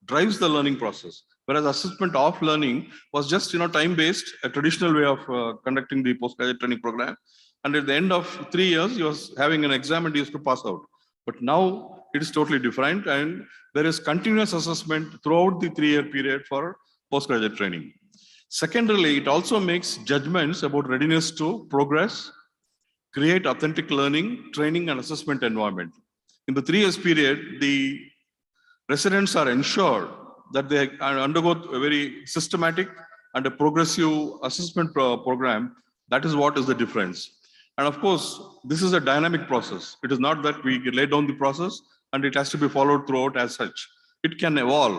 drives the learning process, whereas assessment of learning was just, time-based, a traditional way of conducting the postgraduate training program. And at the end of 3 years, he was having an exam and he used to pass out. But now it is totally different, and there is continuous assessment throughout the 3-year period for postgraduate training. Secondarily, it also makes judgments about readiness to progress, create authentic learning, training, and assessment environment. In the 3 years period, the residents are ensured that they undergo a very systematic and a progressive assessment program. That is what is the difference. And of course, this is a dynamic process. It is not that we lay down the process and it has to be followed throughout as such. It can evolve.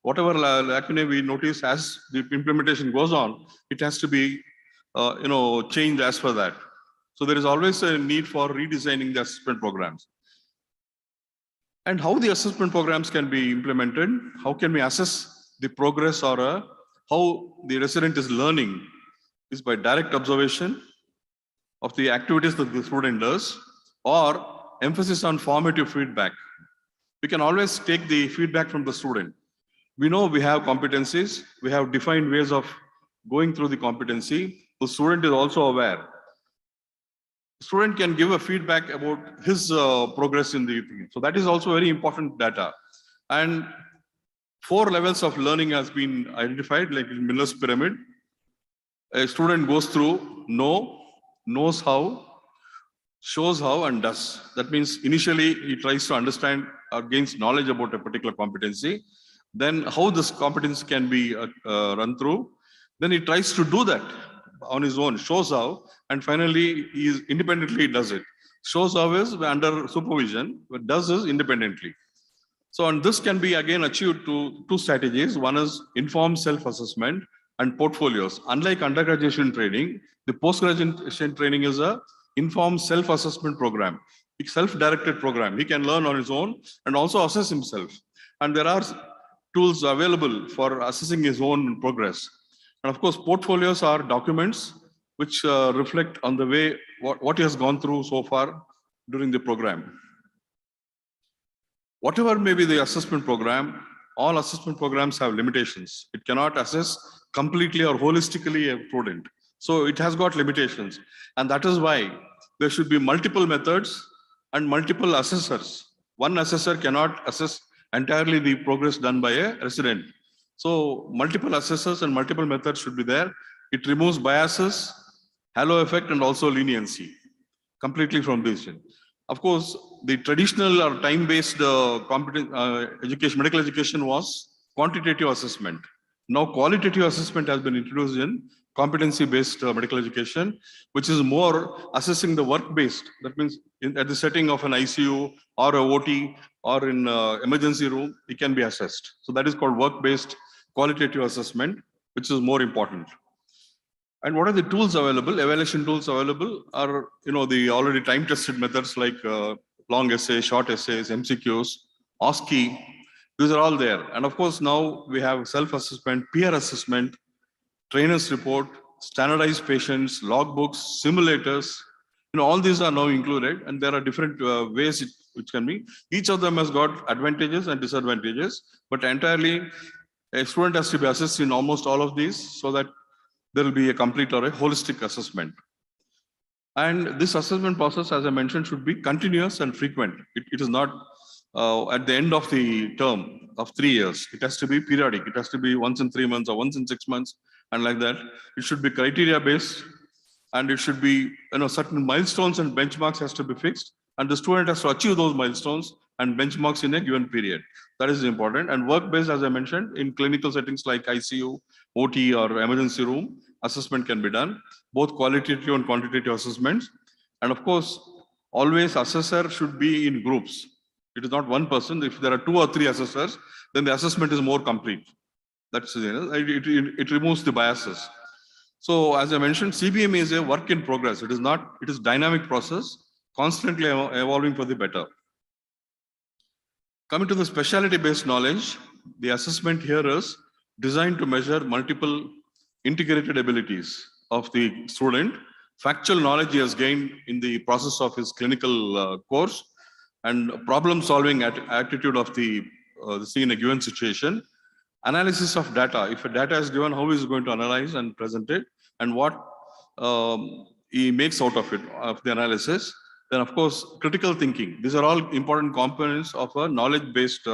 Whatever lacunae we notice as the implementation goes on, it has to be changed as per that. So there is always a need for redesigning the assessment programs. And how the assessment programs can be implemented, how can we assess the progress or how the resident is learning is by direct observation of the activities that the student does, or emphasis on formative feedback. We can always take the feedback from the student. We know we have competencies, we have defined ways of going through the competency. The student is also aware. The student can give a feedback about his progress in the thing. So that is also very important data. And 4 levels of learning has been identified, like in Miller's pyramid. A student goes through know, knows how, shows how, and does. That means initially he tries to understand or gains knowledge about a particular competency. Then how this competence can be run through. Then he tries to do that on his own, shows how, and finally he independently does it. Shows how is under supervision, but does is independently. So, and this can be again achieved to 2 strategies. One is informed self-assessment and portfolios. Unlike undergraduate training, the postgraduate training is a informed self-assessment program. It's self-directed program. He can learn on his own and also assess himself. And there are tools available for assessing his own progress. And of course, portfolios are documents which reflect on the way what he has gone through so far during the program. Whatever may be the assessment program, all assessment programs have limitations. It cannot assess completely or holistically a student. So it has got limitations. And that is why there should be multiple methods and multiple assessors. One assessor cannot assess entirely the progress done by a resident. So multiple assessors and multiple methods should be there. It removes biases, halo effect, and also leniency completely from this. Of course, the traditional or time-based education, medical education was quantitative assessment. Now qualitative assessment has been introduced in competency-based medical education, which is more assessing the work-based. That means at the setting of an ICU or a OT or in emergency room, it can be assessed. So that is called work-based qualitative assessment, which is more important. And what are the tools available? Evaluation tools available are, the already time-tested methods like long essays, short essays, MCQs, OSCE. These are all there. And of course, now we have self-assessment, peer assessment, trainer's report, standardized patients, logbooks, simulators, All these are now included, and there are different ways which can be. Each of them has got advantages and disadvantages, but entirely a student has to be assessed in almost all of these so that there will be a complete or a holistic assessment. And this assessment process, as I mentioned, should be continuous and frequent. It is not at the end of the term of 3 years. It has to be periodic. It has to be once in 3 months or once in 6 months, and like that. It should be criteria based, and it should be, certain milestones and benchmarks has to be fixed, and the student has to achieve those milestones and benchmarks in a given period. That is important. And work-based, as I mentioned, in clinical settings like ICU, OT, or emergency room, assessment can be done, both qualitative and quantitative assessments. And of course, always assessor should be in groups. It is not one person. If there are 2 or 3 assessors, then the assessment is more complete. That's it removes the biases. So as I mentioned, CBM is a work in progress. It is dynamic process, constantly evolving for the better. Coming to the specialty-based knowledge, the assessment here is designed to measure multiple integrated abilities of the student, factual knowledge he has gained in the process of his clinical course, and problem-solving attitude of the in a given situation, analysis of data. If a data is given, how is he going to analyze and present it, and what he makes out of it, of the analysis. Then, of course, critical thinking. These are all important components of a knowledge-based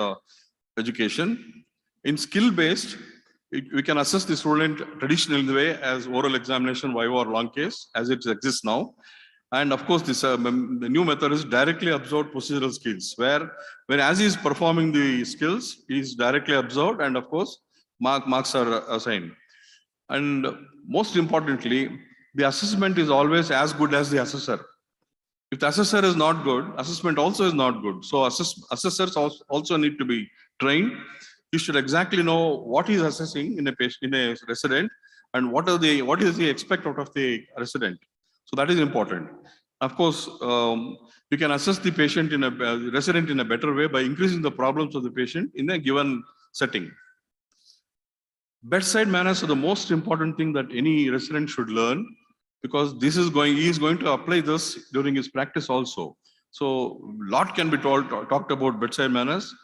education. In skill-based, we can assess the student traditionally in the way as oral examination, viva, or long case, as it exists now. And of course, this the new method is directly observed procedural skills, where when as he is performing the skills, he is directly observed, and of course, marks are assigned. And most importantly, the assessment is always as good as the assessor. If the assessor is not good, assessment also is not good. So assessors also need to be trained. You should exactly know what he is assessing in a patient, in a resident, and what is the expect out of the resident. So that is important. Of course, you can assess the patient in a resident in a better way by increasing the problems of the patient in a given setting. Bedside manners are the most important thing that any resident should learn, because he is going to apply this during his practice also. So a lot can be talked about bedside manners.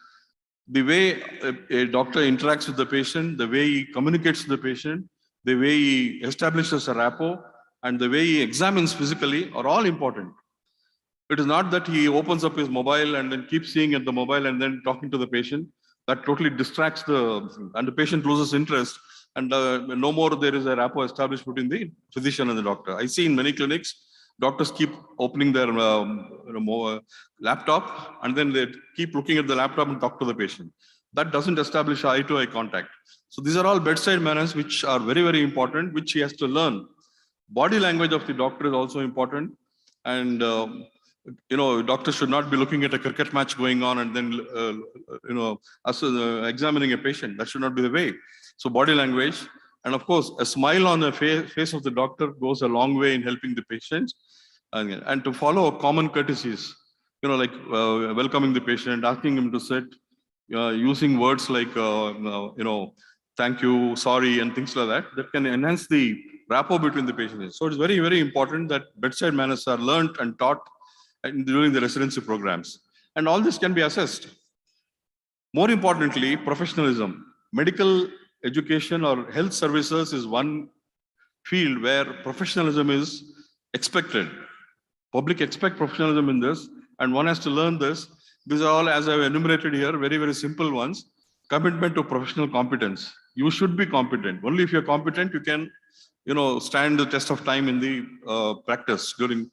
The way a doctor interacts with the patient, the way he communicates with the patient, the way he establishes a rapport, and the way he examines physically are all important. It is not that he opens up his mobile and then keeps seeing at the mobile and then talking to the patient. That totally distracts and the patient loses interest, and no more there is a rapport established between the physician and the doctor. I see in many clinics, doctors keep opening their laptop, and then they keep looking at the laptop and talk to the patient. That doesn't establish eye-to-eye contact. So these are all bedside manners which are very, very important, which he has to learn. Body language of the doctor is also important, and doctors should not be looking at a cricket match going on and then examining a patient. That should not be the way. So body language, and of course, a smile on the face of the doctor goes a long way in helping the patient, and to follow common courtesies, like welcoming the patient, asking him to sit, using words like thank you, sorry, and things like that. That can enhance the rapport between the patients. So it's very, very important that bedside manners are learned and taught during the residency programs. And all this can be assessed. More importantly, professionalism. Medical education or health services is one field where professionalism is expected. Public expect professionalism in this, and one has to learn this. These are all, as I've enumerated here, very, very simple ones. Commitment to professional competence. You should be competent. Only if you're competent, you can stand the test of time in the practice during.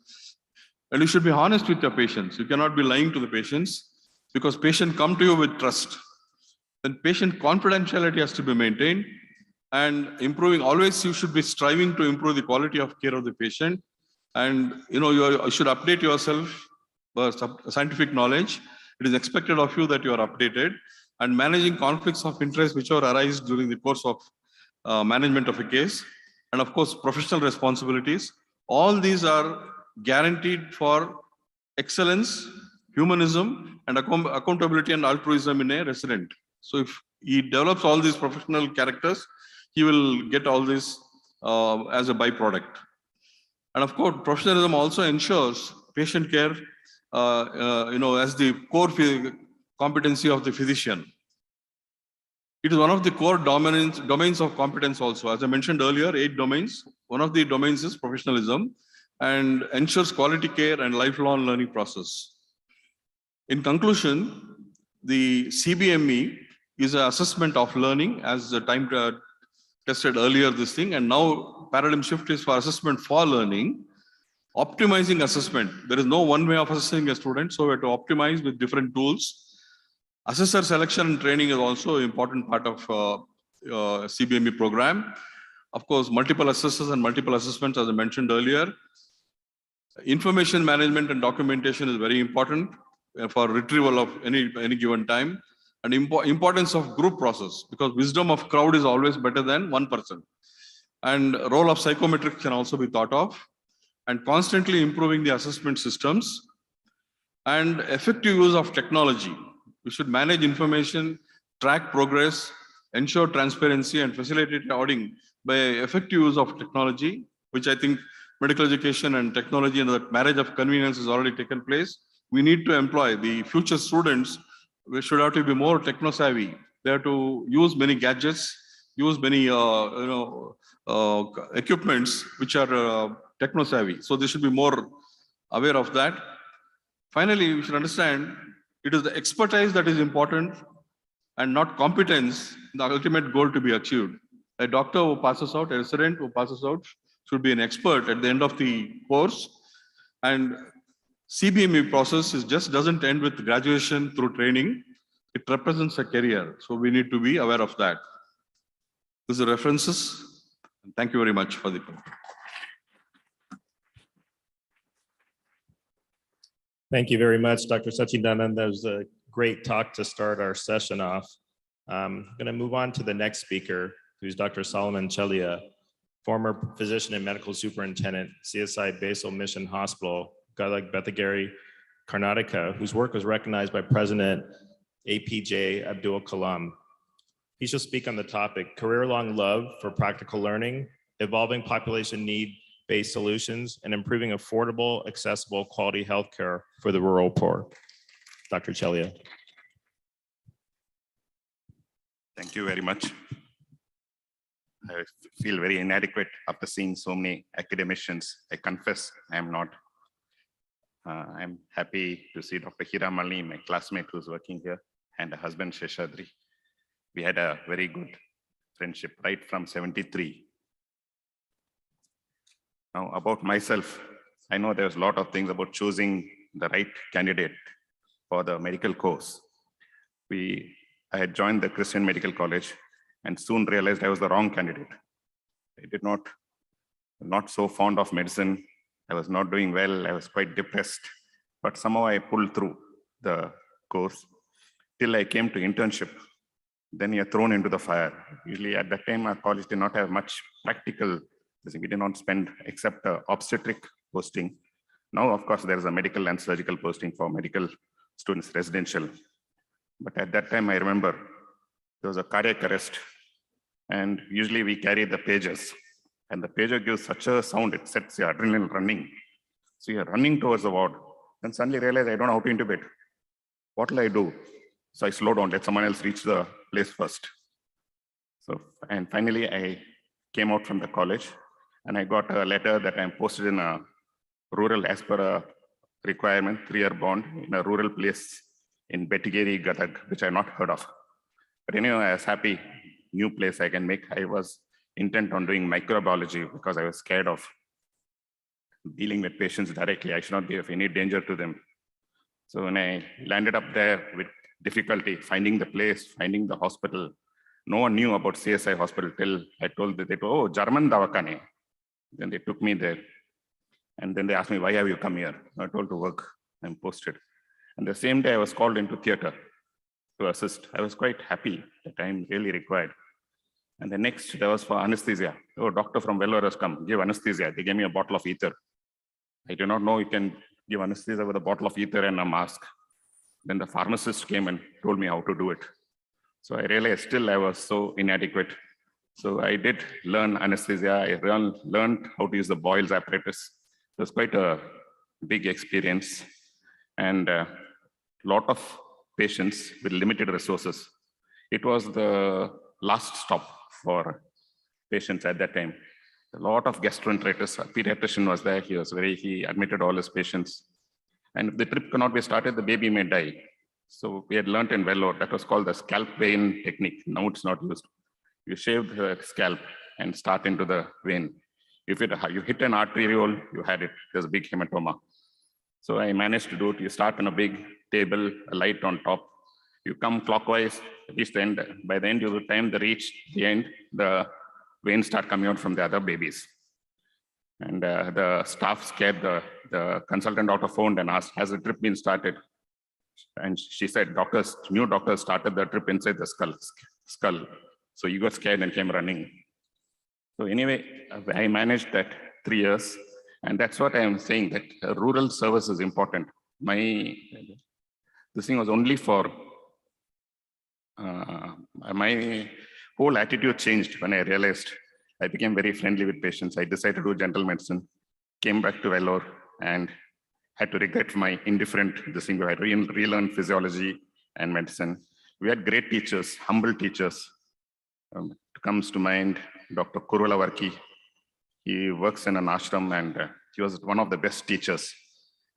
And you should be honest with your patients. You cannot be lying to the patients, because patients come to you with trust. Then patient confidentiality has to be maintained, and improving. Always you should be striving to improve the quality of care of the patient. And you should update yourself scientific knowledge. It is expected of you that you are updated, and managing conflicts of interest which are arise during the course of management of a case. And of course, professional responsibilities. All these are guaranteed for excellence, humanism, and accountability and altruism in a resident. So if he develops all these professional characters, he will get all this as a byproduct. And of course, professionalism also ensures patient care, as the core competency of the physician. It is one of the core domains of competence also. As I mentioned earlier, 8 domains. One of the domains is professionalism and ensures quality care and lifelong learning process. In conclusion, the CBME is an assessment of learning as the time tested earlier this thing, and now paradigm shift is for assessment for learning. Optimizing assessment. There is no one way of assessing a student, so we have to optimize with different tools. Assessor selection and training is also an important part of CBME program. Of course, multiple assessors and multiple assessments, as I mentioned earlier. Information management and documentation is very important for retrieval of any given time. And importance of group process, because wisdom of crowd is always better than one person. And role of psychometrics can also be thought of. And constantly improving the assessment systems and effective use of technology. We should manage information, track progress, ensure transparency, and facilitate auditing by effective use of technology, which I think medical education and technology and the marriage of convenience has already taken place. We need to employ the future students. We should have to be more techno-savvy. They have to use many gadgets, use many equipments which are techno-savvy. So they should be more aware of that. Finally, we should understand it is the expertise that is important and not competence, the ultimate goal to be achieved. A doctor who passes out, a resident who passes out should be an expert at the end of the course. And CBME process just doesn't end with graduation through training. It represents a career. So we need to be aware of that. These are references. Thank you very much for the. Thank you very much, Dr. Sachidanand. That was a great talk to start our session off. I'm going to move on to the next speaker, who's Dr. Solomon Chelia, former physician and medical superintendent, CSI Basal Mission Hospital, Gadag Bethagiri, Karnataka, whose work was recognized by President APJ Abdul Kalam. He shall speak on the topic, career-long love for practical learning, evolving population need-based solutions, and improving affordable, accessible, quality healthcare for the rural poor. Dr. Chelia. Thank you very much. I feel very inadequate after seeing so many academicians. I confess I am not. I'm happy to see Dr. Hiramali, my classmate who's working here, and her husband Sheshadri. We had a very good friendship right from 73. Now about myself, I know there's a lot of things about choosing the right candidate for the medical course. I had joined the Christian Medical College and soon realized I was the wrong candidate. I did not so fond of medicine. I was not doing well. I was quite depressed, but somehow I pulled through the course till I came to internship. Then you're thrown into the fire. Usually at that time, our college did not have much practical. We did not spend except obstetric posting. Now, of course, there is a medical and surgical posting for medical students, residential. But at that time, I remember there was a cardiac arrest. And usually we carry the pagers. And the pager gives such a sound, it sets your adrenaline running. So you're running towards the ward. Then suddenly realize I don't know how to intubate. What will I do? So I slow down, let someone else reach the place first. So, and finally I came out from the college and I got a letter that I'm posted in a rural, as per a requirement, 3-year bond in a rural place in Bettigeri, Gadag, which I had not heard of. But anyway, I was happy, new place I can make. I was intent on doing microbiology because I was scared of dealing with patients directly. I should not be of any danger to them. So when I landed up there with difficulty, finding the place, finding the hospital, no one knew about CSI hospital till I told them, oh, German Dawakane. Then they took me there. And then they asked me, why have you come here? I told to work, I'm posted. And the same day I was called into theater to assist. I was quite happy that I'm really required. And the next, that was for anesthesia. Oh, doctor from Vellore has come, give anesthesia. They gave me a bottle of ether. I do not know you can give anesthesia with a bottle of ether and a mask. Then the pharmacist came and told me how to do it. So I realized still I was so inadequate. So I did learn anesthesia. I learned how to use the Boyle's apparatus. was quite a big experience, and a lot of patients with limited resources. It was the last stop for patients at that time. A lot of gastroenteritis. A pediatrician was there. He admitted all his patients. And if the trip cannot be started, the baby may die. So we had learned in Vellore, that was called the scalp vein technique. Now it's not used. You shave the scalp and start into the vein. If you hit an arteriole, you had it. There's a big hematoma. So I managed to do it. You start on a big table, a light on top. You come clockwise, reach the end. By the end of the time they reach the end, the veins start coming out from the other babies. And the staff scared the consultant out of phone and asked, has the trip been started? And she said, new doctors started the trip inside the skull. So you got scared and came running. So anyway, I managed that 3 years. And that's what I am saying, that rural service is important. This thing was only for, my whole attitude changed when I realized I became very friendly with patients. I decided to do general medicine, came back to Vellore, and had to regret my indifferent this thing. I had to relearn physiology and medicine. We had great teachers, humble teachers. It comes to mind Dr. Kurulavarki. He works in an ashram, and he was one of the best teachers.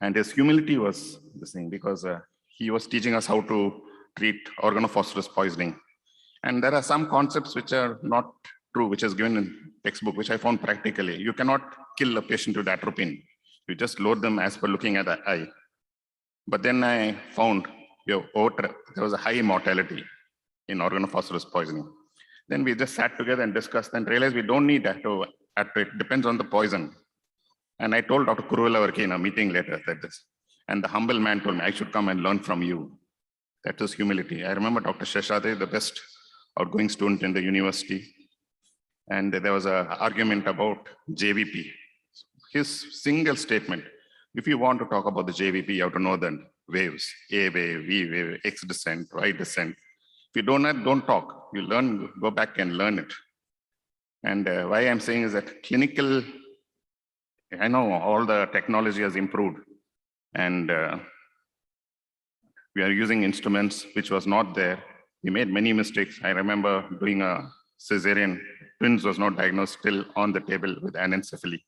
And his humility was the thing, because he was teaching us how to treat organophosphorus poisoning. And there are some concepts which are not true, which is given in textbook, which I found practically. You cannot kill a patient with atropine. You just load them as per looking at the eye. But then I found there was a high mortality in organophosphorus poisoning. Then we just sat together and discussed and realized we don't need that. It depends on the poison. And I told Dr. Kurulavarki in a meeting later that this, and the humble man told me, I should come and learn from you. That was humility. I remember Dr. Sheshade, the best outgoing student in the university. And there was an argument about JVP. His single statement, if you want to talk about the JVP, you have to know the waves, A wave, V wave, X descent, Y descent. If you don't talk, you learn, go back and learn it. And why I'm saying is that clinical, I know all the technology has improved, and we are using instruments which was not there. We made many mistakes. I remember doing a cesarean, twins was not diagnosed, still on the table with anencephaly.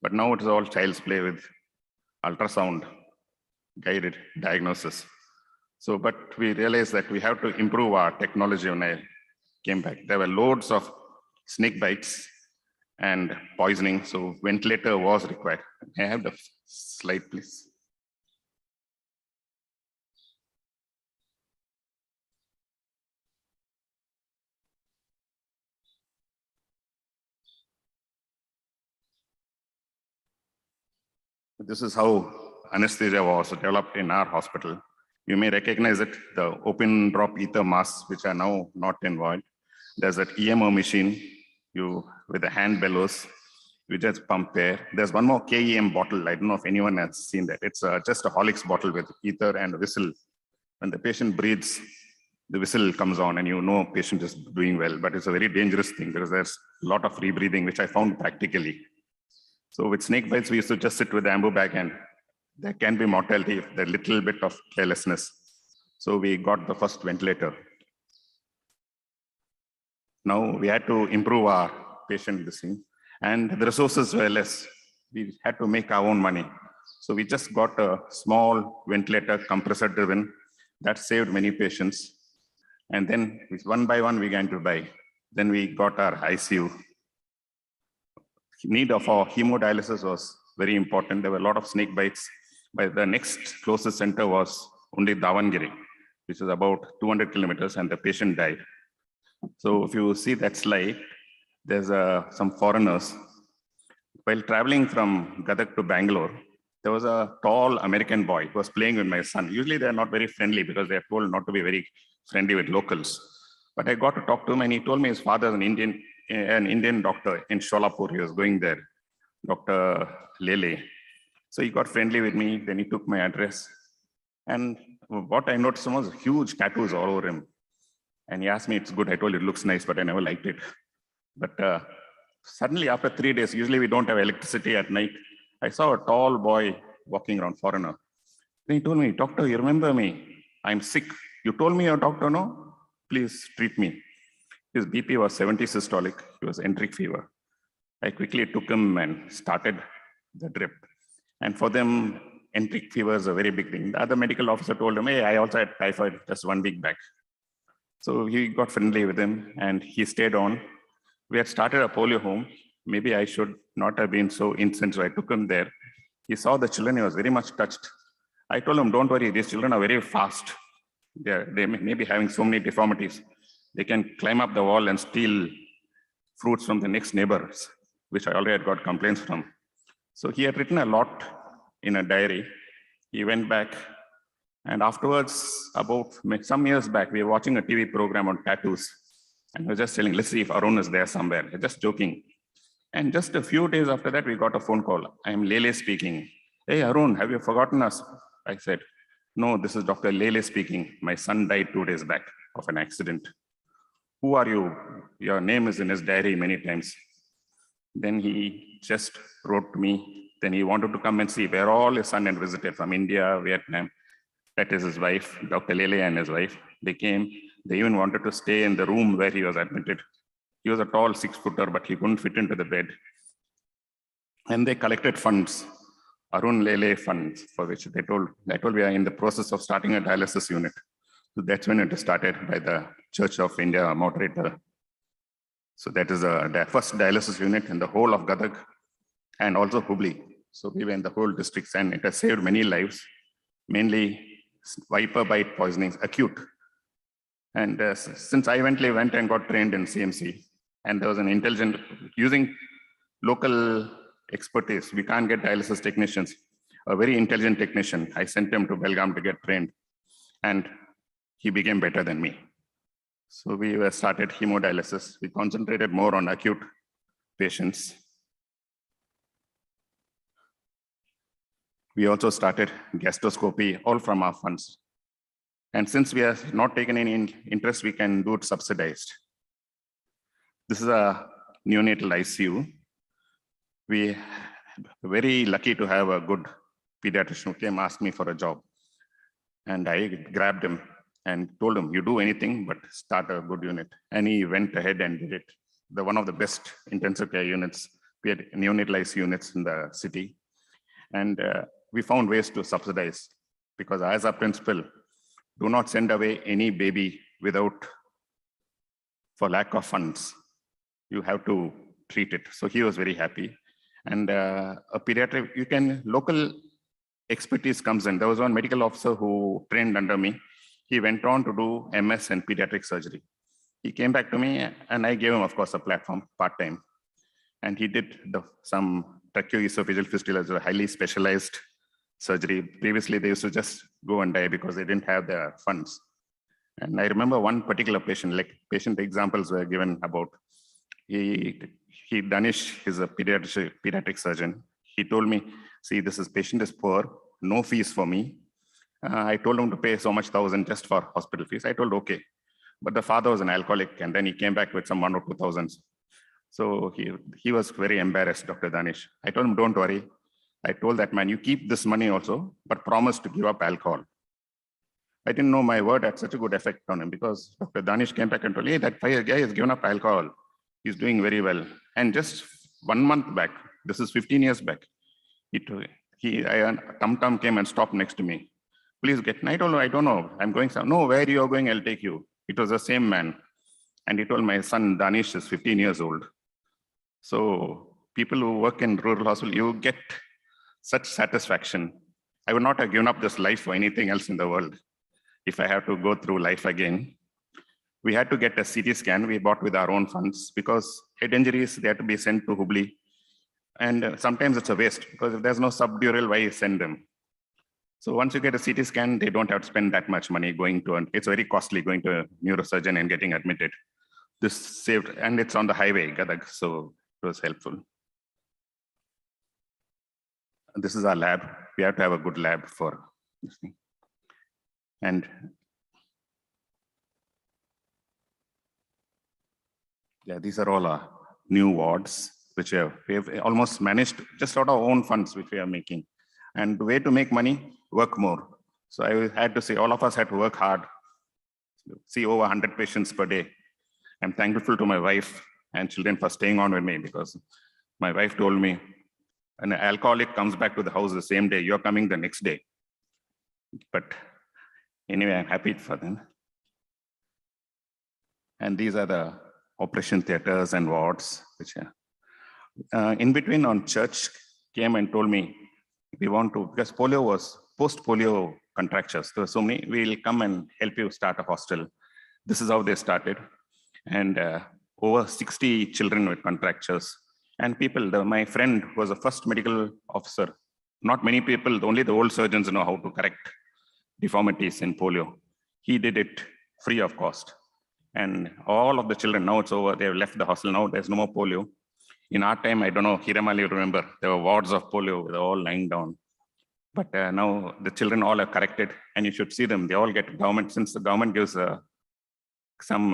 But now it is all child's play with ultrasound guided diagnosis. So, but we realized that we have to improve our technology when I came back. There were loads of snake bites and poisoning, so ventilator was required. May I have the slide, please? This is how anesthesia was developed in our hospital. You may recognize it, the open drop ether masks, which are now not in void. There's that EMO machine, with the hand bellows, you just pump air. There's one more KEM bottle. I don't know if anyone has seen that. It's just a Horlicks bottle with ether and a whistle. When the patient breathes, the whistle comes on and you know patient is doing well, but it's a very dangerous thing because there's a lot of rebreathing, which I found practically. So with snake bites, we used to just sit with the ambu bag, and there can be mortality if there's a little bit of carelessness. So we got the first ventilator. Now we had to improve our patient listening, and the resources were less. We had to make our own money. So we just got a small ventilator, compressor driven, that saved many patients. And then one by one, we began to buy. Then we got our ICU. Need of our hemodialysis was very important. There were a lot of snake bites. But the next closest center was only Davangere, which is about 200 kilometers, and the patient died. So if you see that slide, there's some foreigners. While traveling from Gadag to Bangalore, there was a tall American boy who was playing with my son. Usually they're not very friendly because they're told not to be very friendly with locals. But I got to talk to him, and he told me his father is an Indian doctor in Sholapur. He was going there, Dr. Lele. So he got friendly with me. Then he took my address. And what I noticed was huge tattoos all over him. And he asked me, it's good. I told him it looks nice, but I never liked it. But suddenly after 3 days, usually we don't have electricity at night. I saw a tall boy walking around, foreigner. Then he told me, doctor, you remember me? I'm sick. You told me you're a doctor, no? Please treat me. His BP was 70 systolic. He was enteric fever. I quickly took him and started the drip. And for them, enteric fever is a very big thing. The other medical officer told him, hey, I also had typhoid just 1 week back. So he got friendly with him and he stayed on. We had started a polio home. Maybe I should not have been so insensitive. I took him there. He saw the children, he was very much touched. I told him, don't worry, these children are very fast. They may be having so many deformities. They can climb up the wall and steal fruits from the next neighbors, which I already had got complaints from. So he had written a lot in a diary. He went back, and afterwards, about some years back, we were watching a TV program on tattoos. And he was just telling, let's see if Arun is there somewhere. Just joking. And just a few days after that, we got a phone call. I am Lele speaking. Hey, Arun, have you forgotten us? I said, no, this is Dr. Lele speaking. My son died 2 days back of an accident. Who are you? Your name is in his diary many times. Then he just wrote to me. Then he wanted to come and see where all his son had visited from India, Vietnam. That is his wife, Dr. Lele and his wife. They came. They even wanted to stay in the room where he was admitted. He was a tall 6-footer, but he couldn't fit into the bed. And they collected funds, Arun Lele funds, for which they told we are in the process of starting a dialysis unit. So that's when it was started by the Church of India moderator. So that is the first dialysis unit in the whole of Gadag and also Hubli. So we were in the whole districts and it has saved many lives, mainly viper bite poisonings, acute. And since I eventually went and got trained in CMC, and there was an intelligent, using local expertise, we can't get dialysis technicians, a very intelligent technician. I sent him to Belgaum to get trained, and he became better than me. So we started hemodialysis. We concentrated more on acute patients. We also started gastroscopy, all from our funds. And since we have not taken any interest, we can do it subsidized. This is a neonatal ICU. We are very lucky to have a good pediatrician who came ask me for a job. And I grabbed him and told him, you do anything, but start a good unit. And he went ahead and did it. One of the best intensive care units, neonatal ICU units in the city. And we found ways to subsidize, because as a principal, do not send away any baby for lack of funds. You have to treat it. So he was very happy. And a pediatric, local expertise comes in. There was one medical officer who trained under me. He went on to do MS and pediatric surgery. He came back to me and I gave him, of course, a platform part-time. And he did some tracheoesophageal fistula, a highly specialized surgery. Previously, they used to just go and die because they didn't have the funds. And I remember one particular patient, like patient examples were given about, Danish is a pediatric surgeon. He told me, see, patient is poor, no fees for me. I told him to pay so much 1,000 just for hospital fees. I told, okay. But the father was an alcoholic, and then he came back with some 1 or 2,000. So he was very embarrassed, Dr. Danish. I told him, don't worry. I told that man, you keep this money also, but promise to give up alcohol. I didn't know my word had such a good effect on him, because Dr. Danish came back and told, hey, that guy has given up alcohol. He's doing very well. And just 1 month back, this is 15 years back, Tum came and stopped next to me. Please get, and I told him, I don't know, I'm going, no, where you are going, I'll take you. It was the same man. And he told, my son Danish is 15 years old. So people who work in rural hospital, you get such satisfaction. I would not have given up this life for anything else in the world if I have to go through life again. We had to get a CT scan we bought with our own funds, because head injuries, they had to be sent to Hubli. And sometimes it's a waste, because if there's no subdural, why send them? So once you get a CT scan, they don't have to spend that much money going to, it's very costly going to a neurosurgeon and getting admitted. This saved, and it's on the highway, Gadag, so it was helpful. This is our lab. We have to have a good lab for this thing. And yeah, these are all our new wards. which we have almost managed just out of our own funds, which we are making. And the way to make money, work more. So I had to say, all of us had to work hard, see over 100 patients per day. I'm thankful to my wife and children for staying on with me, because my wife told me, an alcoholic comes back to the house the same day, you're coming the next day. But anyway, I'm happy for them. And these are the operation theaters and wards, which are in between. On church came and told me, we want to, because polio was post-polio contractures. There were so many, we'll come and help you start a hostel. This is how they started. And over 60 children with contractures. And people, my friend was the first medical officer. Not many people, only the old surgeons know how to correct deformities in polio. He did it free of cost. And all of the children, now it's over, they've left the hostel, now there's no more polio. In our time, I don't know, Hiramal, you remember, there were wards of polio, they're all lying down. But now the children all are corrected, and you should see them. They all get government, since the government gives some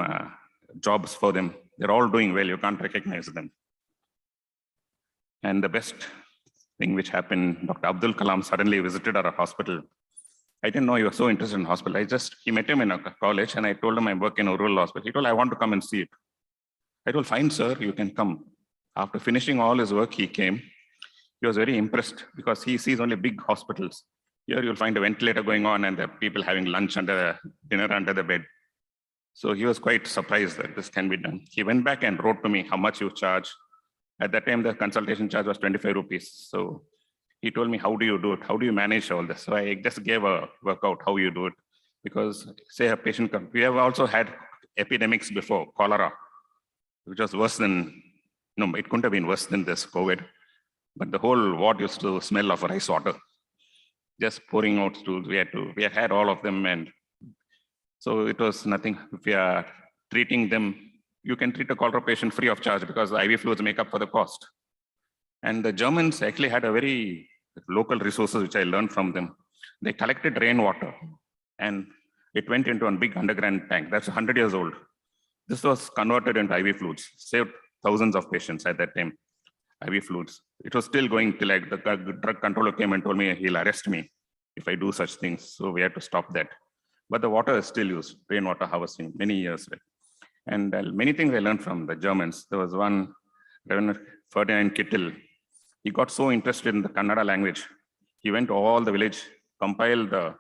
jobs for them. They're all doing well, you can't recognize them. And the best thing which happened, Dr. Abdul Kalam suddenly visited our hospital. I didn't know he was so interested in hospital. He met him in a college, and I told him I work in a rural hospital. He told, I want to come and see it. I told, fine, sir, you can come. After finishing all his work, he came. He was very impressed because he sees only big hospitals. Here you'll find a ventilator going on and the people having lunch under dinner under the bed. So he was quite surprised that this can be done. He went back and wrote to me how much you charge. At that time, the consultation charge was 25 rupees. So he told me, how do you do it? How do you manage all this? So I just gave a workout how you do it. Because say a patient comes, we have also had epidemics before, cholera, which was worse than, no, it couldn't have been worse than this COVID. But the whole ward used to smell of rice water, just pouring out stools. We had had all of them. And so it was nothing. If we are treating them, you can treat a cholera patient free of charge because the IV fluids make up for the cost. And the Germans actually had a very local resources, which I learned from them. They collected rainwater and it went into a big underground tank. That's 100 years old. This was converted into IV fluids, saved thousands of patients at that time. IV fluids. It was still going till like the drug controller came and told me he'll arrest me if I do such things. So we had to stop that. But the water is still used, rainwater harvesting, many years. And many things I learned from the Germans. There was one, Reverend Ferdinand Kittel. He got so interested in the Kannada language. He went to all the village, compiled the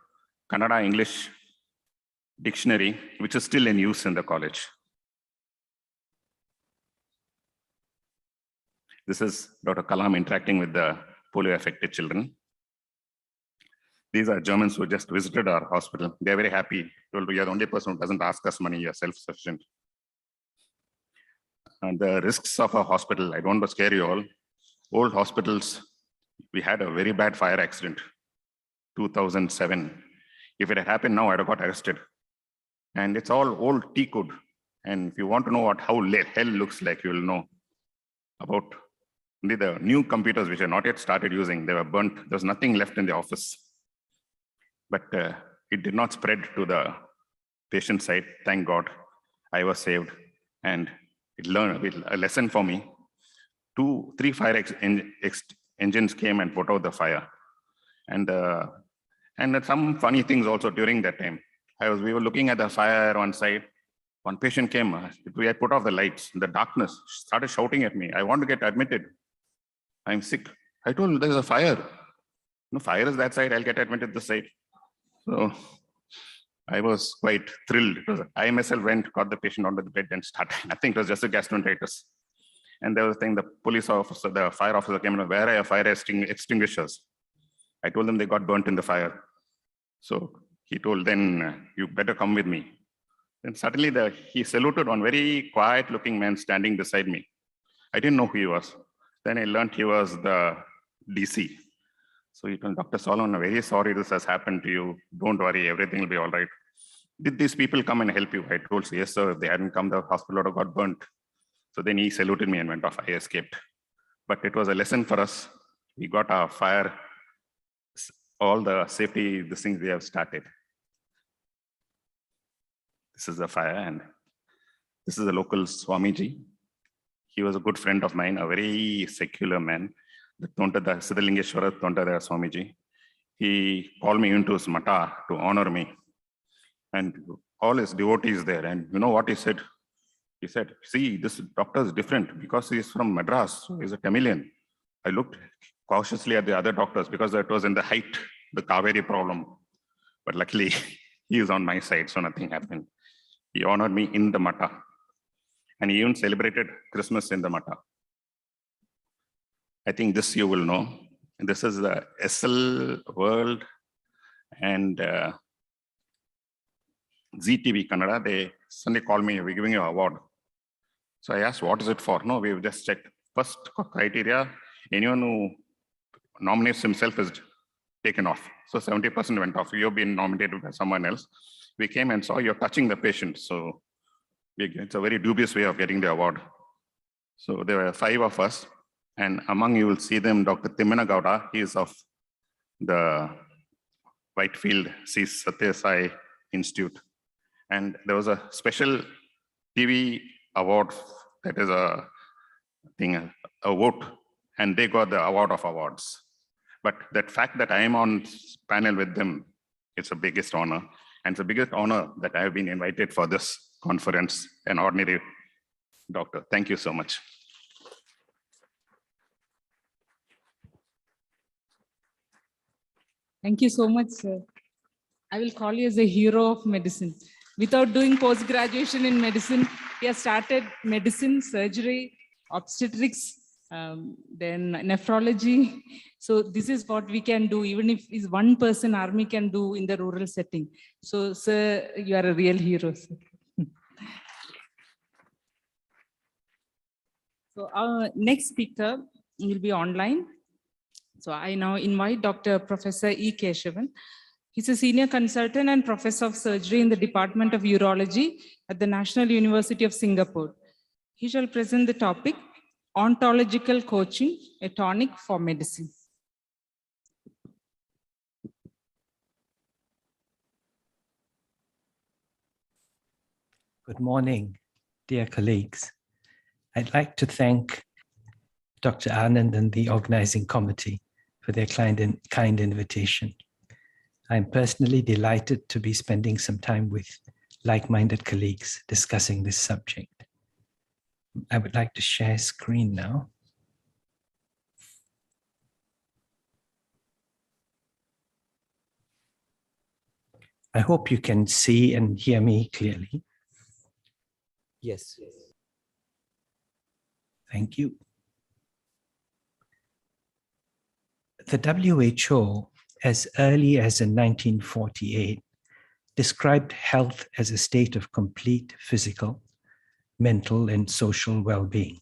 Kannada English dictionary, which is still in use in the college. This is Dr. Kalam interacting with the polio-affected children. These are Germans who just visited our hospital. They're very happy. Told, you're the only person who doesn't ask us money, you're self-sufficient. And the risks of a hospital, I don't want to scare you all. Old hospitals, we had a very bad fire accident, 2007. If it had happened now, I'd have got arrested. And it's all old teakwood. And if you want to know how hell looks like, you'll know about the new computers, which are not yet started using. They were burnt. There's nothing left in the office. But it did not spread to the patient side. Thank God, I was saved. And it learned a lesson for me. 3 fire engines came and put out the fire. And some funny things also during that time. We were looking at the fire on side. One patient came, we had put off the lights, in the darkness, started shouting at me, I want to get admitted. I'm sick. I told him, there's a fire. No, fire is that side, I'll get admitted this side. So I was quite thrilled because I myself went, got the patient onto the bed and started. I think it was just a gastroenteritis. And there was a thing, the police officer, the fire officer came in, where are your fire extinguishers? I told them they got burnt in the fire. So he told, then you better come with me. Then suddenly he saluted one very quiet looking man standing beside me. I didn't know who he was. Then I learned he was the DC. So he told, Dr. Solomon, I'm very sorry this has happened to you. Don't worry, everything will be all right. Did these people come and help you? I told, yes, sir. If they hadn't come, the hospital would have got burnt. So then he saluted me and went off. I escaped. But it was a lesson for us. We got our fire, all the safety, the things we have started. This is the fire, and this is the local Swamiji. He was a good friend of mine, a very secular man, the Tontada Siddhalingeshwara Tontada Swamiji. He called me into his mata to honor me, and all his devotees there. And you know what he said? He said, see, this doctor is different because he is from Madras, so he's a Tamilian. I looked cautiously at the other doctors because it was in the height, the Kaveri problem. But luckily, he is on my side, so nothing happened. He honored me in the mata. And he even celebrated Christmas in the mata. I think this you will know. This is the SL World and ZTV Kannada. They suddenly called me, we're giving you an award. So I asked, what is it for? No, we've just checked. First criteria, anyone who nominates himself is taken off. So 70% went off. You've been nominated by someone else. We came and saw you're touching the patient. So it's a very dubious way of getting the award. So there were 5 of us. And among you will see them, Dr. Timmana Gowda. He is of the Whitefield C. Satya Sai Institute. And there was a special TV award, that is a thing, a vote, and they got the award of awards. But that fact that I am on panel with them, it's the biggest honor. And it's the biggest honor that I have been invited for this conference, an ordinary doctor. Thank you so much. Thank you so much, sir. I will call you as a hero of medicine. Without doing post-graduation in medicine, he has started medicine, surgery, obstetrics, then nephrology. So this is what we can do, even if it's one person army can do in the rural setting. So, sir, you are a real hero, sir. So our next speaker will be online. So I now invite Dr. Professor E. Keshavan. He's a senior consultant and professor of surgery in the Department of Urology at the National University of Singapore. He shall present the topic, Ontological Coaching, a Tonic for Medicine. Good morning, dear colleagues. I'd like to thank Dr. Anand and the organizing committee for their kind invitation. I'm personally delighted to be spending some time with like-minded colleagues discussing this subject. I would like to share screen now. I hope you can see and hear me clearly. Yes. Thank you. The WHO, as early as in 1948, described health as a state of complete physical, mental, and social well-being,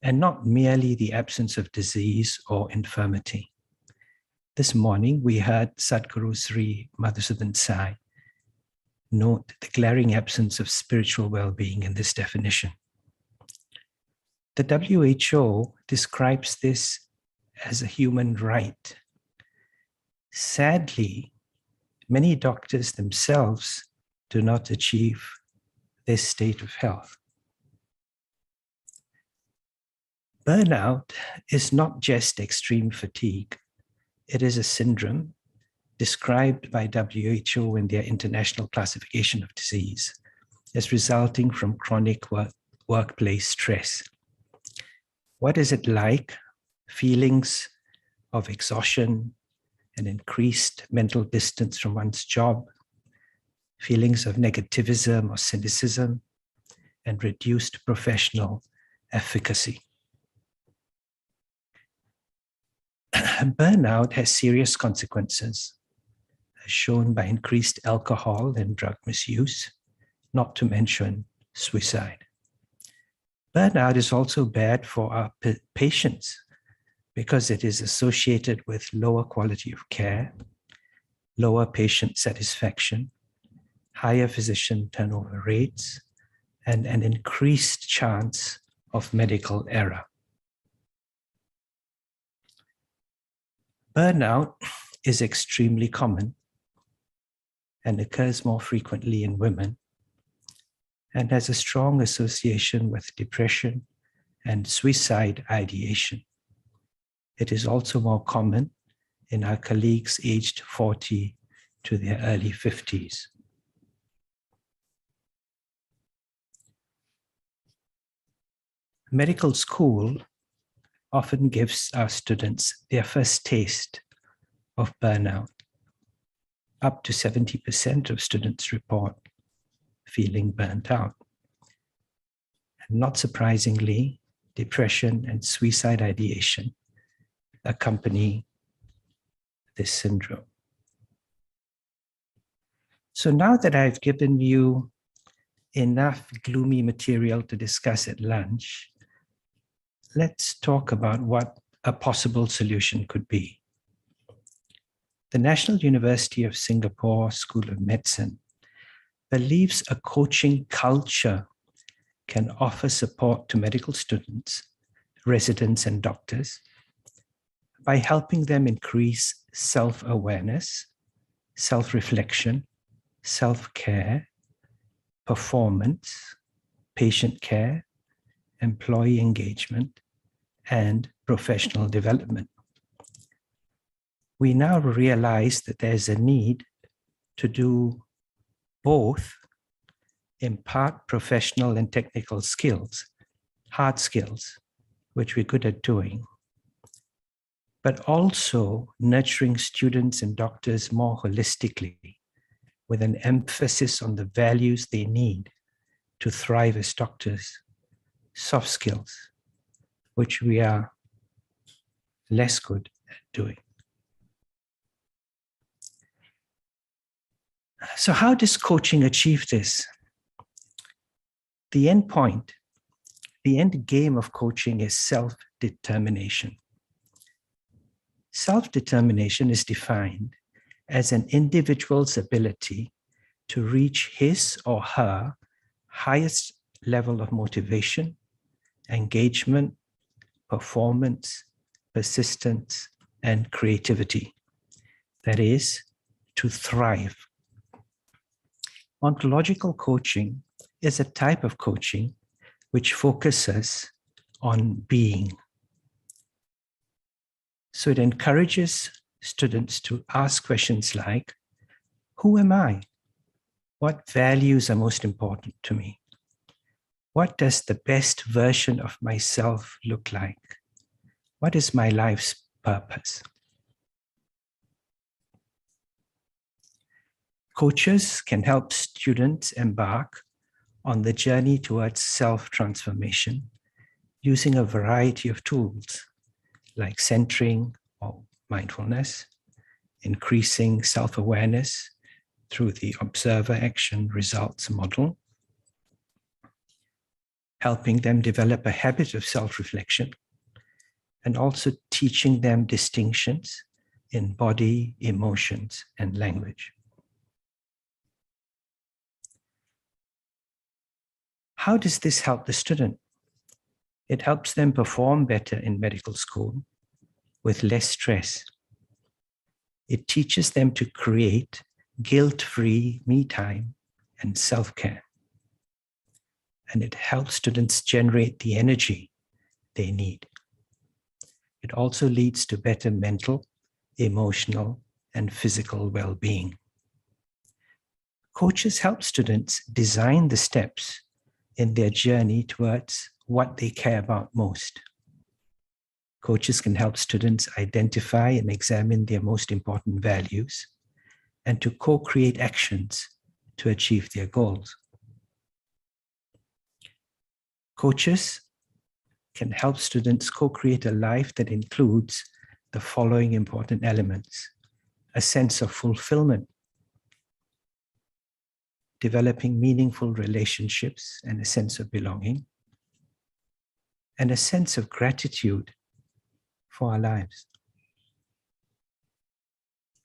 and not merely the absence of disease or infirmity. This morning, we heard Sadguru Sri Madhusudan Sai note the glaring absence of spiritual well-being in this definition. The WHO describes this as a human right. Sadly, many doctors themselves do not achieve this state of health. Burnout is not just extreme fatigue. It is a syndrome described by WHO in their International Classification of Disease as resulting from chronic workplace stress. What is it like? Feelings of exhaustion and increased mental distance from one's job, feelings of negativism or cynicism, and reduced professional efficacy. Burnout has serious consequences, as shown by increased alcohol and drug misuse, not to mention suicide. Burnout is also bad for our patients because it is associated with lower quality of care, lower patient satisfaction, higher physician turnover rates, and an increased chance of medical error. Burnout is extremely common and occurs more frequently in women and has a strong association with depression, and suicide ideation. It is also more common in our colleagues aged 40 to their early 50s. Medical school often gives our students their first taste of burnout. Up to 70% of students report feeling burnt out. And not surprisingly, depression and suicide ideation accompany this syndrome. So now that I've given you enough gloomy material to discuss at lunch, let's talk about what a possible solution could be. The National University of Singapore School of Medicine believes a coaching culture can offer support to medical students, residents, and doctors by helping them increase self-awareness, self-reflection, self-care, performance, patient care, employee engagement, and professional development. We now realize that there's a need to do both, impart professional and technical skills, hard skills, which we're good at doing, but also nurturing students and doctors more holistically, with an emphasis on the values they need to thrive as doctors, soft skills, which we are less good at doing. So how does coaching achieve this? The end point, the end game of coaching is self-determination. Self-determination is defined as an individual's ability to reach his or her highest level of motivation, engagement, performance, persistence, and creativity. That is, to thrive. Ontological coaching is a type of coaching which focuses on being. So it encourages students to ask questions like, who am I? What values are most important to me? What does the best version of myself look like? What is my life's purpose? Coaches can help students embark on the journey towards self-transformation using a variety of tools like centering or mindfulness, increasing self-awareness through the observer action results model, helping them develop a habit of self-reflection, and also teaching them distinctions in body, emotions, and language. How does this help the student? It helps them perform better in medical school with less stress. It teaches them to create guilt-free me time and self-care. And it helps students generate the energy they need. It also leads to better mental, emotional, and physical well-being. Coaches help students design the steps in their journey towards what they care about most. Coaches can help students identify and examine their most important values and to co-create actions to achieve their goals. Coaches can help students co-create a life that includes the following important elements: a sense of fulfillment, developing meaningful relationships and a sense of belonging, and a sense of gratitude for our lives.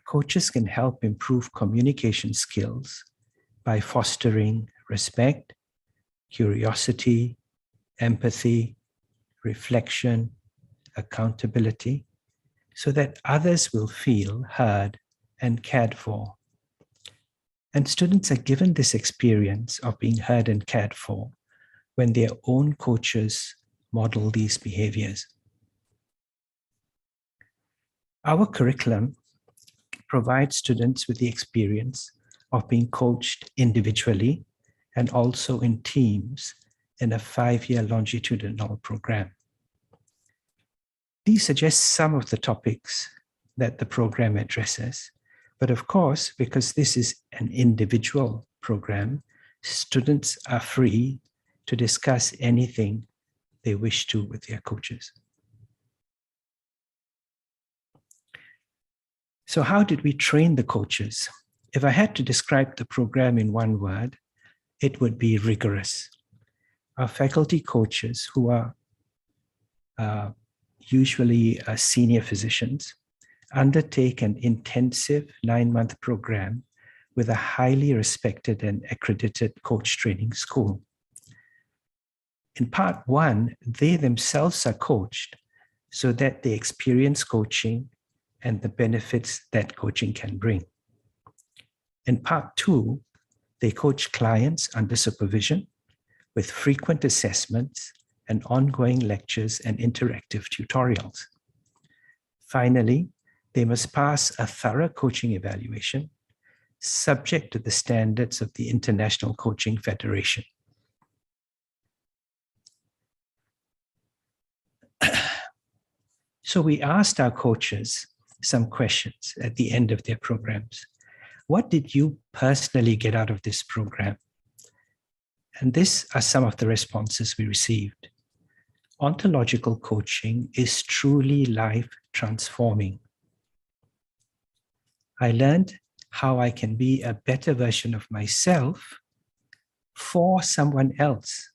Coaches can help improve communication skills by fostering respect, curiosity, empathy, reflection, accountability, so that others will feel heard and cared for. And students are given this experience of being heard and cared for when their own coaches model these behaviors. Our curriculum provides students with the experience of being coached individually and also in teams in a 5-year longitudinal program. These suggest some of the topics that the program addresses, but of course, because this is an individual program, students are free to discuss anything they wish to with their coaches. So how did we train the coaches? If I had to describe the program in one word, it would be rigorous. Our faculty coaches, who are usually senior physicians, undertake an intensive 9-month program with a highly respected and accredited coach training school. In part 1, they themselves are coached so that they experience coaching and the benefits that coaching can bring. In part 2, they coach clients under supervision with frequent assessments and ongoing lectures and interactive tutorials. Finally, they must pass a thorough coaching evaluation subject to the standards of the International Coaching Federation. So we asked our coaches some questions at the end of their programs. What did you personally get out of this program? And these are some of the responses we received. Ontological coaching is truly life transforming. I learned how I can be a better version of myself for someone else,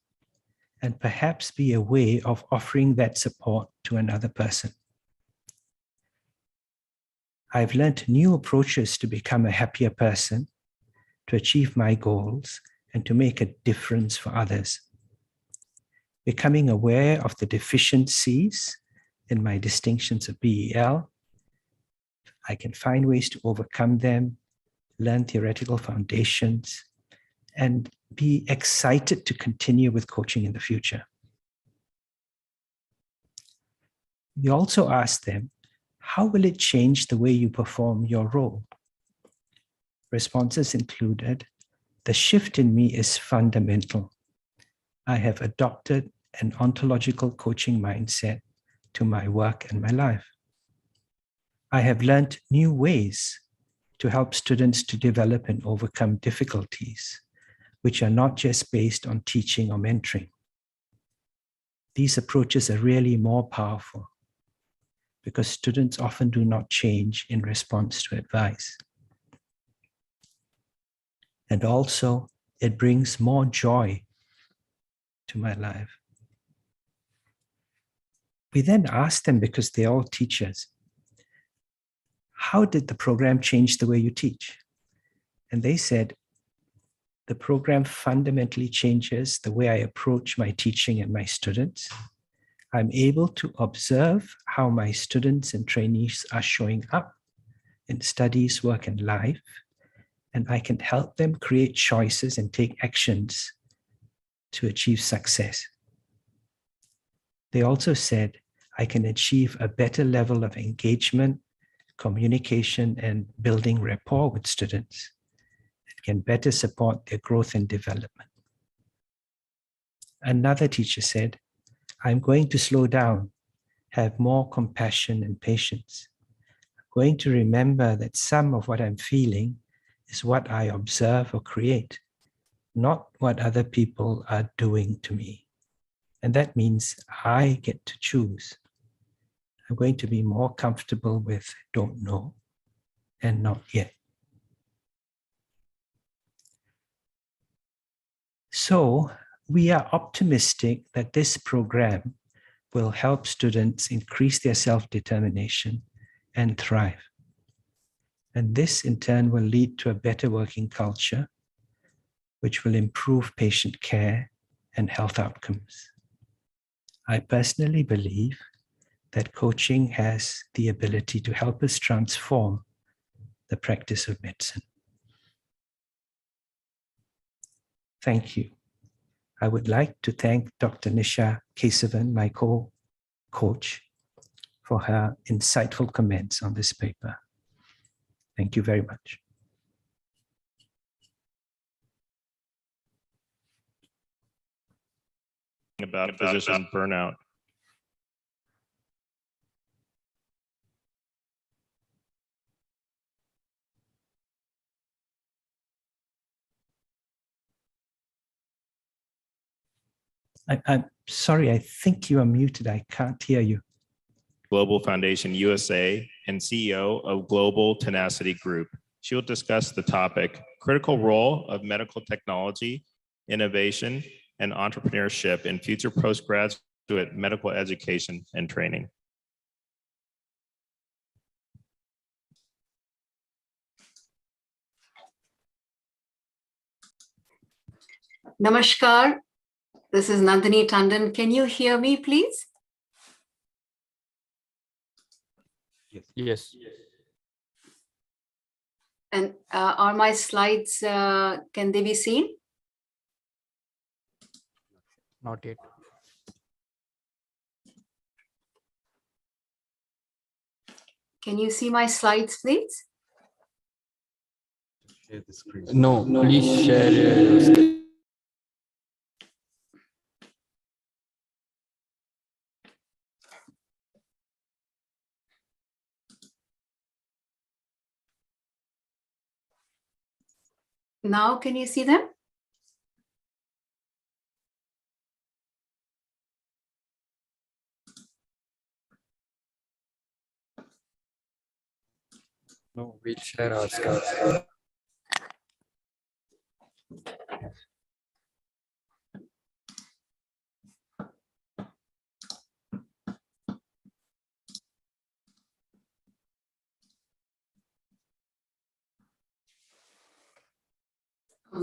and perhaps be a way of offering that support to another person. I've learned new approaches to become a happier person, to achieve my goals, and to make a difference for others. Becoming aware of the deficiencies in my distinctions of BEL, I can find ways to overcome them, learn theoretical foundations, and be excited to continue with coaching in the future. We also asked them, how will it change the way you perform your role? Responses included, the shift in me is fundamental. I have adopted an ontological coaching mindset to my work and my life. I have learned new ways to help students to develop and overcome difficulties, which are not just based on teaching or mentoring. These approaches are really more powerful because students often do not change in response to advice. And also, it brings more joy to my life. We then asked them, because they're all teachers, how did the program change the way you teach? And they said, the program fundamentally changes the way I approach my teaching and my students. I'm able to observe how my students and trainees are showing up in studies, work, and life, and I can help them create choices and take actions to achieve success. They also said, I can achieve a better level of engagement, communication, and building rapport with students. It can better support their growth and development. Another teacher said, I'm going to slow down, have more compassion and patience. I'm going to remember that some of what I'm feeling is what I observe or create, not what other people are doing to me. And that means I get to choose. I'm going to be more comfortable with don't know and not yet. So we are optimistic that this program will help students increase their self-determination and thrive. And this in turn will lead to a better working culture, which will improve patient care and health outcomes. I personally believe that coaching has the ability to help us transform the practice of medicine. Thank you. I would like to thank Dr. Nisha Kesavan, my co-coach, for her insightful comments on this paper. Thank you very much. About physician burnout. I'm sorry, I think you are muted. I can't hear you. Global Foundation USA and CEO of Global Tenacity Group. She will discuss the topic, critical role of medical technology, innovation, and entrepreneurship in future postgraduate medical education and training. Namaskar. This is Nandini Tandon. Can you hear me, please? Yes. And are my slides, can they be seen? Not yet. Can you see my slides, please? No, please share your screen. Now, can you see them? No, we'll share our screen.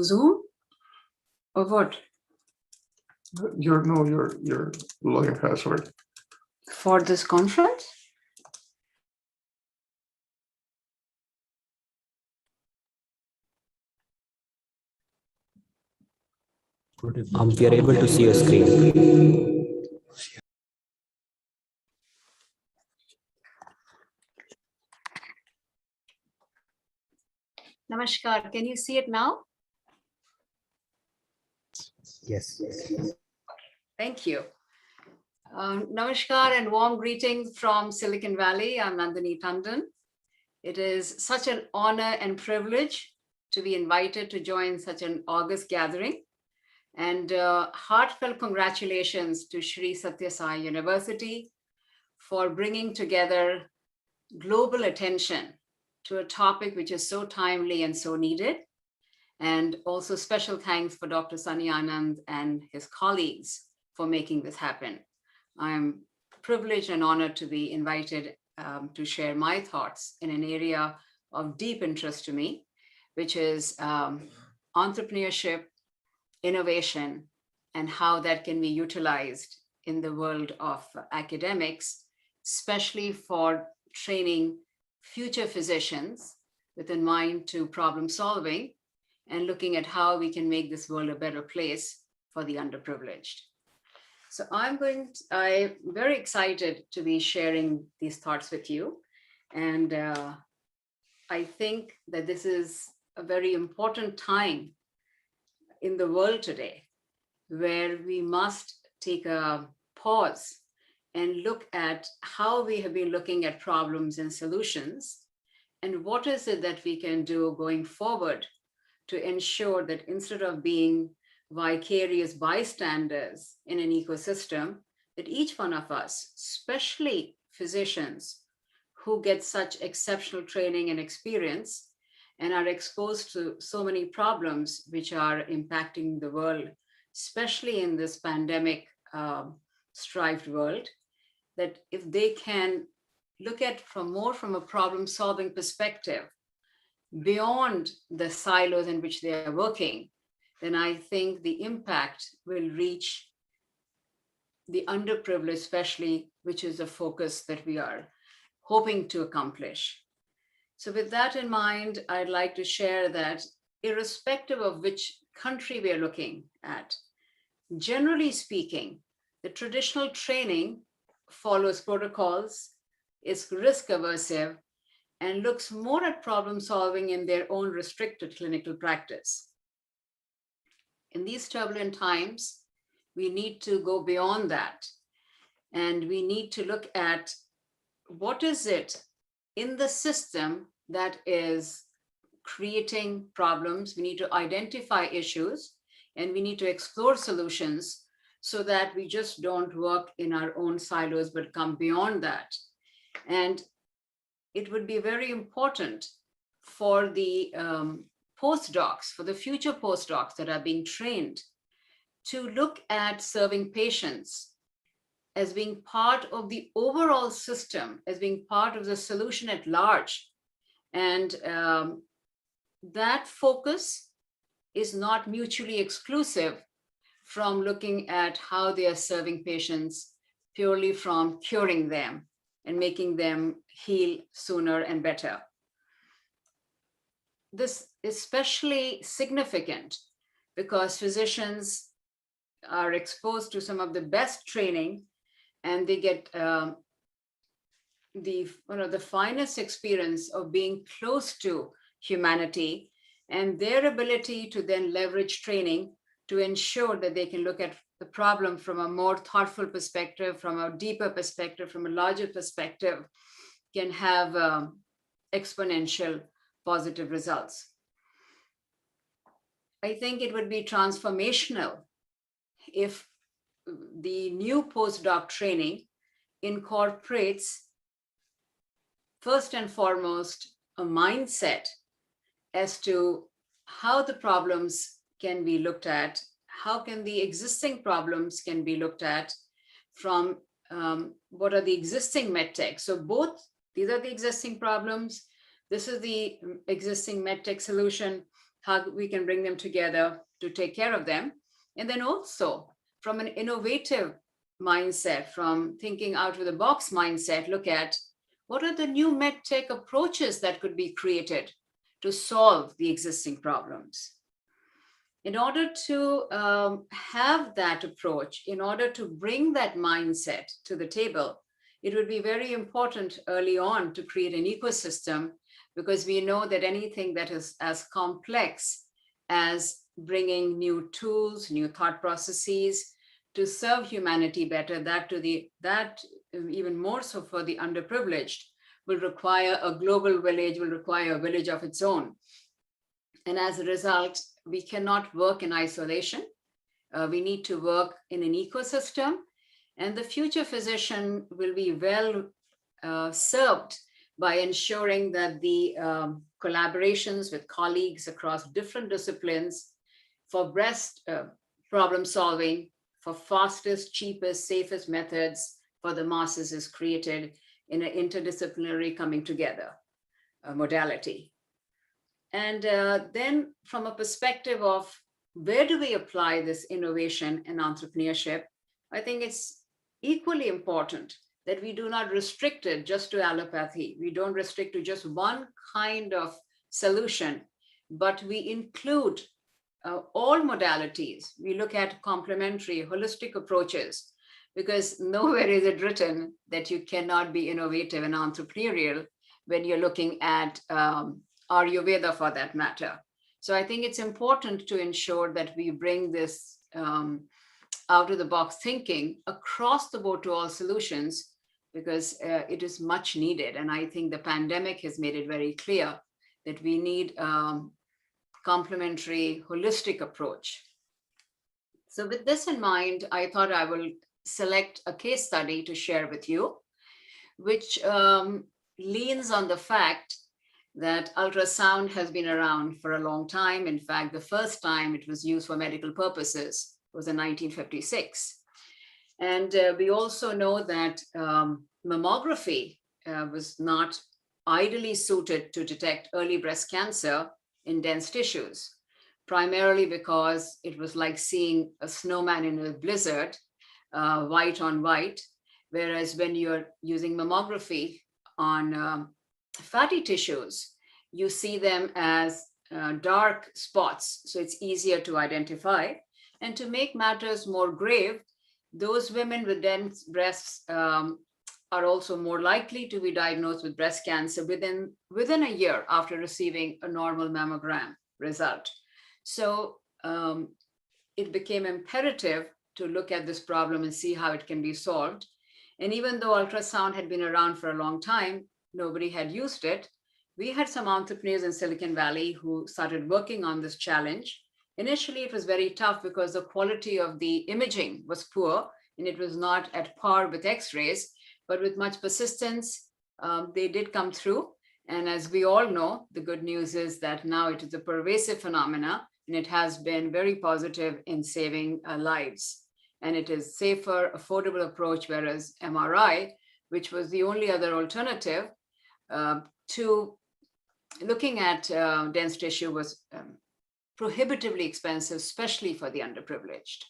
Zoom? Or what? Your login password. For this conference? We are able to see your screen. Namaskar. Can you see it now? Yes. Thank you. Namaskar and warm greetings from Silicon Valley. I'm Nandini Tandon. It is such an honor and privilege to be invited to join such an august gathering. And heartfelt congratulations to Sri Sathya Sai University for bringing together global attention to a topic which is so timely and so needed. And also special thanks for Dr. Sunny Anand and his colleagues for making this happen. I'm privileged and honored to be invited to share my thoughts in an area of deep interest to me, which is entrepreneurship, innovation, and how that can be utilized in the world of academics, especially for training future physicians with in mind to problem solving and looking at how we can make this world a better place for the underprivileged. So I'm very excited to be sharing these thoughts with you. And I think that this is a very important time in the world today, where we must take a pause and look at how we have been looking at problems and solutions, and what is it that we can do going forward to ensure that instead of being vicarious bystanders in an ecosystem, that each one of us, especially physicians who get such exceptional training and experience and are exposed to so many problems which are impacting the world, especially in this pandemic strived world, that if they can look at more from a problem solving perspective beyond the silos in which they are working, then I think the impact will reach the underprivileged, especially, which is the focus that we are hoping to accomplish. So with that in mind, I'd like to share that irrespective of which country we are looking at, generally speaking, the traditional training follows protocols, is risk aversive, and looks more at problem solving in their own restricted clinical practice. In these turbulent times, we need to go beyond that, and we need to look at what is it in the system that is creating problems. We need to identify issues, and we need to explore solutions so that we just don't work in our own silos, but come beyond that. And it would be very important for the postdocs, for the future postdocs that are being trained, to look at serving patients as being part of the overall system, as being part of the solution at large. And that focus is not mutually exclusive from looking at how they are serving patients purely from curing them and making them heal sooner and better. This is especially significant because physicians are exposed to some of the best training, and they get one of the finest experience of being close to humanity, and their ability to then leverage training to ensure that they can look at the problem from a more thoughtful perspective, from a deeper perspective, from a larger perspective, can have exponential positive results. I think it would be transformational if the new postdoc training incorporates, first and foremost, a mindset as to how the problems can be looked at, how can the existing problems can be looked at from what are the existing medtech. So both, these are the existing problems, this is the existing medtech solution, how we can bring them together to take care of them. And then also from an innovative mindset, from thinking out of the box mindset, look at what are the new medtech approaches that could be created to solve the existing problems. In order to have that approach, in order to bring that mindset to the table, it would be very important early on to create an ecosystem, because we know that anything that is as complex as bringing new tools, new thought processes to serve humanity better, that even more so for the underprivileged, will require a global village, will require a village of its own. And as a result, we cannot work in isolation. We need to work in an ecosystem, and the future physician will be well served by ensuring that the collaborations with colleagues across different disciplines for best problem solving, for fastest, cheapest, safest methods for the masses is created in an interdisciplinary coming together modality. And then from a perspective of where do we apply this innovation and entrepreneurship, I think it's equally important that we do not restrict it just to allopathy. We don't restrict to just one kind of solution, but we include all modalities. We look at complementary, holistic approaches, because nowhere is it written that you cannot be innovative and entrepreneurial when you're looking at Ayurveda for that matter. So I think it's important to ensure that we bring this out of the box thinking across the board to all solutions, because it is much needed. And I think the pandemic has made it very clear that we need complementary, holistic approach. So with this in mind, I thought I will select a case study to share with you, which leans on the fact that ultrasound has been around for a long time. In fact, the first time it was used for medical purposes was in 1956. And we also know that mammography was not ideally suited to detect early breast cancer in dense tissues, primarily because it was like seeing a snowman in a blizzard, white on white, whereas when you're using mammography on fatty tissues, you see them as dark spots, so it's easier to identify. And to make matters more grave, those women with dense breasts are also more likely to be diagnosed with breast cancer within a year after receiving a normal mammogram result. So it became imperative to look at this problem and see how it can be solved. And even though ultrasound had been around for a long time, nobody had used it. We had some entrepreneurs in Silicon Valley who started working on this challenge. Initially, it was very tough because the quality of the imaging was poor and it was not at par with X-rays, but with much persistence, they did come through. And as we all know, the good news is that now it is a pervasive phenomena and it has been very positive in saving lives. And it is safer, affordable approach, whereas MRI, which was the only other alternative to looking at dense tissue, was prohibitively expensive, especially for the underprivileged.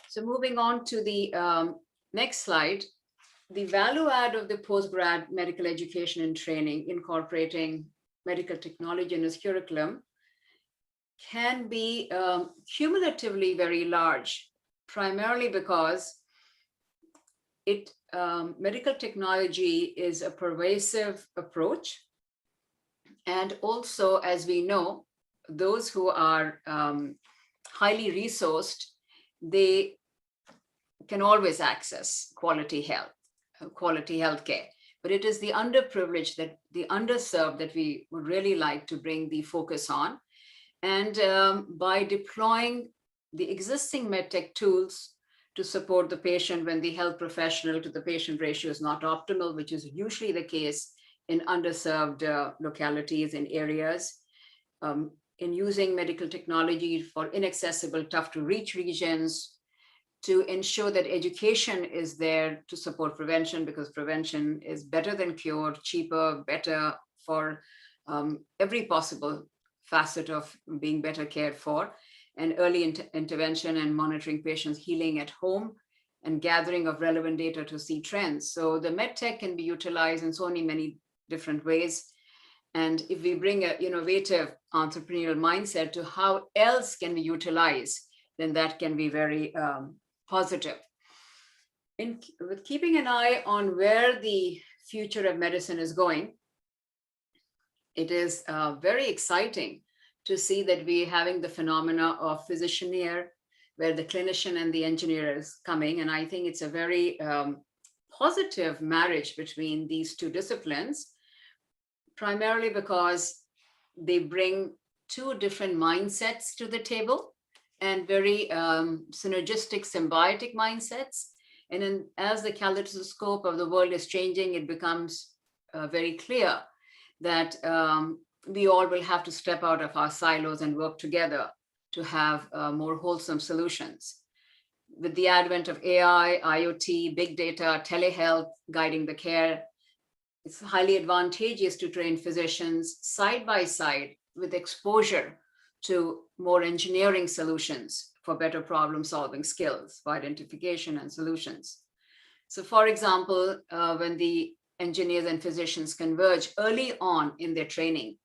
So moving on to the next slide, the value add of the postgrad medical education and training, incorporating medical technology in its curriculum, can be cumulatively very large, primarily because medical technology is a pervasive approach. And also, as we know, those who are highly resourced, they can always access quality healthcare. But it is the underprivileged, the underserved that we would really like to bring the focus on. And by deploying the existing medtech tools to support the patient when the health professional to the patient ratio is not optimal, which is usually the case in underserved localities and areas, in using medical technology for inaccessible, tough to reach regions, to ensure that education is there to support prevention, because prevention is better than cure, cheaper, better for every possible facet of being better cared for, and early intervention and monitoring patients' healing at home and gathering of relevant data to see trends. So the medtech can be utilized in so many different ways. And if we bring an innovative entrepreneurial mindset to how else can be utilized, then that can be very positive. With keeping an eye on where the future of medicine is going, it is very exciting to see that we're having the phenomena of physicianeer, where the clinician and the engineer is coming. And I think it's a very positive marriage between these two disciplines, primarily because they bring two different mindsets to the table and very synergistic, symbiotic mindsets. And then as the kaleidoscope of the world is changing, it becomes very clear that we all will have to step out of our silos and work together to have more wholesome solutions. With the advent of AI, IoT, big data, telehealth guiding the care, it's highly advantageous to train physicians side by side with exposure to more engineering solutions for better problem-solving skills for identification and solutions. So for example, when the engineers and physicians converge early on in their training,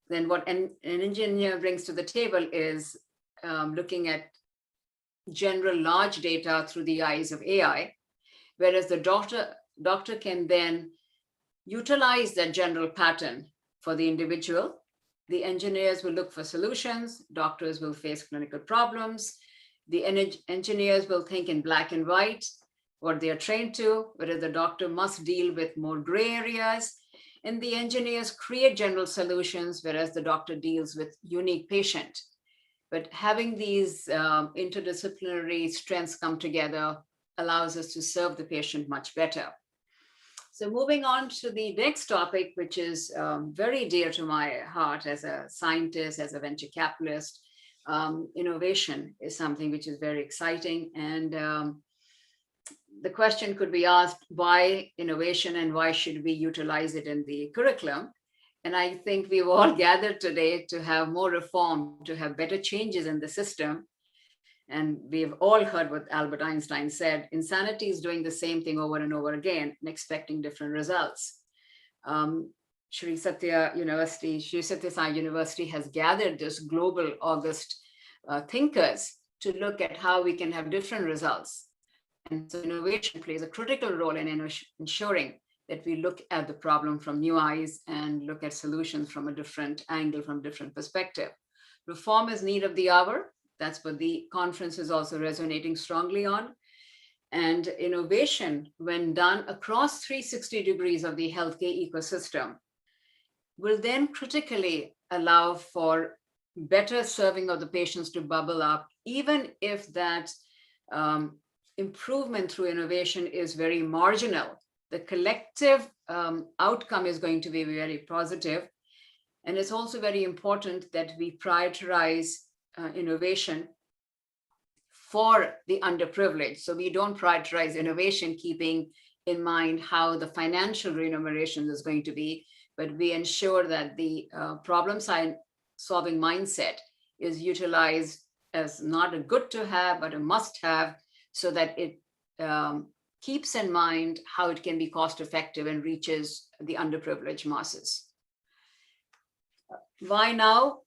then what an engineer brings to the table is looking at general large data through the eyes of AI, whereas the doctor can then utilize that general pattern for the individual. The engineers will look for solutions, doctors will face clinical problems, the engineers will think in black and white, what they are trained to, whereas the doctor must deal with more gray areas, and the engineers create general solutions, whereas the doctor deals with unique patient. But having these interdisciplinary strengths come together allows us to serve the patient much better. So moving on to the next topic, which is very dear to my heart as a scientist, as a venture capitalist, innovation is something which is very exciting. And the question could be asked, why innovation and why should we utilize it in the curriculum? And I think we've all gathered today to have more reform, to have better changes in the system. And we've all heard what Albert Einstein said, insanity is doing the same thing over and over again and expecting different results. Sri Satya Sai University has gathered this global August thinkers to look at how we can have different results. And so innovation plays a critical role in ensuring that we look at the problem from new eyes and look at solutions from a different angle, from different perspective. Reform is need of the hour. That's what the conference is also resonating strongly on. And innovation, when done across 360 degrees of the healthcare ecosystem, will then critically allow for better serving of the patients to bubble up, even if that improvement through innovation is very marginal. The collective outcome is going to be very positive. And it's also very important that we prioritize innovation for the underprivileged. So we don't prioritize innovation keeping in mind how the financial remuneration is going to be, but we ensure that the problem-solving mindset is utilized as not a good to have, but a must have, so that it keeps in mind how it can be cost effective and reaches the underprivileged masses. Why now?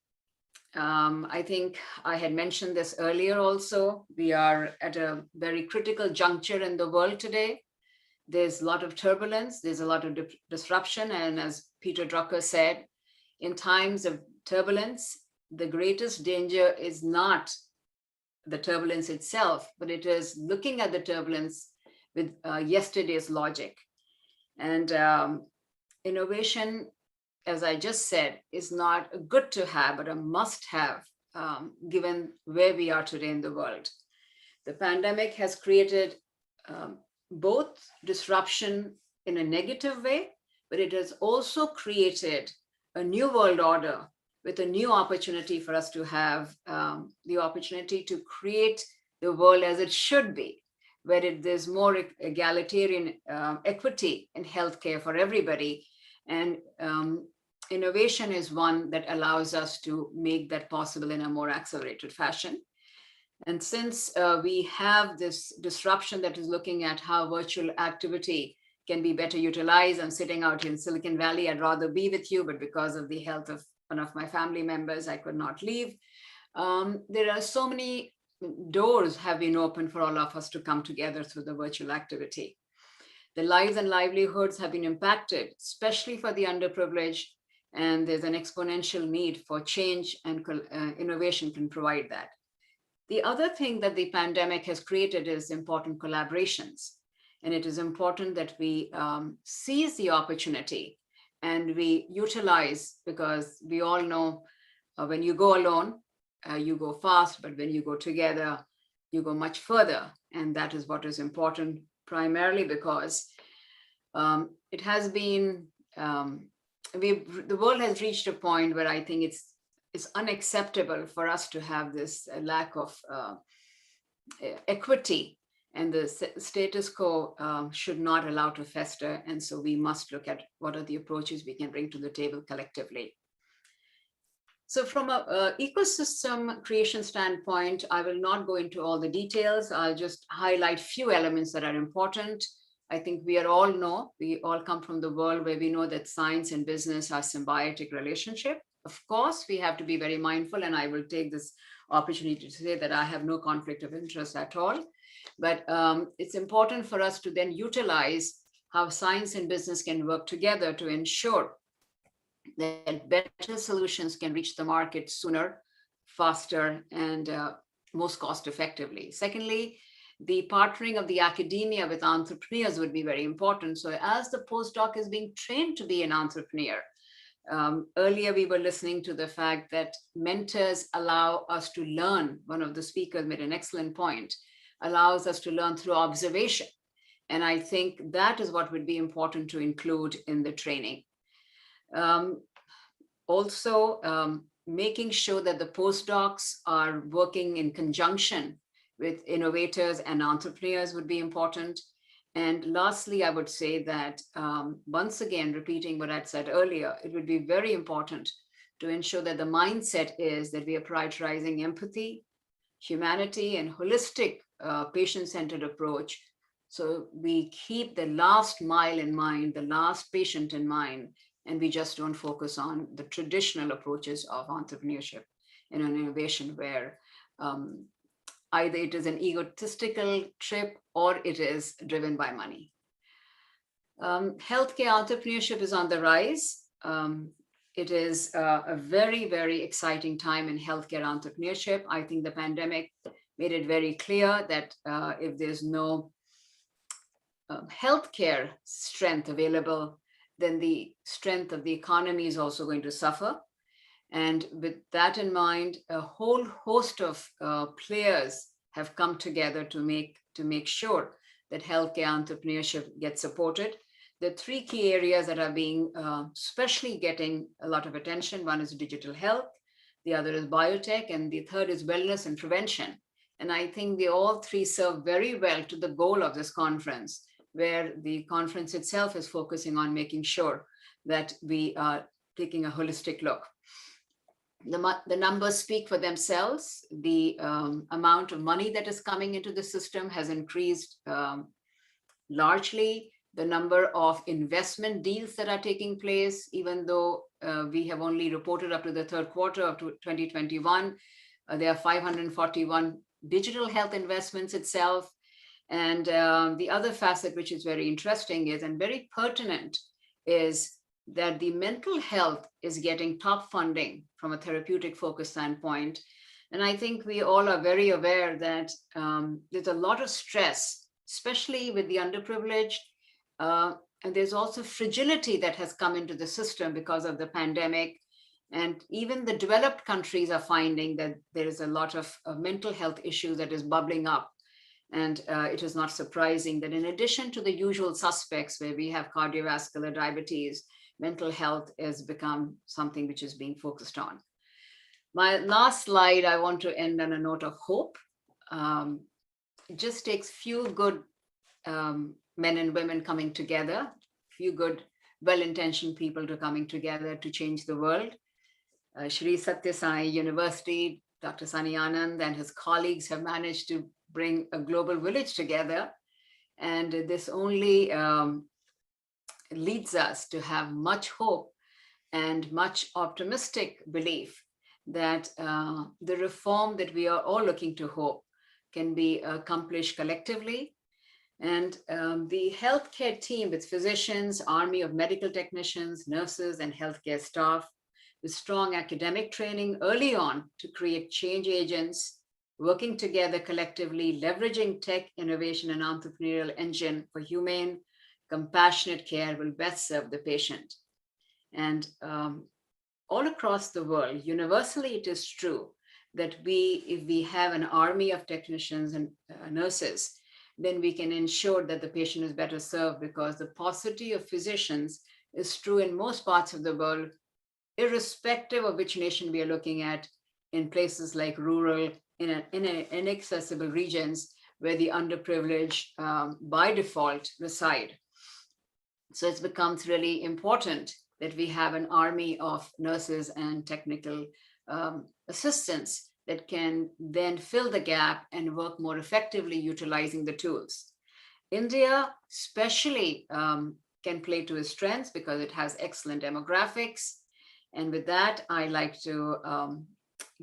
I think I had mentioned this earlier also. We are at a very critical juncture in the world today. There's a lot of turbulence, there's a lot of disruption. And as Peter Drucker said, in times of turbulence, the greatest danger is not the turbulence itself, but it is looking at the turbulence with yesterday's logic. And innovation, as I just said, is not a good to have, but a must have, given where we are today in the world. The pandemic has created both disruption in a negative way, but it has also created a new world order with a new opportunity for us to have the opportunity to create the world as it should be, where there's more egalitarian equity in healthcare for everybody. And innovation is one that allows us to make that possible in a more accelerated fashion. And since we have this disruption that is looking at how virtual activity can be better utilized, I'm sitting out in Silicon Valley, I'd rather be with you, but because of the health of one of my family members, I could not leave. There are so many doors have been opened for all of us to come together through the virtual activity. The lives and livelihoods have been impacted, especially for the underprivileged, and there's an exponential need for change, and innovation can provide that. The other thing that the pandemic has created is important collaborations. And it is important that we seize the opportunity and we utilize, because we all know when you go alone, you go fast, but when you go together, you go much further. And that is what is important, primarily because it has been, the world has reached a point where I think it's unacceptable for us to have this lack of equity, and the status quo should not allow to fester. And so we must look at what are the approaches we can bring to the table collectively. So from an ecosystem creation standpoint, I will not go into all the details. I'll just highlight few elements that are important. I think we all come from the world where we know that science and business are symbiotic relationship. Of course, we have to be very mindful, and I will take this opportunity to say that I have no conflict of interest at all. But it's important for us to then utilize how science and business can work together to ensure that better solutions can reach the market sooner, faster, and most cost effectively. Secondly, the partnering of the academia with entrepreneurs would be very important. So as the postdoc is being trained to be an entrepreneur, earlier we were listening to the fact that mentors allow us to learn. One of the speakers made an excellent point, allows us to learn through observation. And I think that is what would be important to include in the training. Also, making sure that the postdocs are working in conjunction with innovators and entrepreneurs would be important. And lastly, I would say that once again, repeating what I'd said earlier, it would be very important to ensure that the mindset is that we are prioritizing empathy, humanity, and holistic patient-centered approach. So we keep the last mile in mind, the last patient in mind, and we just don't focus on the traditional approaches of entrepreneurship and on innovation, where either it is an egotistical trip or it is driven by money. Healthcare entrepreneurship is on the rise. It is a very, very exciting time in healthcare entrepreneurship. I think the pandemic made it very clear that if there's no healthcare strength available, then the strength of the economy is also going to suffer. And with that in mind, a whole host of players have come together to make sure that healthcare entrepreneurship gets supported. The three key areas that are being especially getting a lot of attention. One is digital health, the other is biotech, and the third is wellness and prevention. And I think they all three serve very well to the goal of this conference, where the conference itself is focusing on making sure that we are taking a holistic look. The numbers speak for themselves. The amount of money that is coming into the system has increased largely. The number of investment deals that are taking place, even though we have only reported up to the third quarter of 2021, there are 541 digital health investments itself. And the other facet, which is very interesting is, and very pertinent, is that the mental health is getting top funding from a therapeutic focus standpoint. And I think we all are very aware that there's a lot of stress, especially with the underprivileged. And there's also fragility that has come into the system because of the pandemic. And even the developed countries are finding that there is a lot of mental health issues that is bubbling up. And it is not surprising that in addition to the usual suspects where we have cardiovascular, diabetes, mental health has become something which is being focused on. My last slide, I want to end on a note of hope. It just takes few good men and women coming together, few good, well-intentioned people to coming together to change the world. Sri Sathya Sai University, Dr. Sani Anand and his colleagues have managed to bring a global village together. And this only leads us to have much hope and much optimistic belief that the reform that we are all looking to hope can be accomplished collectively. And the healthcare team with physicians, army of medical technicians, nurses, and healthcare staff with strong academic training early on to create change agents, working together collectively, leveraging tech, innovation, and entrepreneurial engine for humane, compassionate care will best serve the patient. And all across the world, universally, it is true that if we have an army of technicians and nurses, then we can ensure that the patient is better served, because the paucity of physicians is true in most parts of the world, irrespective of which nation we are looking at, in places like rural, inaccessible regions where the underprivileged by default reside. So it becomes really important that we have an army of nurses and technical assistants that can then fill the gap and work more effectively utilizing the tools. India especially can play to its strengths because it has excellent demographics. And with that, I like to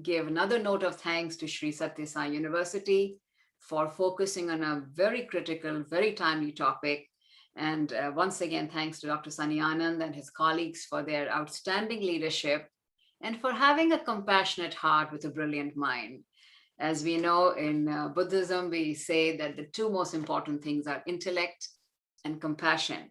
give another note of thanks to Sri Sathya Sai University for focusing on a very critical, very timely topic. And once again, thanks to Dr. Sani Anand and his colleagues for their outstanding leadership and for having a compassionate heart with a brilliant mind. As we know, in Buddhism, we say that the two most important things are intellect and compassion.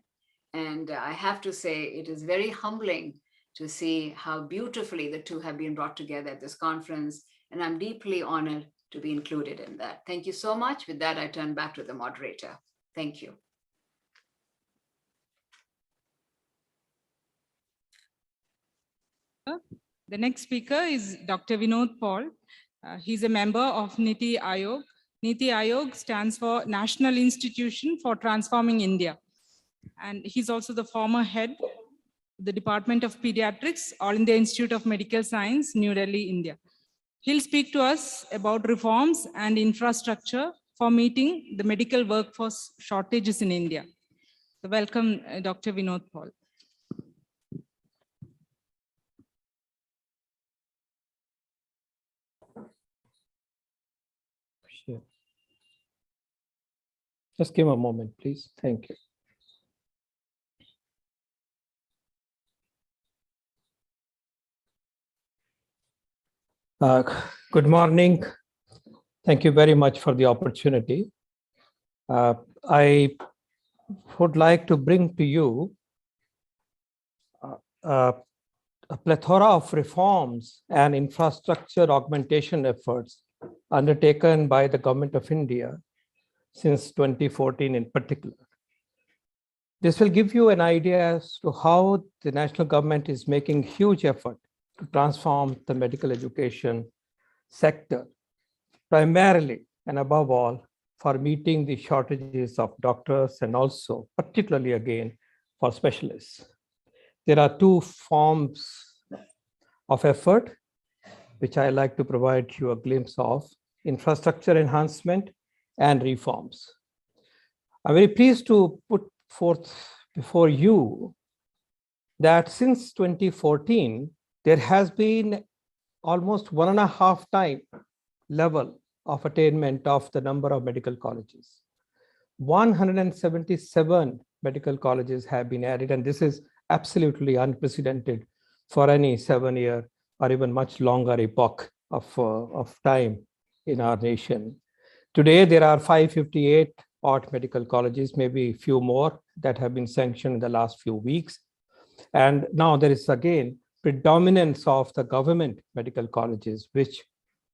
And I have to say, it is very humbling to see how beautifully the two have been brought together at this conference. And I'm deeply honored to be included in that. Thank you so much. With that, I turn back to the moderator. Thank you. The next speaker is Dr. Vinod Paul. He's a member of Niti Aayog. Niti Aayog stands for National Institution for Transforming India. And he's also the former head of the Department of Pediatrics, All India Institute of Medical Science, New Delhi, India. He'll speak to us about reforms and infrastructure for meeting the medical workforce shortages in India. So welcome, Dr. Vinod Paul. Just give a moment, please. Thank you. Good morning. Thank you very much for the opportunity. I would like to bring to you a plethora of reforms and infrastructure augmentation efforts undertaken by the Government of India since 2014 in particular. This will give you an idea as to how the national government is making huge effort to transform the medical education sector, primarily and above all for meeting the shortages of doctors and also particularly again for specialists. There are two forms of effort which I like to provide you a glimpse of: infrastructure enhancement and reforms. I'm very pleased to put forth before you that since 2014, there has been almost 1.5 times level of attainment of the number of medical colleges. 177 medical colleges have been added, and this is absolutely unprecedented for any 7-year or even much longer epoch of time in our nation. Today, there are 558 odd medical colleges, maybe a few more that have been sanctioned in the last few weeks. And now there is again predominance of the government medical colleges, which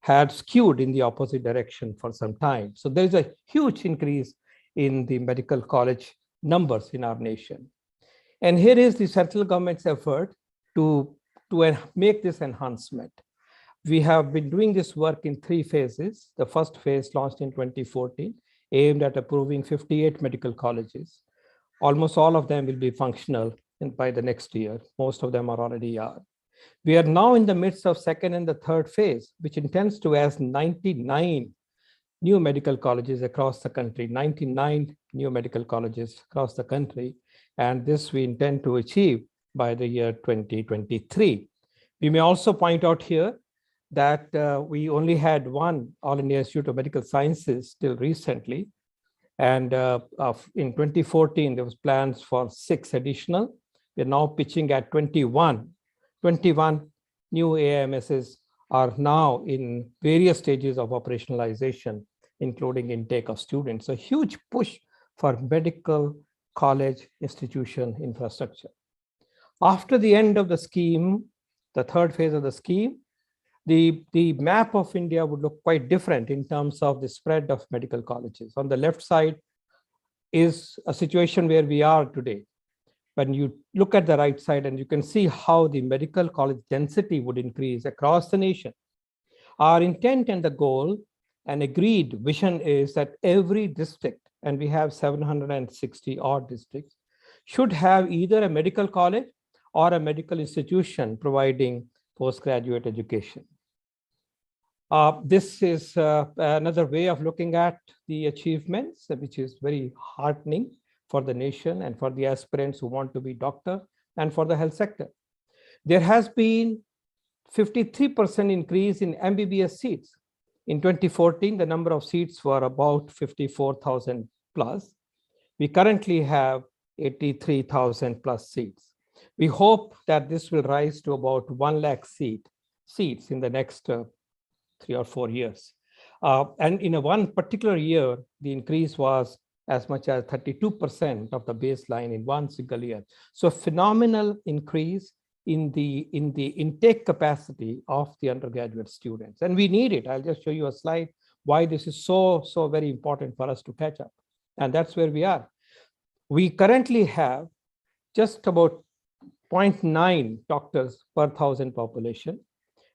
had skewed in the opposite direction for some time. So there is a huge increase in the medical college numbers in our nation. And here is the central government's effort to make this enhancement. We have been doing this work in 3 phases. The first phase launched in 2014, aimed at approving 58 medical colleges. Almost all of them will be functional by the next year. Most of them are already are. We are now in the midst of second and the third phase, which intends to add 99 new medical colleges across the country, 99 new medical colleges across the country. And this we intend to achieve by the year 2023. We may also point out here that we only had one All India Institute of Medical Sciences till recently. And in 2014, there was plans for 6 additional. We're now pitching at 21. 21 new AIMSs are now in various stages of operationalization, including intake of students. A huge push for medical college institution infrastructure. After the end of the scheme, the third phase of the scheme, the map of India would look quite different in terms of the spread of medical colleges. On the left side is a situation where we are today. When you look at the right side, and you can see how the medical college density would increase across the nation. Our intent and the goal and agreed vision is that every district, and we have 760 odd districts, should have either a medical college or a medical institution providing postgraduate education. This is another way of looking at the achievements, which is very heartening for the nation and for the aspirants who want to be doctor and for the health sector. There has been 53% increase in MBBS seats. In 2014, the number of seats were about 54,000 plus. We currently have 83,000 plus seats. We hope that this will rise to about 1 lakh seats in the next 3 or 4 years. And in one particular year, the increase was as much as 32% of the baseline in one single year. So phenomenal increase in the intake capacity of the undergraduate students. And we need it. I'll just show you a slide why this is so very important for us to catch up. And that's where we are. We currently have just about 0.9 doctors per 1,000 population.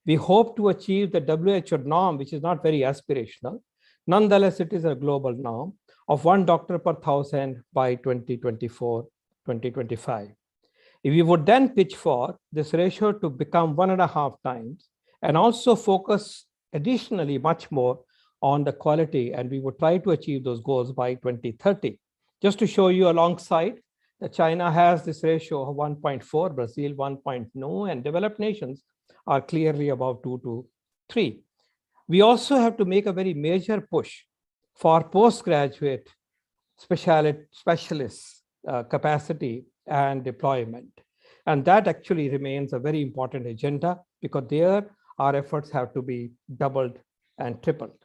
We hope to achieve the WHO norm, which is not very aspirational. Nonetheless, it is a global norm of 1 doctor per 1,000 by 2024, 2025. If we would then pitch for this ratio to become 1.5 times and also focus additionally much more on the quality, and we would try to achieve those goals by 2030. Just to show you alongside, that China has this ratio of 1.4, Brazil 1.0, and developed nations are clearly above 2 to 3. We also have to make a very major push for postgraduate specialists capacity and deployment. And that actually remains a very important agenda, because there our efforts have to be doubled and tripled.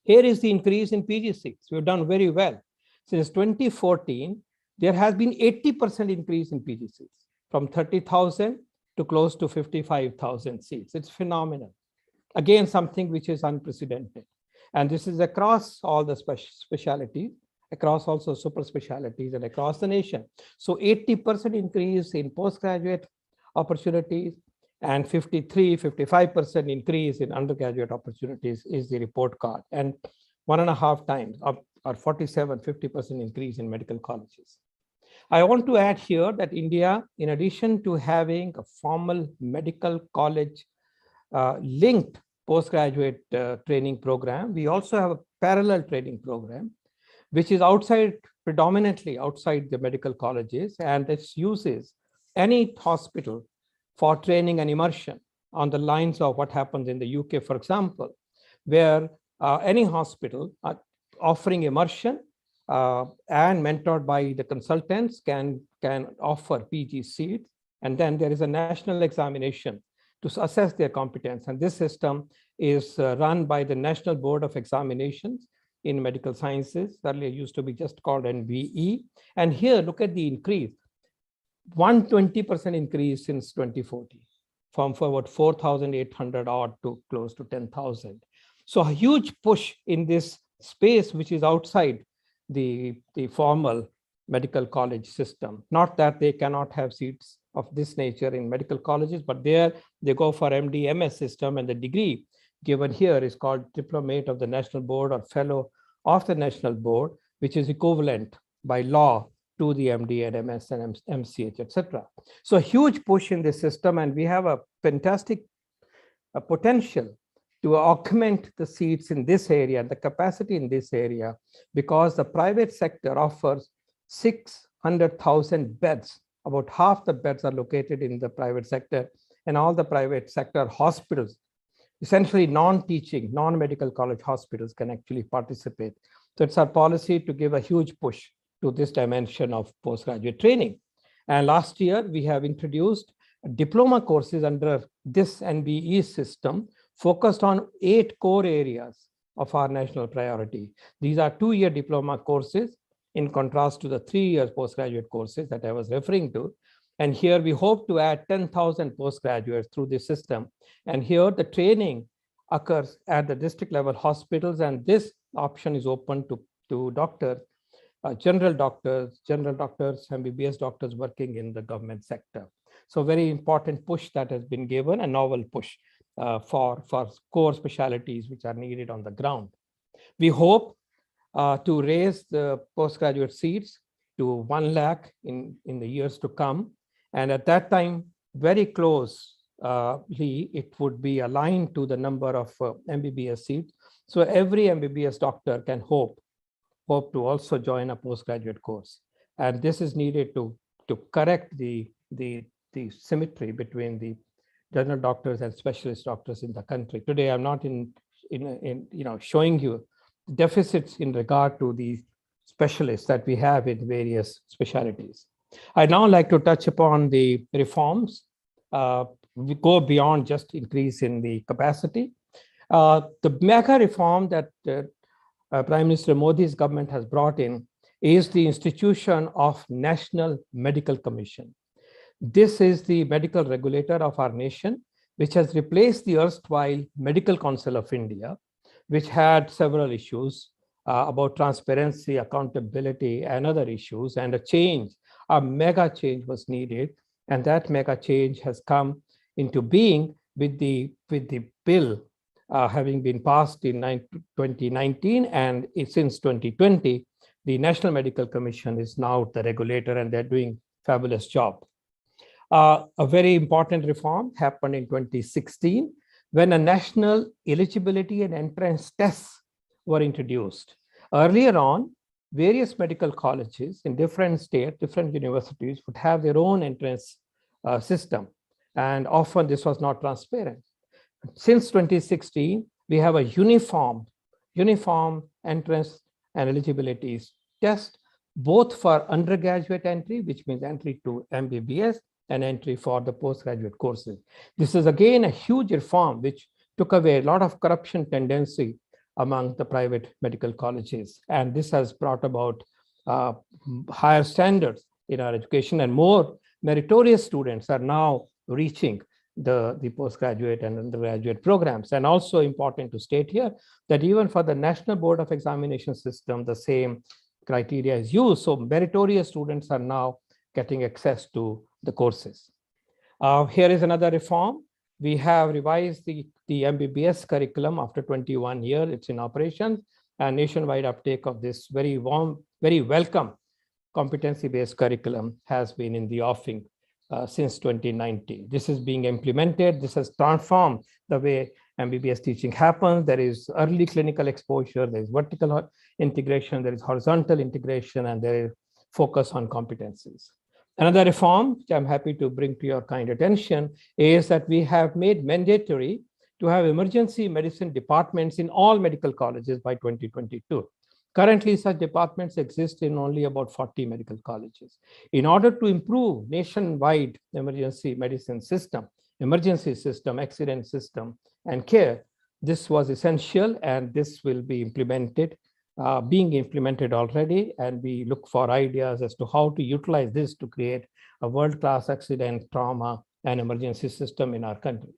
Here is the increase in PG seats. We've done very well. Since 2014, there has been 80% increase in PG seats, from 30,000 to close to 55,000 seats. It's phenomenal. Again, something which is unprecedented. And this is across all the specialties, across also super specialties, and across the nation. So 80% increase in postgraduate opportunities, and 55% increase in undergraduate opportunities is the report card. And 1.5 times, or 50% increase in medical colleges. I want to add here that India, in addition to having a formal medical college linked postgraduate training program, we also have a parallel training program, which is predominantly outside the medical colleges, and it uses any hospital for training and immersion on the lines of what happens in the UK, for example, where any hospital offering immersion and mentored by the consultants can offer PG seats. And then there is a national examination to assess their competence. And this system is run by the National Board of Examinations in Medical Sciences. Earlier used to be just called NBE. And here, look at the increase. 120% increase since 2014, from about 4,800 odd to close to 10,000. So a huge push in this space, which is outside the formal medical college system. Not that they cannot have seats of this nature in medical colleges, but there they go for MD, MS system, and the degree given here is called Diplomate of the National Board or Fellow of the National Board, which is equivalent by law to the MD and MS and MCH, etc. So a huge push in this system, and we have a fantastic potential to augment the seats in this area, the capacity in this area, because the private sector offers 600,000 beds. About half the beds are located in the private sector, and all the private sector hospitals, essentially non-teaching, non-medical college hospitals, can actually participate. So it's our policy to give a huge push to this dimension of postgraduate training. And last year, we have introduced diploma courses under this NBE system, focused on 8 core areas of our national priority. These are 2-year diploma courses, in contrast to the 3-year postgraduate courses that I was referring to. And here we hope to add 10,000 postgraduates through this system. And here the training occurs at the district level hospitals, and this option is open to doctors, general doctors, MBBS doctors working in the government sector. So very important push that has been given, a novel push for core specialties which are needed on the ground. We hope to raise the postgraduate seats to 1 lakh in the years to come. And at that time, very closely, it would be aligned to the number of MBBS seats. So every MBBS doctor can hope to also join a postgraduate course. And this is needed to correct the symmetry between the general doctors and specialist doctors in the country. Today, I'm not showing you deficits in regard to the specialists that we have in various specialties. I'd now like to touch upon the reforms. We go beyond just increase in the capacity. The mega reform that Prime Minister Modi's government has brought in is the institution of National Medical Commission. This is the medical regulator of our nation, which has replaced the erstwhile Medical Council of India, which had several issues about transparency, accountability, and other issues, and a mega change was needed. And that mega change has come into being with the bill having been passed in 2019, and since 2020, the National Medical Commission is now the regulator, and they're doing a fabulous job. A very important reform happened in 2016 when a national eligibility and entrance tests were introduced. Earlier on, various medical colleges in different states, different universities would have their own entrance system, and often this was not transparent. Since 2016, we have a uniform entrance and eligibility test, both for undergraduate entry, which means entry to MBBS, and entry for the postgraduate courses. This is again a huge reform which took away a lot of corruption tendency among the private medical colleges. And this has brought about higher standards in our education, and more meritorious students are now reaching the postgraduate and undergraduate programs. And also important to state here that even for the National Board of Examination system, the same criteria is used. So meritorious students are now getting access to the courses. Here is another reform. We have revised the MBBS curriculum after 21 years. It's in operations, and nationwide uptake of this very warm, very welcome competency-based curriculum has been in the offing since 2019. This is being implemented. This has transformed the way MBBS teaching happens. There is early clinical exposure, there is vertical integration, there is horizontal integration, and there is focus on competencies. Another reform, which I'm happy to bring to your kind attention, is that we have made mandatory to have emergency medicine departments in all medical colleges by 2022. Currently, such departments exist in only about 40 medical colleges. In order to improve nationwide emergency medicine system, emergency system, accident system, and care, this was essential, and this will be implemented, being implemented already, and we look for ideas as to how to utilize this to create a world-class accident, trauma, and emergency system in our country.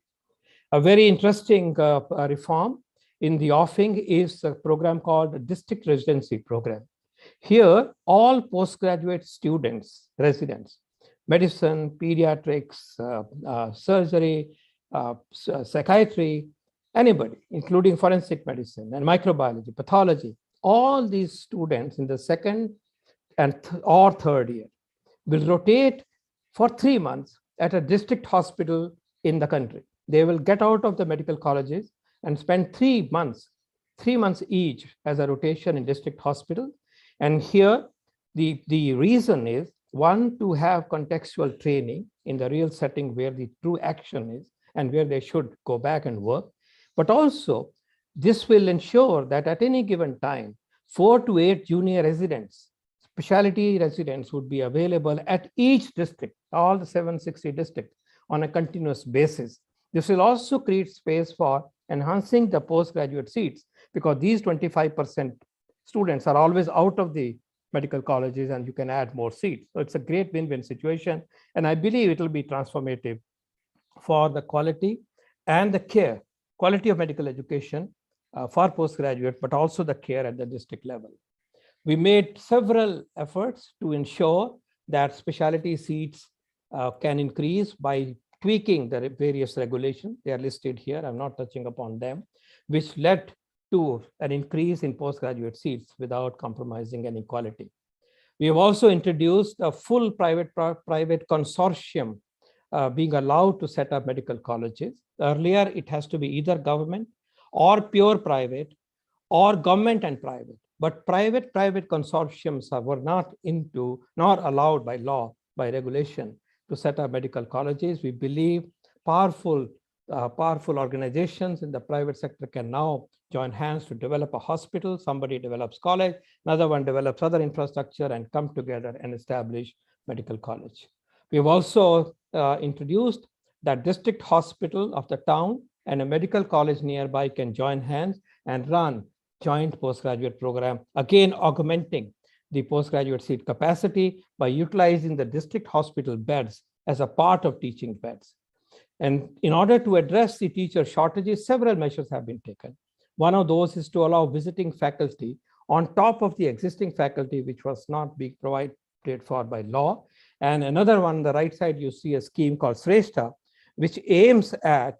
A very interesting reform in the offing is a program called the District Residency Program. Here, all postgraduate students, residents, medicine, pediatrics, surgery, psychiatry, anybody, including forensic medicine and microbiology, pathology, all these students in the second or third year will rotate for 3 months at a district hospital in the country. They will get out of the medical colleges and spend 3 months each as a rotation in district hospital. And here, the reason is, one, to have contextual training in the real setting where the true action is and where they should go back and work. But also, this will ensure that at any given time, 4 to 8 junior residents, specialty residents would be available at each district, all the 760 districts, on a continuous basis. This will also create space for enhancing the postgraduate seats, because these 25% students are always out of the medical colleges, and you can add more seats. So it's a great win-win situation, and I believe it will be transformative for the quality and the care, quality of medical education for postgraduate, but also the care at the district level. We made several efforts to ensure that specialty seats can increase by tweaking the various regulations. They are listed here. I'm not touching upon them, which led to an increase in postgraduate seats without compromising any quality. We have also introduced a full private consortium being allowed to set up medical colleges. Earlier, it has to be either government or pure private, or government and private. But private consortiums were not allowed by law, by regulation, to set up medical colleges. We believe powerful organizations in the private sector can now join hands to develop a hospital. Somebody develops college, another one develops other infrastructure, and come together and establish medical college. We have also introduced that district hospital of the town and a medical college nearby can join hands and run joint postgraduate program, again augmenting the postgraduate seat capacity by utilizing the district hospital beds as a part of teaching beds. And in order to address the teacher shortages, several measures have been taken. One of those is to allow visiting faculty on top of the existing faculty, which was not being provided for by law. And another one, on the right side, you see a scheme called Shrestha, which aims at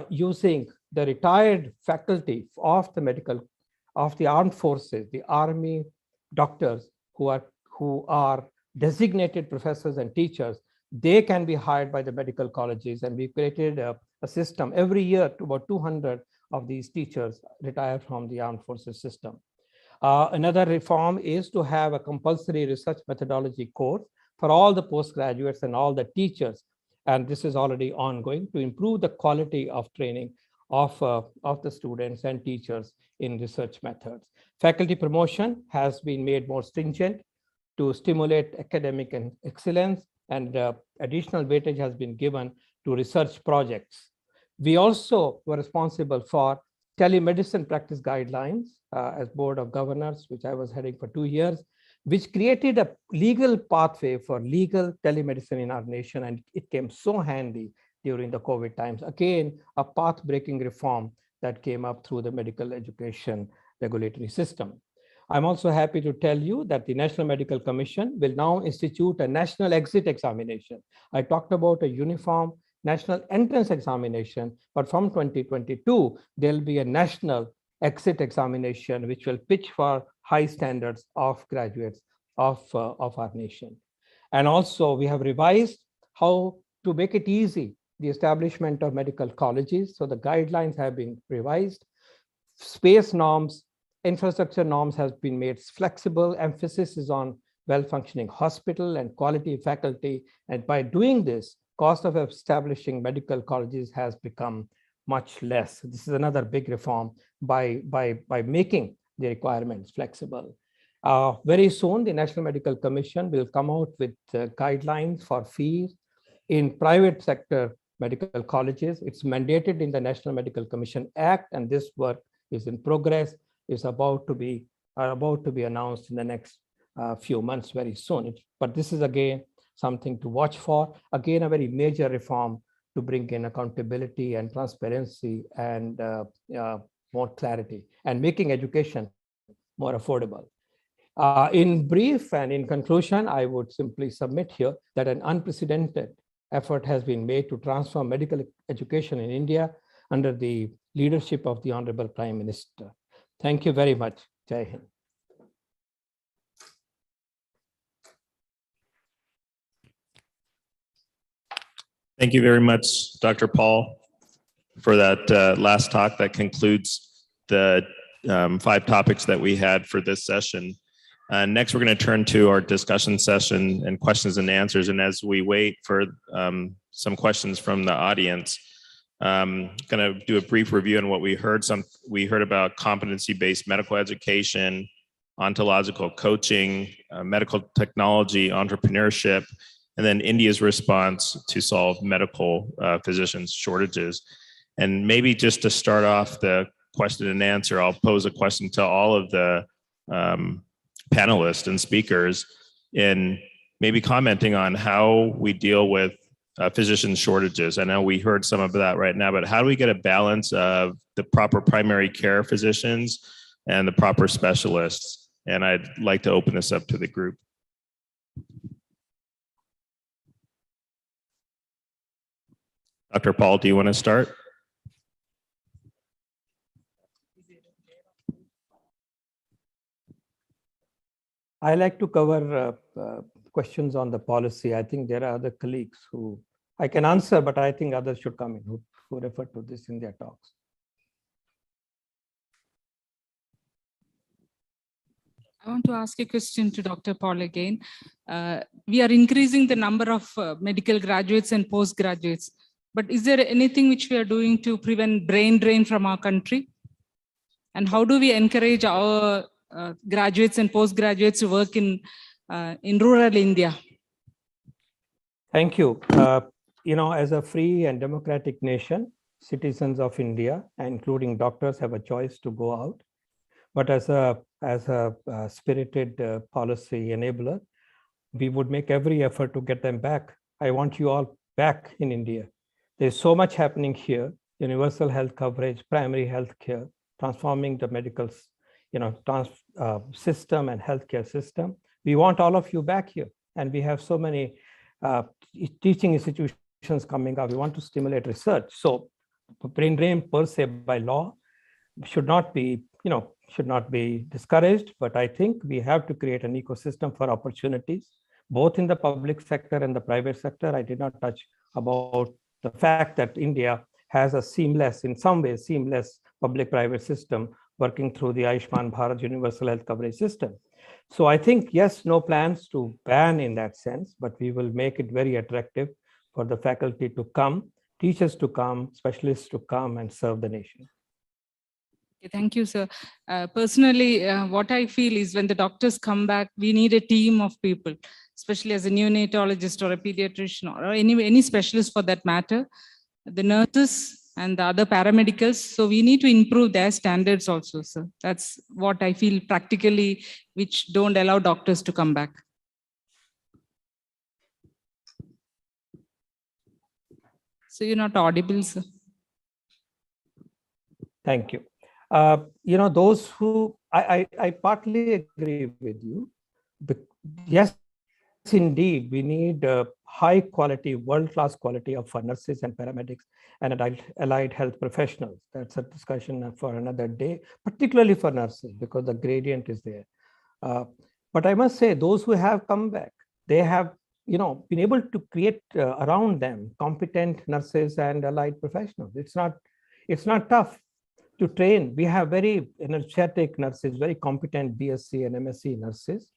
using the retired faculty of the armed forces, the army, doctors who are designated professors and teachers. They can be hired by the medical colleges, and we created a system every year to about 200 of these teachers retire from the armed forces system. Another reform is to have a compulsory research methodology course for all the postgraduates and all the teachers, and this is already ongoing to improve the quality of training of the students and teachers in research methods. Faculty promotion has been made more stringent to stimulate academic and excellence, and additional weightage has been given to research projects. We also were responsible for telemedicine practice guidelines as Board of Governors, which I was heading for 2 years, which created a legal pathway for legal telemedicine in our nation, and it came so handy during the COVID times. Again, a path-breaking reform that came up through the medical education regulatory system. I'm also happy to tell you that the National Medical Commission will now institute a national exit examination. I talked about a uniform national entrance examination, but from 2022, there'll be a national exit examination, which will pitch for high standards of graduates of our nation. And also we have revised how to make it easy, the establishment of medical colleges. So the guidelines have been revised. Space norms, infrastructure norms has been made flexible. Emphasis is on well-functioning hospital and quality faculty. And by doing this, cost of establishing medical colleges has become much less. This is another big reform by making the requirements flexible. Very soon, the National Medical Commission will come out with guidelines for fees in private sector medical colleges. It's mandated in the National Medical Commission Act, and this work is in progress. It's about to be announced in the next few months, very soon. But this is again something to watch for. Again, a very major reform to bring in accountability and transparency and more clarity, and making education more affordable. In brief and in conclusion, I would simply submit here that an unprecedented effort has been made to transform medical education in India under the leadership of the Honorable Prime Minister. Thank you very much. Jai Hind. Thank you very much, Dr. Paul, for that last talk. That concludes the 5 topics that we had for this session. Next, we're going to turn to our discussion session and questions and answers. And as we wait for some questions from the audience, I'm going to do a brief review on what we heard. We heard about competency-based medical education, ontological coaching, medical technology, entrepreneurship, and then India's response to solve medical physicians shortages. And maybe just to start off the question and answer, I'll pose a question to all of the panelists and speakers in maybe commenting on how we deal with physician shortages. I know we heard some of that right now, but how do we get a balance of the proper primary care physicians and the proper specialists? And I'd like to open this up to the group. Dr. Paul, do you want to start? I like to cover questions on the policy. I think there are other colleagues who I can answer, but I think others should come in who refer to this in their talks. I want to ask a question to Dr. Paul again. We are increasing the number of medical graduates and postgraduates, but is there anything which we are doing to prevent brain drain from our country? And how do we encourage our graduates and postgraduates to work in rural India? Thank you. You know, as a free and democratic nation, citizens of India, including doctors, have a choice to go out. But as a spirited policy enabler, we would make every effort to get them back. I want you all back in India. There's so much happening here: universal health coverage, primary health care, transforming the medical, system and healthcare system. We want all of you back here, and we have so many teaching institutions coming up. We want to stimulate research. So, brain drain per se by law should not be, discouraged. But I think we have to create an ecosystem for opportunities, both in the public sector and the private sector. I did not touch about the fact that India has a seamless, in some ways, seamless public-private system working through the Ayushman Bharat universal health coverage system. So I think, yes, no plans to ban in that sense, but we will make it very attractive for the faculty to come, teachers to come, specialists to come and serve the nation. Thank you, sir. Personally, what I feel is when the doctors come back, we need a team of people, especially as a neonatologist or a pediatrician or any specialist for that matter, the nurses and the other paramedicals. So we need to improve their standards also, sir. That's what I feel practically, which don't allow doctors to come back. So you're not audible, sir. Thank you. Those who, I partly agree with you. Yes, indeed, we need high quality, world-class quality of nurses and paramedics and allied health professionals. That's a discussion for another day, particularly for nurses, because the gradient is there. But I must say, those who have come back, they have been able to create around them competent nurses and allied professionals. It's not tough to train. We have very energetic nurses, very competent BSc and MSc nurses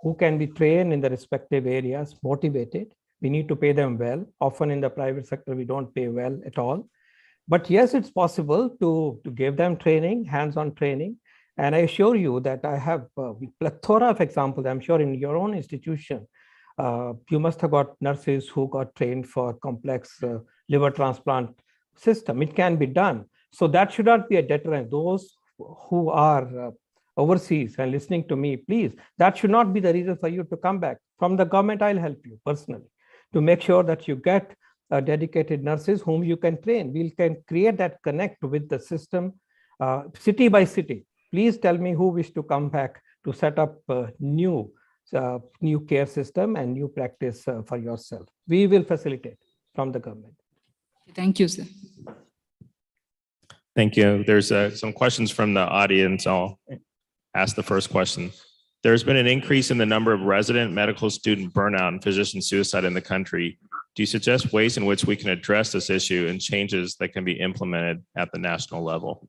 who can be trained in the respective areas, motivated. We need to pay them well. Often in the private sector, we don't pay well at all. But yes, it's possible to give them training, hands-on training. And I assure you that I have a plethora of examples. I'm sure in your own institution, you must have got nurses who got trained for complex liver transplant system. It can be done. So that should not be a deterrent. Those who are overseas and listening to me, please, that should not be the reason for you to come back. From the government, I'll help you personally to make sure that you get dedicated nurses whom you can train. We can create that connect with the system, city by city. Please tell me who wish to come back to set up new care system and new practice for yourself. We will facilitate from the government. Thank you, sir. Thank you. There's some questions from the audience. I'll ask the first question. There's been an increase in the number of resident medical student burnout and physician suicide in the country. Do you suggest ways in which we can address this issue and changes that can be implemented at the national level?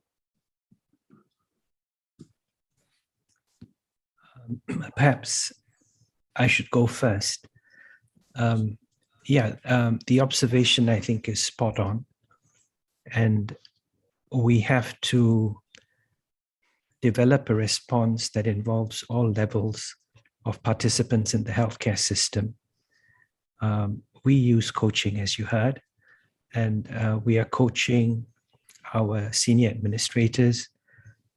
Perhaps I should go first. The observation I think is spot on. And we have to develop a response that involves all levels of participants in the healthcare system. We use coaching, as you heard, and we are coaching our senior administrators,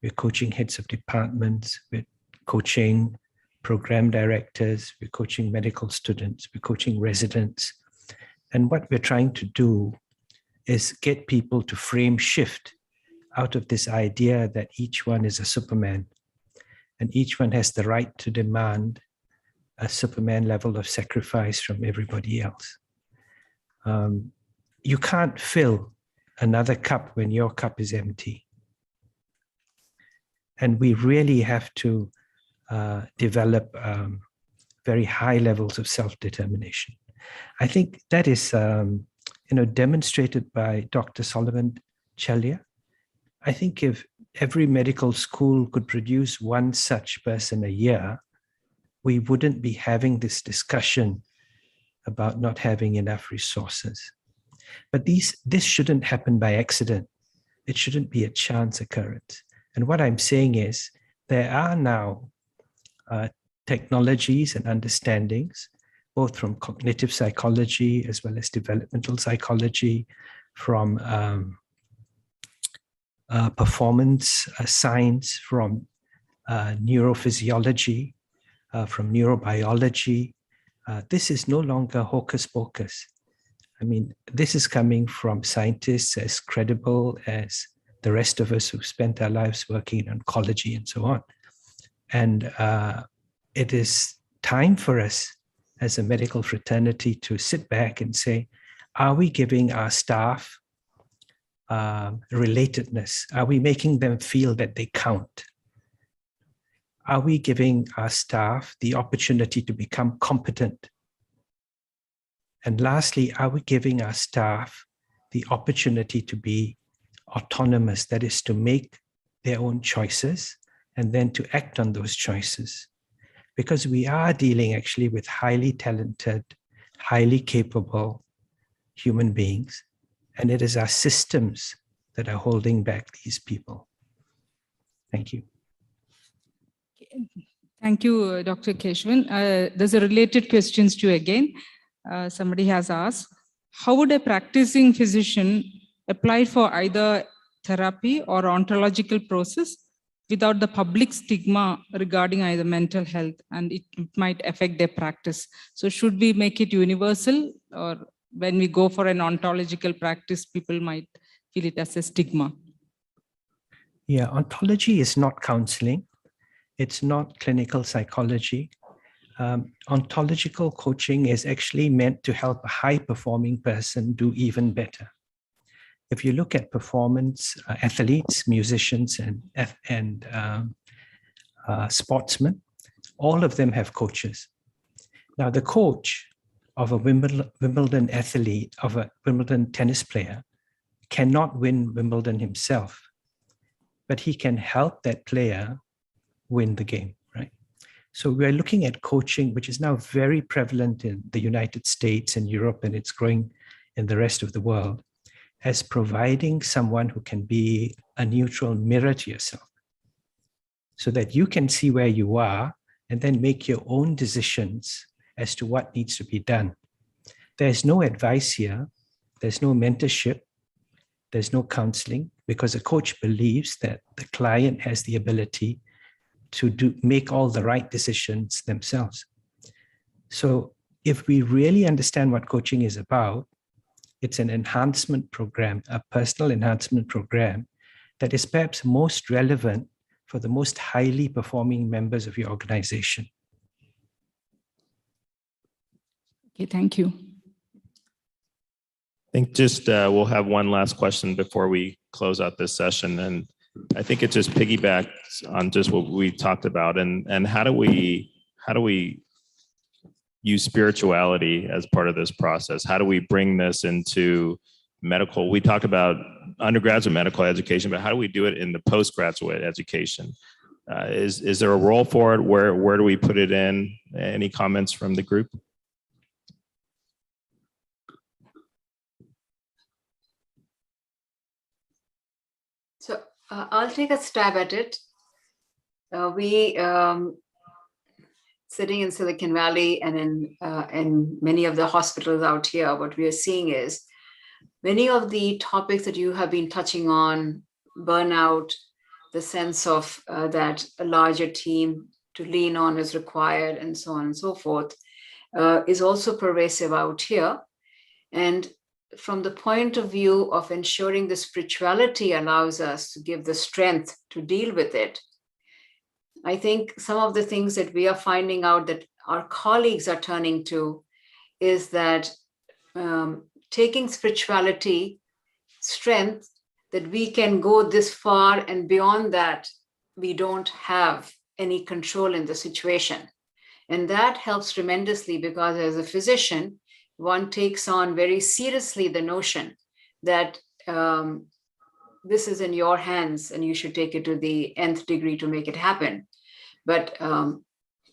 we're coaching heads of departments, we're coaching program directors, we're coaching medical students, we're coaching residents. And what we're trying to do is get people to shift out of this idea that each one is a Superman and each one has the right to demand a Superman level of sacrifice from everybody else. You can't fill another cup when your cup is empty. And we really have to develop very high levels of self-determination. I think that is demonstrated by Dr. Solomon Chelya. I think if every medical school could produce one such person a year, we wouldn't be having this discussion about not having enough resources. But this shouldn't happen by accident. It shouldn't be a chance occurrence. And what I'm saying is there are now technologies and understandings, both from cognitive psychology as well as developmental psychology, from performance science, from neurophysiology, from neurobiology. This is no longer hocus pocus. I mean, this is coming from scientists as credible as the rest of us who've spent our lives working in oncology and so on. And it is time for us as a medical fraternity to sit back and say, are we giving our staff relatedness? Are we making them feel that they count? Are we giving our staff the opportunity to become competent? And lastly, are we giving our staff the opportunity to be autonomous, that is to make their own choices and then to act on those choices? Because we are dealing actually with highly talented, highly capable human beings. And it is our systems that are holding back these people. Thank you. Thank you, Dr. Keshwan. There's a related questions to you again. Somebody has asked, how would a practicing physician apply for either therapy or ontological process without the public stigma regarding either mental health, and it might affect their practice? So should we make it universal, or when we go for an ontological practice, people might feel it as a stigma? Yeah, ontology is not counseling. It's not clinical psychology. Ontological coaching is actually meant to help a high-performing person do even better. If you look at performance athletes, musicians, and sportsmen, all of them have coaches. Now, the coach of a Wimbledon athlete, of a Wimbledon tennis player, cannot win Wimbledon himself, but he can help that player win the game, right? So we're looking at coaching, which is now very prevalent in the United States and Europe, and it's growing in the rest of the world, as providing someone who can be a neutral mirror to yourself, so that you can see where you are and then make your own decisions as to what needs to be done. There's no advice here. There's no mentorship. There's no counseling, because a coach believes that the client has the ability to make all the right decisions themselves. So if we really understand what coaching is about, it's an enhancement program, a personal enhancement program that is perhaps most relevant for the most highly performing members of your organization. Okay, thank you. I think just we'll have one last question before we close out this session. And I think it just piggybacks on just what we talked about, and how do we use spirituality as part of this process? How do we bring this into medical? We talk about undergraduate medical education, but how do we do it in the postgraduate education? Is there a role for it? Where do we put it in? Any comments from the group? So I'll take a stab at it. Sitting in Silicon Valley and in many of the hospitals out here, what we are seeing is many of the topics that you have been touching on, burnout, the sense of that a larger team to lean on is required, and so on and so forth, is also pervasive out here. And from the point of view of ensuring the spirituality allows us to give the strength to deal with it, I think some of the things that we are finding out that our colleagues are turning to is that taking spirituality strength, that we can go this far, and beyond that, we don't have any control in the situation. And that helps tremendously, because as a physician, one takes on very seriously the notion that this is in your hands and you should take it to the nth degree to make it happen. But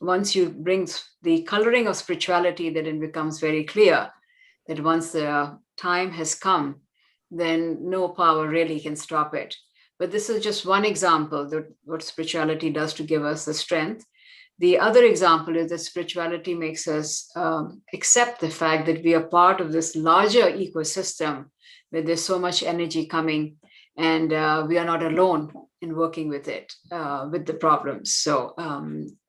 once you bring the coloring of spirituality, then it becomes very clear that once the time has come, then no power really can stop it. But this is just one example that what spirituality does to give us the strength. The other example is that spirituality makes us accept the fact that we are part of this larger ecosystem where there's so much energy coming, and we are not alone in working with it, with the problems. So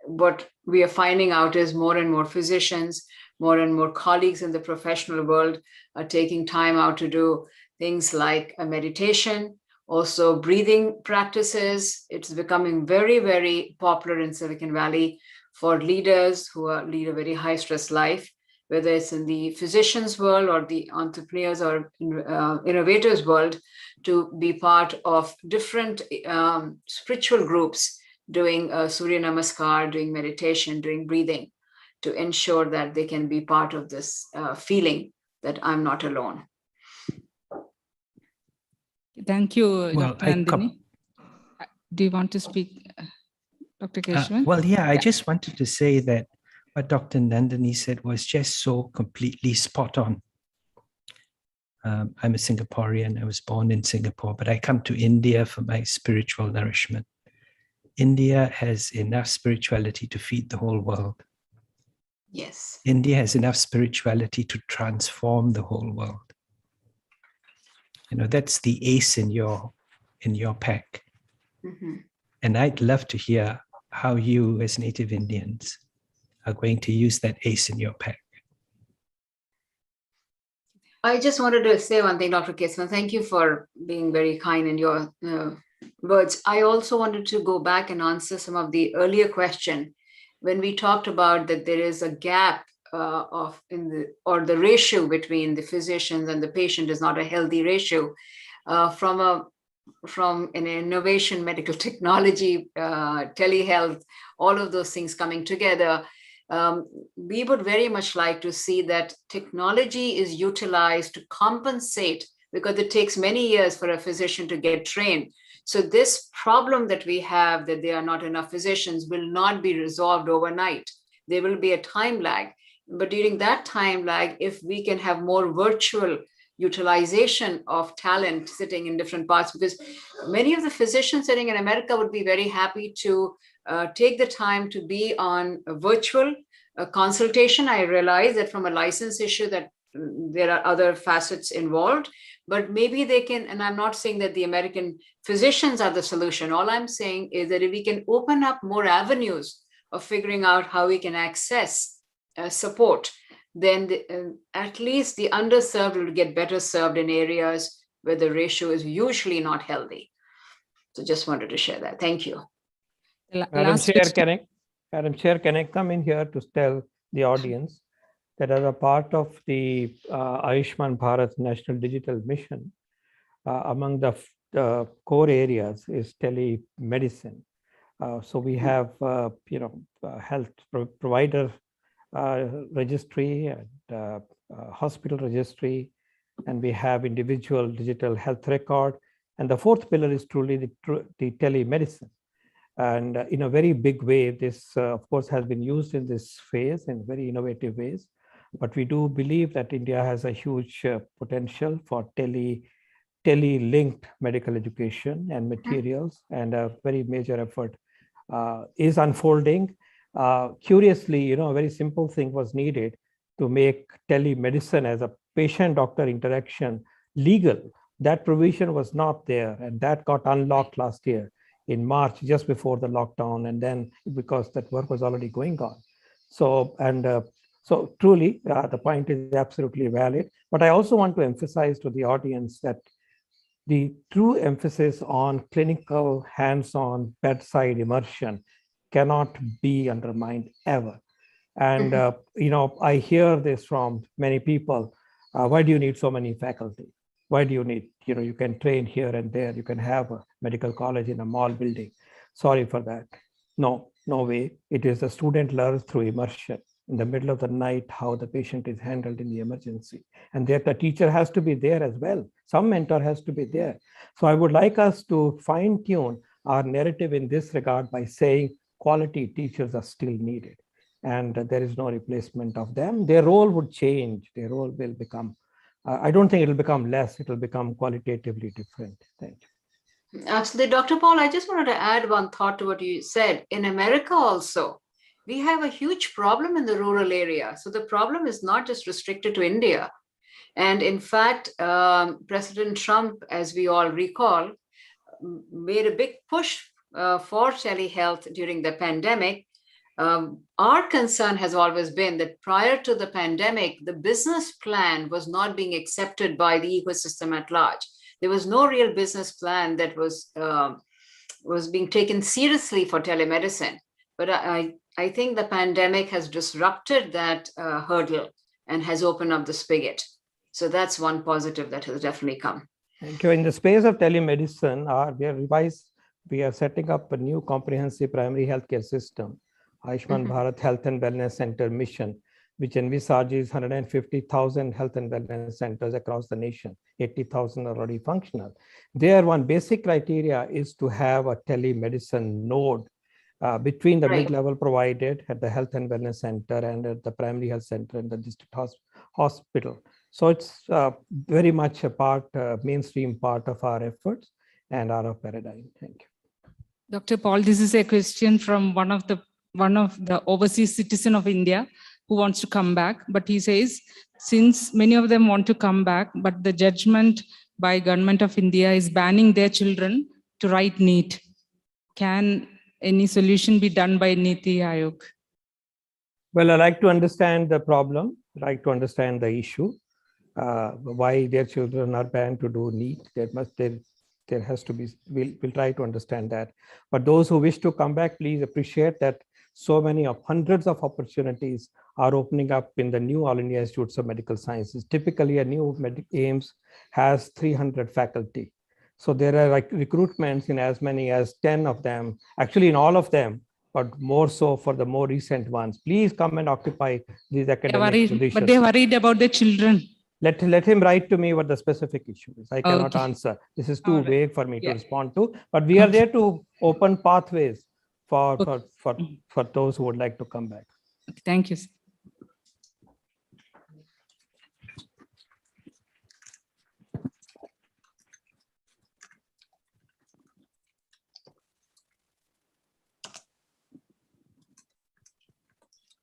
what we are finding out is more and more physicians, more and more colleagues in the professional world are taking time out to do things like a meditation, also breathing practices. It's becoming very, very popular in Silicon Valley for leaders who lead a very high stress life, whether it's in the physicians world or the entrepreneurs or innovators world, to be part of different spiritual groups doing Surya Namaskar, doing meditation, doing breathing, to ensure that they can be part of this feeling that I'm not alone. Thank you, Well, Dr. Nandini. Do you want to speak, Dr. Keshwan? I just wanted to say that what Dr. Nandini said was just so completely spot on. I'm a Singaporean. I was born in Singapore, but I come to India for my spiritual nourishment. India has enough spirituality to feed the whole world. Yes. India has enough spirituality to transform the whole world. You know, that's the ace in your pack. Mhm. And I'd love to hear how you, as native Indians, are going to use that ace in your pack. I just wanted to say one thing, Dr. Kesman. Thank you for being very kind in your words. I also wanted to go back and answer some of the earlier question when we talked about that there is a gap the ratio between the physicians and the patient is not a healthy ratio. From an innovation, medical technology, telehealth, all of those things coming together. We would very much like to see that technology is utilized to compensate, because it takes many years for a physician to get trained. So this problem that we have, that there are not enough physicians, will not be resolved overnight. There will be a time lag. But during that time lag, if we can have more virtual utilization of talent sitting in different parts, because many of the physicians sitting in America would be very happy to take the time to be on a virtual consultation. I realize that from a license issue that there are other facets involved, but maybe they can, and I'm not saying that the American physicians are the solution. All I'm saying is that if we can open up more avenues of figuring out how we can access support, then at least the underserved will get better served in areas where the ratio is usually not healthy. So just wanted to share that. Thank you. Madam Chair, can I come in here to tell the audience that as a part of the Ayushman Bharat National Digital Mission, among the core areas is telemedicine. So we have, health provider registry and hospital registry, and we have individual digital health record. And the fourth pillar is truly the telemedicine. And in a very big way, this, of course, has been used in this phase in very innovative ways. But we do believe that India has a huge potential for tele-linked medical education and materials, and a very major effort is unfolding. Curiously, a very simple thing was needed to make telemedicine as a patient-doctor interaction legal. That provision was not there, and that got unlocked last year in March, just before the lockdown, and then because that work was already going on. So truly, the point is absolutely valid. But I also want to emphasize to the audience that the true emphasis on clinical, hands-on, bedside immersion cannot be undermined ever. And I hear this from many people. Why do you need so many faculty? Why do you need, you can train here and there. You can have a medical college in a mall building. Sorry for that. No way. It is the student learns through immersion in the middle of the night, how the patient is handled in the emergency. And that the teacher has to be there as well. Some mentor has to be there. So I would like us to fine tune our narrative in this regard by saying quality teachers are still needed. And there is no replacement of them. Their role would change. Their role will become, I don't think it will become less. It will become qualitatively different. Thank you. Absolutely. Dr. Paul, I just wanted to add one thought to what you said. In America also, we have a huge problem in the rural area. So the problem is not just restricted to India. And in fact, President Trump, as we all recall, made a big push for telehealth during the pandemic. Our concern has always been that prior to the pandemic, the business plan was not being accepted by the ecosystem at large. There was no real business plan that was being taken seriously for telemedicine. But I think the pandemic has disrupted that hurdle and has opened up the spigot. So that's one positive that has definitely come. Thank you. In the space of telemedicine, we are setting up a new comprehensive primary healthcare system, Ayushman Bharat Health and Wellness Center mission, which envisages 150,000 health and wellness centers across the nation. 80,000 are already functional. There, one basic criteria is to have a telemedicine node between the mid-level provided at the health and wellness center and at the primary health center and the district hospital. So it's very much a part, mainstream part of our efforts and our paradigm. Thank you. Dr. Paul, this is a question from one of the overseas citizen of India who wants to come back, but he says, since many of them want to come back, but the judgment by government of India is banning their children to write NEET. Can any solution be done by Niti Aayog? Well, I like to understand the problem, like to understand the issue, why their children are banned to do NEET. There has to be, we'll try to understand that. But those who wish to come back, please appreciate that so many of hundreds of opportunities are opening up in the new All India Institutes of Medical Sciences. Typically, a new AIMS has 300 faculty. So there are like recruitments in as many as 10 of them, actually in all of them, but more so for the more recent ones. Please come and occupy these academic positions. But they're worried about their children. Let him write to me what the specific issue is. I cannot answer. This is too vague for me to respond to, but we are there to open pathways for those who would like to come back. Thank you.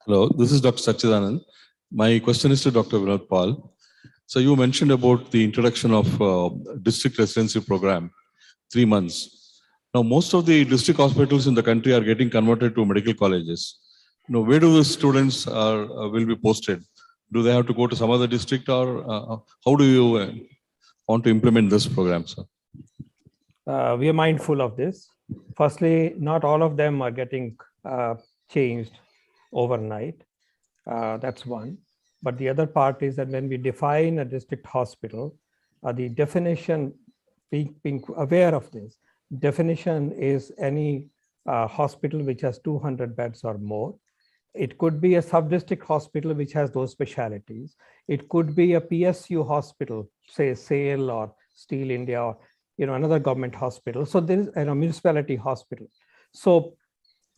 Hello, this is Dr. Sachidanand. My question is to Dr. Vinod Paul. So you mentioned about the introduction of district residency program, 3 months. Now, most of the district hospitals in the country are getting converted to medical colleges. Now, where do the students will be posted? Do they have to go to some other district, or how do you want to implement this program, sir? We are mindful of this. Firstly, not all of them are getting changed overnight. That's one. But the other part is that when we define a district hospital, the definition, being aware of this, definition is any hospital which has 200 beds or more. It could be a sub-district hospital which has those specialities. It could be a PSU hospital, say SAIL or Steel India, or another government hospital. So there is a municipality hospital. So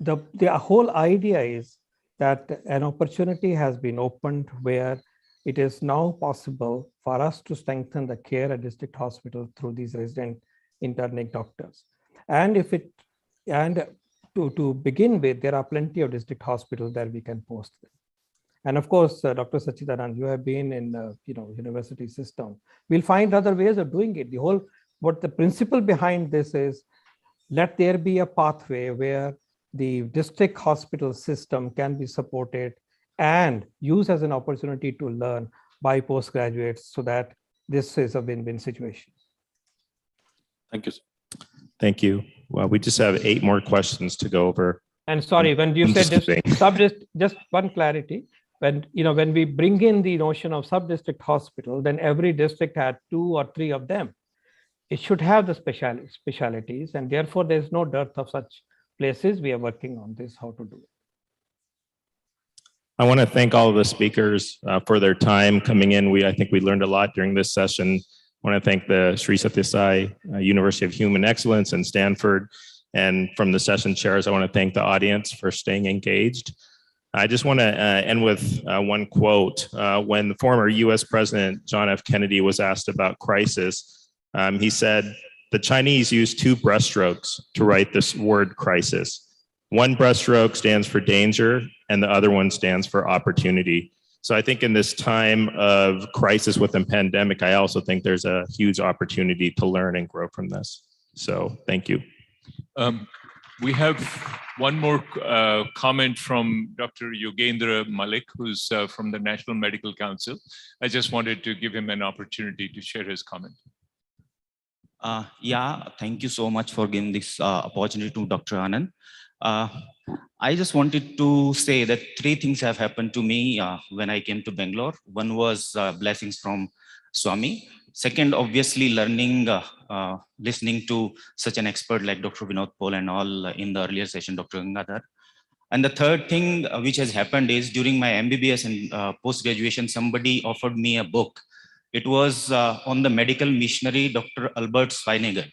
the whole idea is that an opportunity has been opened where it is now possible for us to strengthen the care at district hospital through these resident interning doctors. And to begin with, there are plenty of district hospitals that we can post them. And of course, Dr. Sachidanand, you have been in the university system. We'll find other ways of doing it. What the principle behind this is, let there be a pathway where the district hospital system can be supported and used as an opportunity to learn by postgraduates, so that this is a win-win situation. Thank you, sir. Thank you. Well, we just have 8 more questions to go over. And sorry, when you said this, just one clarity. When we bring in the notion of sub-district hospital, then every district had 2 or 3 of them. It should have the specialities, and therefore there's no dearth of such places. We are working on this, how to do it. I want to thank all of the speakers for their time coming in. I think we learned a lot during this session. I want to thank the Sri Sathya Sai University of Human Excellence and Stanford. And from the session chairs, I want to thank the audience for staying engaged. I just want to end with one quote. When the former US President John F. Kennedy was asked about crisis, he said, "The Chinese use 2 brushstrokes to write this word crisis. One brushstroke stands for danger, and the other one stands for opportunity." So I think in this time of crisis with the pandemic, I also think there's a huge opportunity to learn and grow from this. So thank you. We have one more comment from Dr. Yogendra Malik, who's from the National Medical Council. I just wanted to give him an opportunity to share his comment. Yeah, thank you so much for giving this opportunity to Dr. Anand. I just wanted to say that 3 things have happened to me when I came to Bangalore. One was blessings from Swami. Second, obviously learning, listening to such an expert like Dr. Vinod Paul and all in the earlier session, Dr. Gangadhar. And the third thing which has happened is during my MBBS and post-graduation, somebody offered me a book. It was on the medical missionary, Dr. Albert Schweiniger.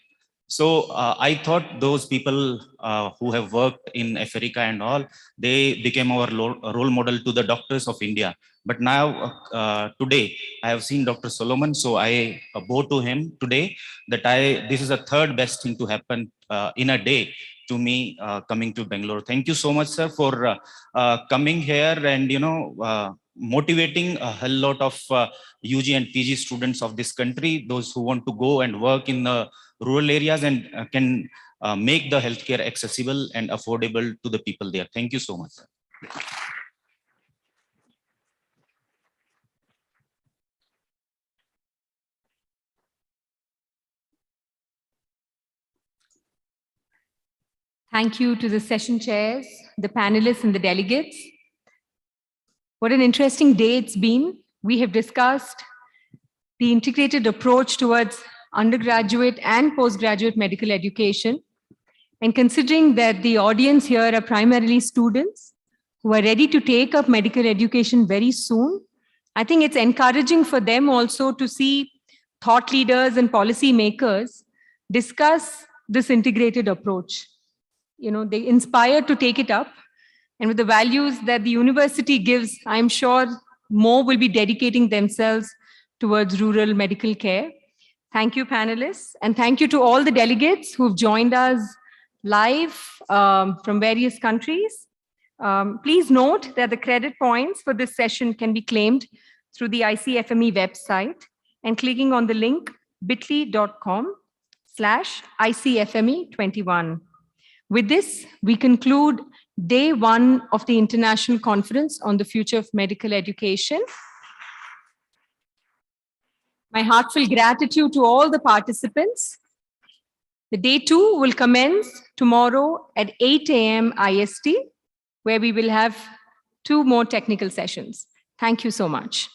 So I thought those people who have worked in Africa and all, they became our role model to the doctors of India. But now, today, I have seen Dr. Solomon, so I bow to him today that this is the third best thing to happen in a day to me coming to Bangalore. Thank you so much, sir, for coming here and, motivating a hell lot of UG and PG students of this country, those who want to go and work in the rural areas and can make the healthcare accessible and affordable to the people there. Thank you so much, sir. Thank you to the session chairs, the panelists and the delegates. What an interesting day it's been. We have discussed the integrated approach towards undergraduate and postgraduate medical education. And considering that the audience here are primarily students who are ready to take up medical education very soon, I think it's encouraging for them also to see thought leaders and policy makers discuss this integrated approach. They inspire to take it up. And with the values that the university gives, I'm sure more will be dedicating themselves towards rural medical care. Thank you, panelists. And thank you to all the delegates who've joined us live from various countries. Please note that the credit points for this session can be claimed through the ICFME website and clicking on the link bit.ly/ICFME21. With this, we conclude day one of the International Conference on the Future of Medical Education. My heartfelt gratitude to all the participants. The day two will commence tomorrow at 8 a.m. IST, where we will have 2 more technical sessions. Thank you so much.